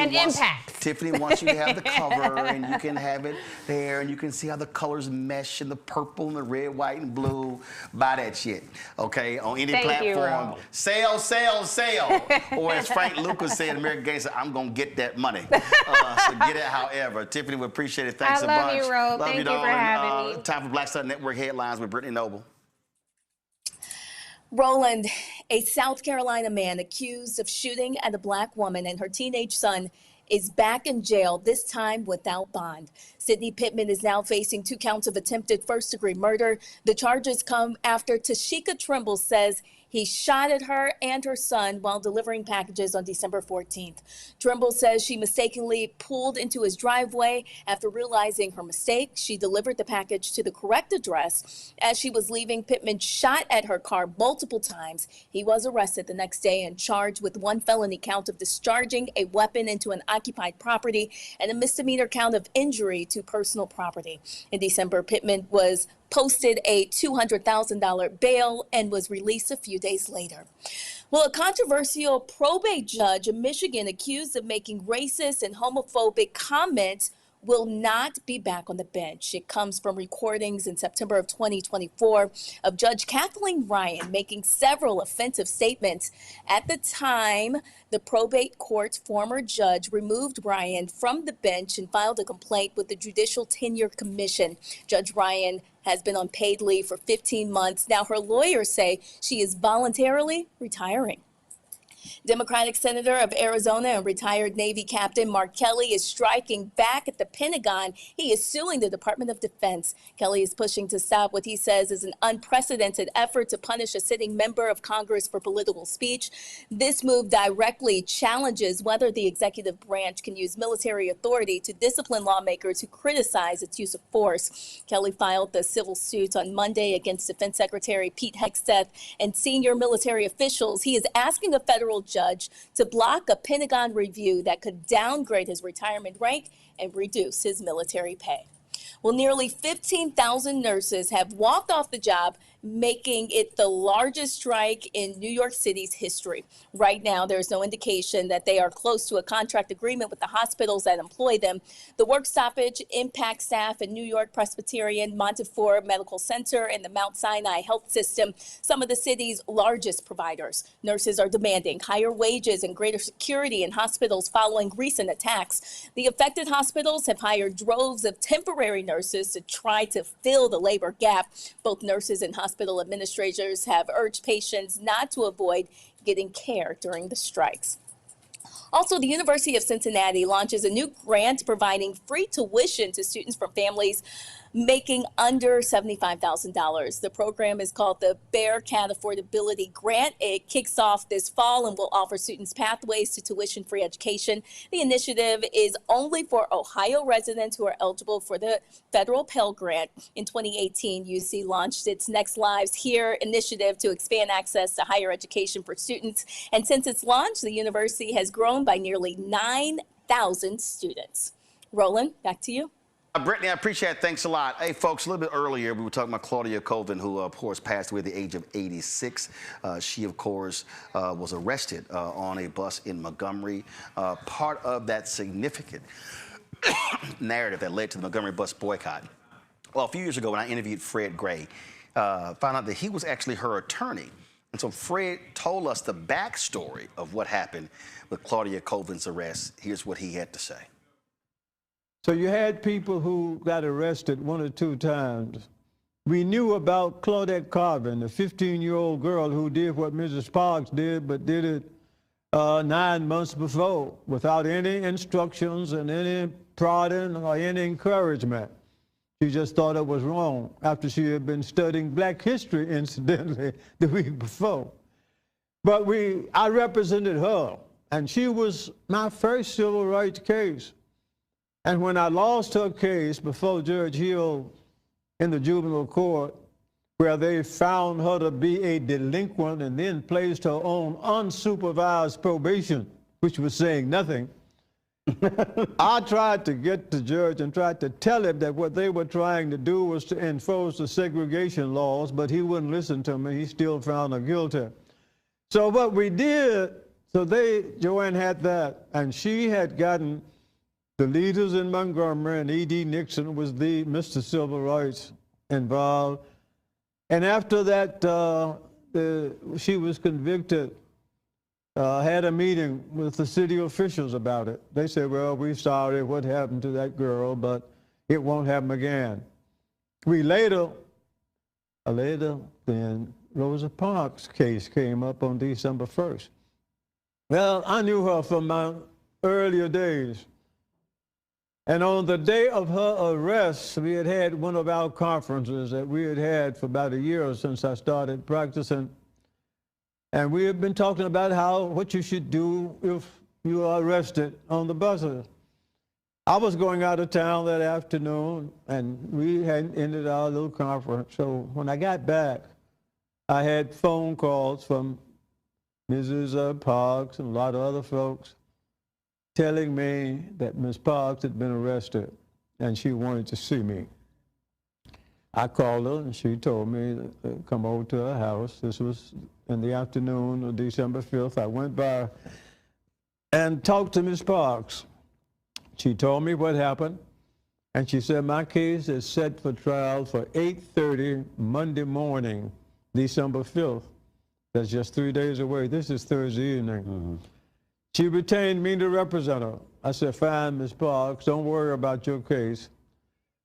L: wants you to have the cover, and you can have it there, and you can see how the colors mesh in the purple and the red, white, and blue. Buy that shit, okay? On any platform. Sale, sale, sale. Or as Frank Lucas said in American Gangster, I'm going to get that money. So get it however. Tiffany, we appreciate it. Thanks a bunch. Love you, Ro. Thank you for having me.
A: Time for Black Star Network Headlines with Brittany Noble.
M: Roland, a South Carolina man accused of shooting at a Black woman and her teenage son is back in jail, this time without bond. Sidney Pittman is now facing 2 counts of attempted first-degree murder. The charges come after Tashika Trimble says He shot at her and her son while delivering packages on December 14th. Trimble says she mistakenly pulled into his driveway. After realizing her mistake, she delivered the package to the correct address. As she was leaving, Pittman shot at her car multiple times. He was arrested the next day and charged with one felony count of discharging a weapon into an occupied property and a misdemeanor count of injury to personal property. In December, Pittman was posted a $200,000 bail and was released a few days later. Well, a controversial probate judge in Michigan accused of making racist and homophobic comments will not be back on the bench. It comes from recordings in September of 2024 of Judge Kathleen Ryan making several offensive statements. At the time, the probate court's former judge removed Ryan from the bench and filed a complaint with the Judicial Tenure Commission. Judge Ryan has been on paid leave for 15 months. Now her lawyers say she is voluntarily retiring. Democratic Senator of Arizona and retired Navy Captain Mark Kelly is striking back at the Pentagon. He is suing the Department of Defense. Kelly is pushing to stop what he says is an unprecedented effort to punish a sitting member of Congress for political speech. This move directly challenges whether the executive branch can use military authority to discipline lawmakers who criticize its use of force. Kelly filed the civil suit on Monday against Defense Secretary Pete Hegseth and senior military officials. He is asking a federal judge to block a Pentagon review that could downgrade his retirement rank and reduce his military pay. Well, nearly 15,000 nurses have walked off the job, making it the largest strike in New York City's history. Right now, there's no indication that they are close to a contract agreement with the hospitals that employ them. The work stoppage impacts staff in New York Presbyterian, Montefiore Medical Center, and the Mount Sinai Health System, some of the city's largest providers. Nurses are demanding higher wages and greater security in hospitals following recent attacks. The affected hospitals have hired droves of temporary nurses to try to fill the labor gap. Both nurses and hospital administrators have urged patients not to avoid getting care during the strikes. Also, the University of Cincinnati launches a new grant providing free tuition to students from families making under $75,000. The program is called the Bearcat Affordability Grant. It kicks off this fall and will offer students pathways to tuition-free education. The initiative is only for Ohio residents who are eligible for the federal Pell Grant. In 2018, UC launched its Next Lives Here initiative to expand access to higher education for students. And since its launch, the university has grown by nearly 9,000 students. Roland, back to you.
A: Brittany, I appreciate it. Thanks a lot. Hey, folks, a little bit earlier, we were talking about Claudette Colvin, who, of course, passed away at the age of 86. She, of course, was arrested on a bus in Montgomery. Part of that significant narrative that led to the Montgomery bus boycott. Well, a few years ago, when I interviewed Fred Gray, found out that he was actually her attorney. And so Fred told us the backstory of what happened with Claudette Colvin's arrest. Here's what he had to say.
N: So you had people who got arrested 1 or 2 times. We knew about Claudette Colvin, the 15-year-old girl who did what Mrs. Sparks did, but did it 9 months before without any instructions and any prodding or any encouragement. She just thought it was wrong after she had been studying Black history, incidentally, the week before. But I represented her, and she was my first civil rights case. And when I lost her case before Judge Hill in the juvenile court, where they found her to be a delinquent and then placed her on unsupervised probation, which was saying nothing, I tried to get the judge and tried to tell him that what they were trying to do was to enforce the segregation laws, but he wouldn't listen to me. He still found her guilty. So what we did, Joanne had that, and she had gotten the leaders in Montgomery, and E.D. Nixon was the Mr. Civil Rights involved. And after that, she was convicted, had a meeting with the city officials about it. They said, well, we're sorry what happened to that girl, but it won't happen again. Later, then Rosa Parks' case came up on December 1st. Well, I knew her from my earlier days. And on the day of her arrest, we had had one of our conferences that we had had for about a year since I started practicing. And we have been talking about what you should do if you are arrested on the buses. I was going out of town that afternoon, and we had ended our little conference. So when I got back, I had phone calls from Mrs. Parks and a lot of other folks telling me that Ms. Parks had been arrested and she wanted to see me. I called her and she told me to come over to her house. This was in the afternoon of December 5th. I went by and talked to Ms. Parks. She told me what happened, and she said my case is set for trial for 8:30 Monday morning, December 5th. That's just 3 days away. This is Thursday evening. Mm-hmm. She retained me to represent her. I said, fine, Ms. Parks, don't worry about your case.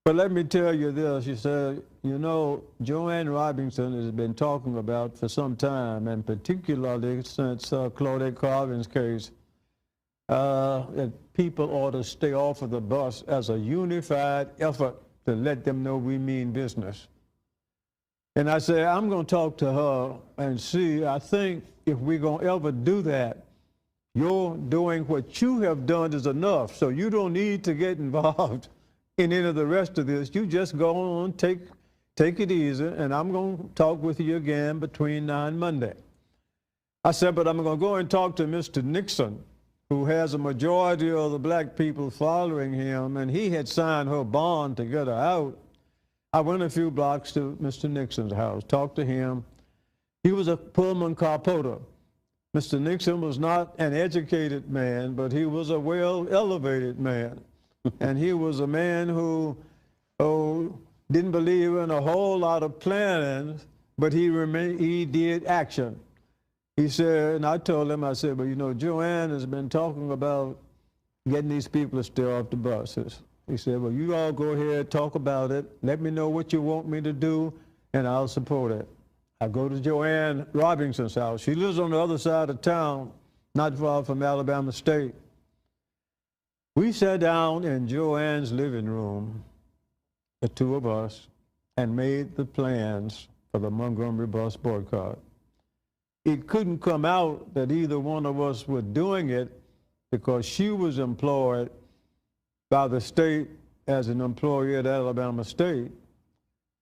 N: But let me tell you this. She said, you know, Joanne Robinson has been talking about for some time, and particularly since Claudette Colvin's case, that people ought to stay off of the bus as a unified effort to let them know we mean business. And I said, I'm going to talk to her and see. I think if we're going to ever do that, you're doing what you have done is enough. So you don't need to get involved in any of the rest of this. You just go on, take it easy, and I'm going to talk with you again between now and Monday. I said, but I'm going to go and talk to Mr. Nixon, who has a majority of the black people following him, and he had signed her bond to get her out. I went a few blocks to Mr. Nixon's house, talked to him. He was a Pullman car porter. Mr. Nixon was not an educated man, but he was a well-elevated man. And he was a man who didn't believe in a whole lot of planning, but he did action. He said, and I told him, I said, but you know, Joanne has been talking about getting these people to stay off the buses. He said, well, you all go ahead, talk about it. Let me know what you want me to do, and I'll support it. I go to Joanne Robinson's house. She lives on the other side of town, not far from Alabama State. We sat down in Joanne's living room, the two of us, and made the plans for the Montgomery bus boycott. It couldn't come out that either one of us were doing it because she was employed by the state as an employee at Alabama State.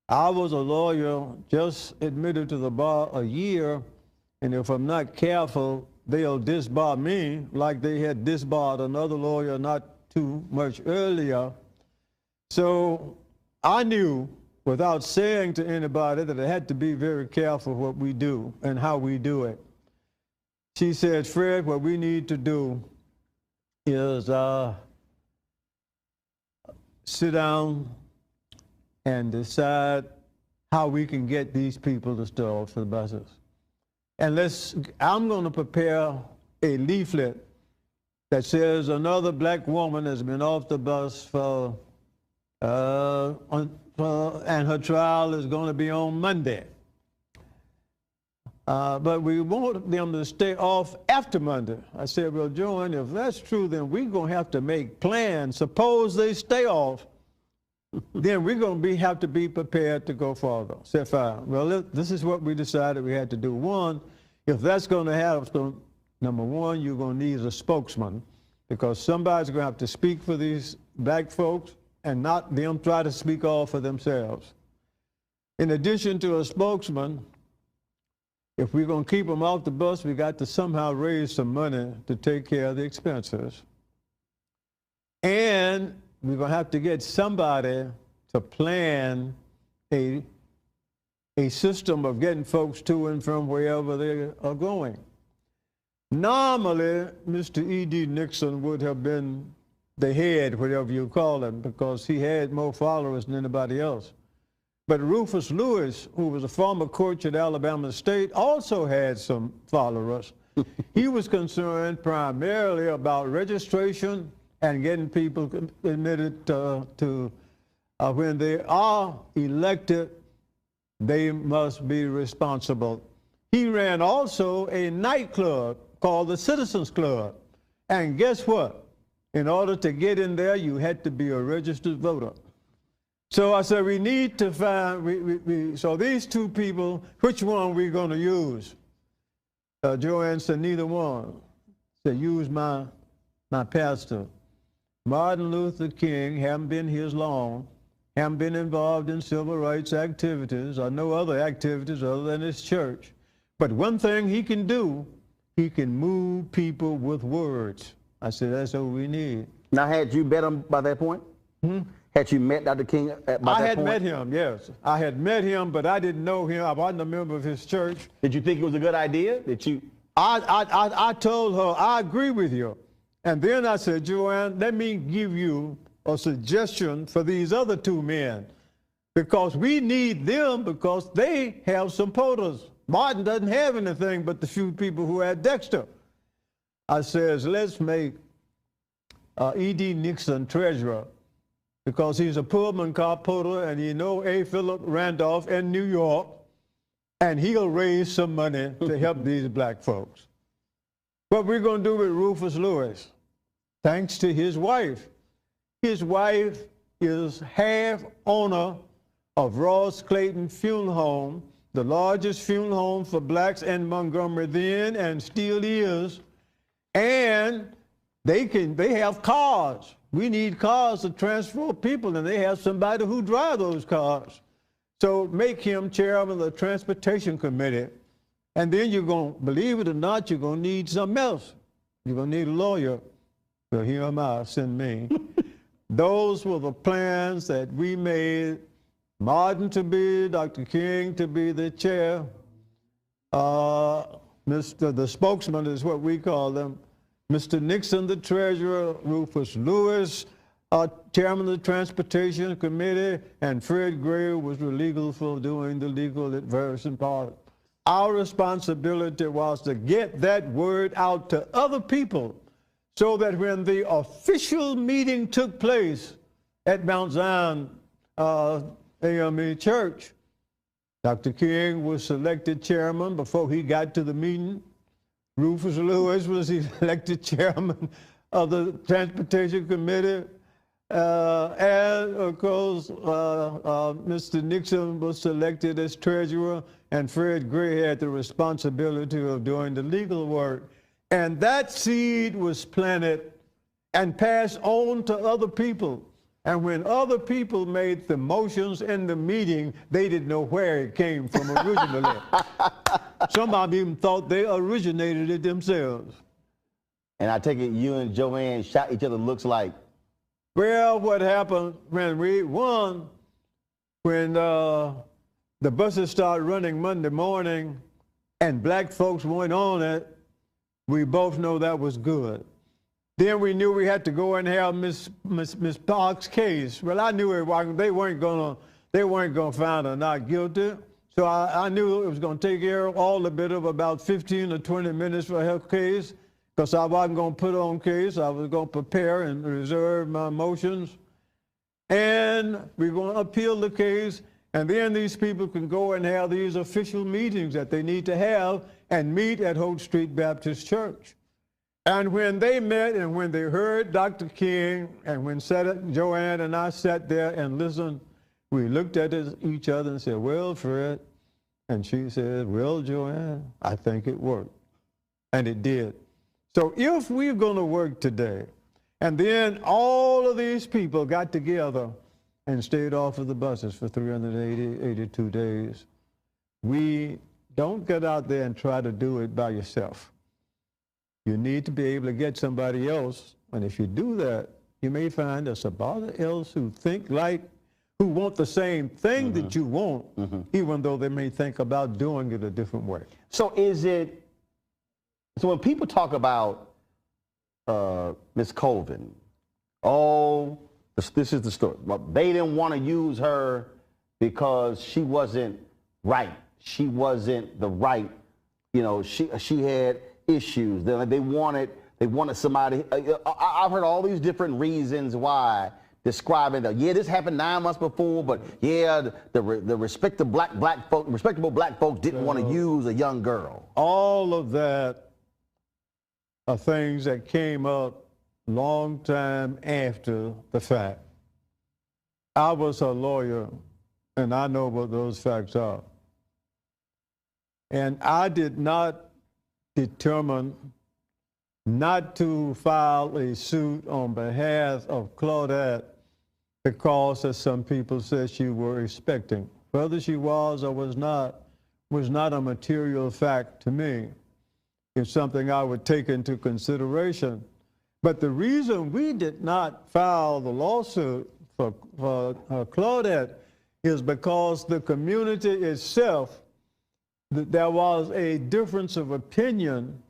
N: I was a lawyer just admitted to the bar a year, and if I'm not careful, they'll disbar me like they had disbarred another lawyer not too much earlier. So I knew without saying to anybody that I had to be very careful what we do and how we do it. She said, Fred, what we need to do is sit down and decide how we can get these people to stay off the buses. And I'm going to prepare a leaflet that says another black woman has been off the bus and her trial is going to be on Monday. But we want them to stay off after Monday. I said, well, Joan, if that's true, then we're going to have to make plans. Suppose they stay off, then we're going to have to be prepared to go farther. I said, fine. Well, this is what we decided we had to do. One, if that's going to happen, number one, you're going to need a spokesman because somebody's going to have to speak for these black folks and not them try to speak all for themselves. In addition to a spokesman, if we're going to keep them off the bus, we got to somehow raise some money to take care of the expenses. And we're going to have to get somebody to plan a system of getting folks to and from wherever they are going. Normally, Mr. E.D. Nixon would have been the head, whatever you call him, because he had more followers than anybody else. But Rufus Lewis, who was a former coach at Alabama State, also had some followers. He was concerned primarily about registration and getting people admitted to when they are elected, they must be responsible. He ran also a nightclub called the Citizens Club. And guess what? In order to get in there, you had to be a registered voter. So I said, we need to find, so these two people, which one are we going to use? Joanne said, neither one. Said, use my pastor. Martin Luther King haven't been here as long, haven't been involved in civil rights activities or no other activities other than his church. But one thing he can do, he can move people with words. I said, that's what we need.
A: Now, had you met him by that point? Had you met Dr. King by that point?
N: I had met him, yes. I had met him, but I didn't know him. I wasn't a member of his church.
A: Did you think it was a good idea? Did you?
N: I told her, I agree with you. And then I said, Joanne, let me give you a suggestion for these other two men, because we need them because they have supporters. Martin doesn't have anything but the few people who had Dexter. I says, let's make E.D. Nixon treasurer, because he's a Pullman car puller and you know A. Philip Randolph in New York, and he'll raise some money to help these black folks. What we're going to do with Rufus Lewis, thanks to his wife. His wife is half owner of Ross Clayton Funeral Home, the largest funeral home for blacks in Montgomery then and still is. And they have cars. We need cars to transport people, and they have somebody who drives those cars. So make him chairman of the Transportation Committee. And then you're going to, believe it or not, you're going to need something else. You're going to need a lawyer. So here am I, send me. Those were the plans that we made. Martin to be, Dr. King to be the chair. The spokesman is what we call them. Mr. Nixon, the treasurer, Rufus Lewis, chairman of the Transportation Committee, and Fred Gray was legal for doing the legal advice part. Our responsibility was to get that word out to other people so that when the official meeting took place at Mount Zion AME Church, Dr. King was selected chairman before he got to the meeting. Rufus Lewis was elected chairman of the Transportation Committee. And of course, Mr. Nixon was selected as treasurer, and Fred Gray had the responsibility of doing the legal work. And that seed was planted and passed on to other people. And when other people made the motions in the meeting, they didn't know where it came from originally. Some of them even thought they originated it themselves.
A: And I take it you and Joanne shot each other looks like?
N: Well, what happened when we won, when the buses started running Monday morning and black folks weren't on it, we both know that was good. Then we knew we had to go and have Miss Parks' case. Well, I knew they weren't gonna find her not guilty. So I knew it was gonna take care of all a bit of about 15 or 20 minutes for her case, because I wasn't gonna put on case. I was gonna prepare and reserve my motions. And we're gonna appeal the case, and then these people can go and have these official meetings that they need to have and meet at Holt Street Baptist Church. And when they met and when they heard Dr. King and when Joanne and I sat there and listened, we looked at each other and said, well, Fred, and she said, well, Joanne, I think it worked. And it did. So if we're going to work today, and then all of these people got together and stayed off of the buses for 382 days, we don't get out there and try to do it by yourself. You need to be able to get somebody else, and if you do that, you may find there's somebody else who who want the same thing that you want, even though they may think about doing it a different way.
A: So so when people talk about Ms. Colvin, this is the story. They didn't want to use her because she wasn't right. She wasn't the right, she had issues. They wanted somebody. I've heard all these different reasons why, describing that. Yeah, this happened 9 months before, but yeah, the respectable black folks didn't want to use a young girl.
N: All of that are things that came up long time after the fact. I was a lawyer, and I know what those facts are. And I did not determined not to file a suit on behalf of Claudette because, as some people said, she were expecting. Whether she was or was not a material fact to me. It's something I would take into consideration. But the reason we did not file the lawsuit for Claudette is because the community itself, there was a difference of opinion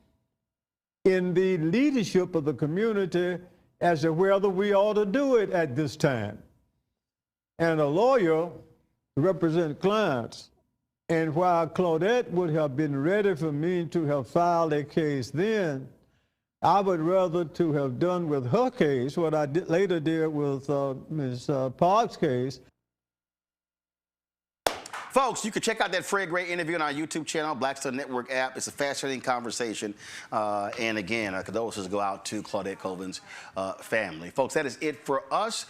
N: in the leadership of the community as to whether we ought to do it at this time. And a lawyer represents clients. And while Claudette would have been ready for me to have filed a case then, I would rather to have done with her case what I later did with Ms. Parks' case.
A: Folks, you can check out that Fred Gray interview on our YouTube channel, Black Star Network app. It's a fascinating conversation. And again, condolences go out to Claudette Colvin's family. Folks, that is it for us.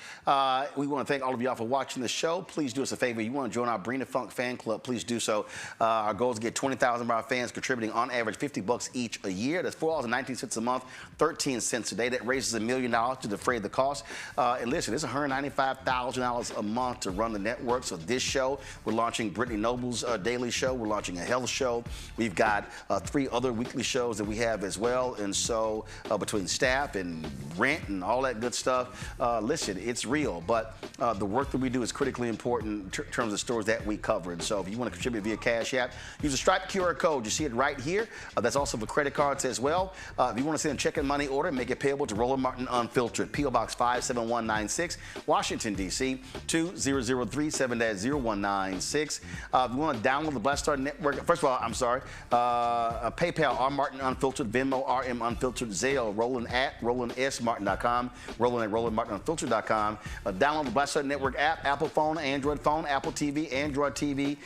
A: We want to thank all of y'all for watching the show. Please do us a favor. You want to join our Bring the Funk fan club, please do so. Our goal is to get 20,000 of our fans contributing on average $50 each a year. That's $4.19 a month, 13 cents a day. That raises $1 million to defray the cost. And listen, it's $195,000 a month to run the network. So this show, we're launching Brittany Noble's daily show. We're launching a health show. We've got 3 other weekly shows that we have as well. And so between staff and rent and all that good stuff, listen, it's real. But the work that we do is critically important in terms of stories that we cover. And so if you want to contribute via Cash App, use the Stripe QR code. You see it right here. That's also for credit cards as well. If you want to send a check and money order, make it payable to Roland Martin Unfiltered, P.O. Box 57196, Washington, D.C. 20037-0196. If you want to download the Black Star Network, first of all, I'm sorry, PayPal, R. Martin Unfiltered, Venmo, RM Unfiltered, Zelle, Roland at RolandSMartin.com, Roland at RolandMartinUnfiltered.com. Download the Black Star Network app, Apple phone, Android phone, Apple TV, Android TV,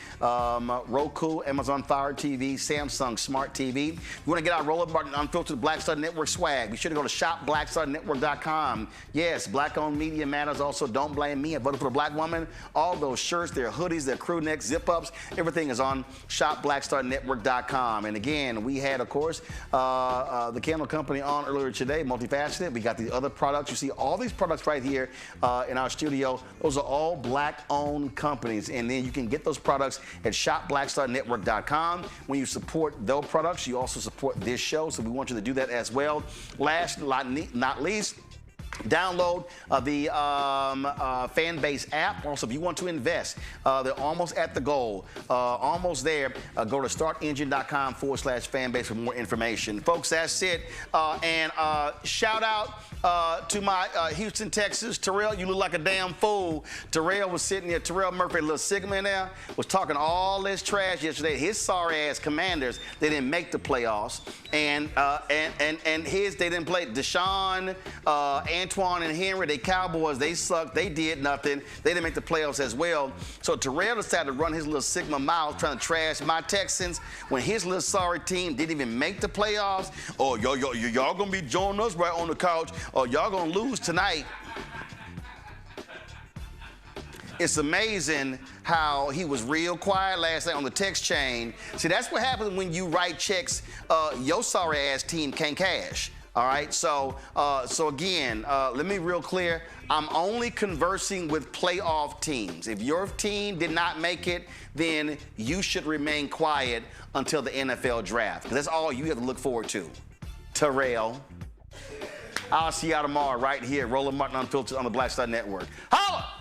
A: Roku, Amazon Fire TV, Samsung Smart TV. You want to get our Roland Martin Unfiltered Black Star Network swag, be sure to go to shopblackstarnetwork.com. Yes, black-owned media matters. Also, don't blame me. I voted for a black woman. All those shirts, their hoodies, their crew necks, zip-ups, everything is on shopblackstarnetwork.com. And again, we had, of course, the candle company on earlier today, Multifaceted. We got the other products. You see all these products right here in our studio. Those are all black-owned companies. And then you can get those products at shopblackstarnetwork.com. When you support those products, you also support this show. So we want you to do that as well. Last but not least, download the Fanbase app. Also, if you want to invest, they're almost at the goal, almost there. Go to startengine.com/fanbase for more information. Folks, that's it. And shout out to my Houston, Texas, Terrell. You look like a damn fool. Terrell was sitting there, Terrell Murphy, little Sigma in there, was talking all this trash yesterday. His sorry ass Commanders, they didn't make the playoffs. And his, they didn't play. Deshaun, Antoine and Henry, they Cowboys, they sucked. They did nothing. They didn't make the playoffs as well. So Terrell decided to run his little Sigma mouth trying to trash my Texans when his little sorry team didn't even make the playoffs. Oh, y'all gonna be joining us right on the couch. Oh, y'all gonna lose tonight. It's amazing how he was real quiet last night on the text chain. See, that's what happens when you write checks your sorry ass team can't cash. All right, so again, let me be real clear. I'm only conversing with playoff teams. If your team did not make it, then you should remain quiet until the NFL draft, because that's all you have to look forward to. Terrell. I'll see y'all tomorrow right here, Roland Martin Unfiltered on the Black Star Network. Holla!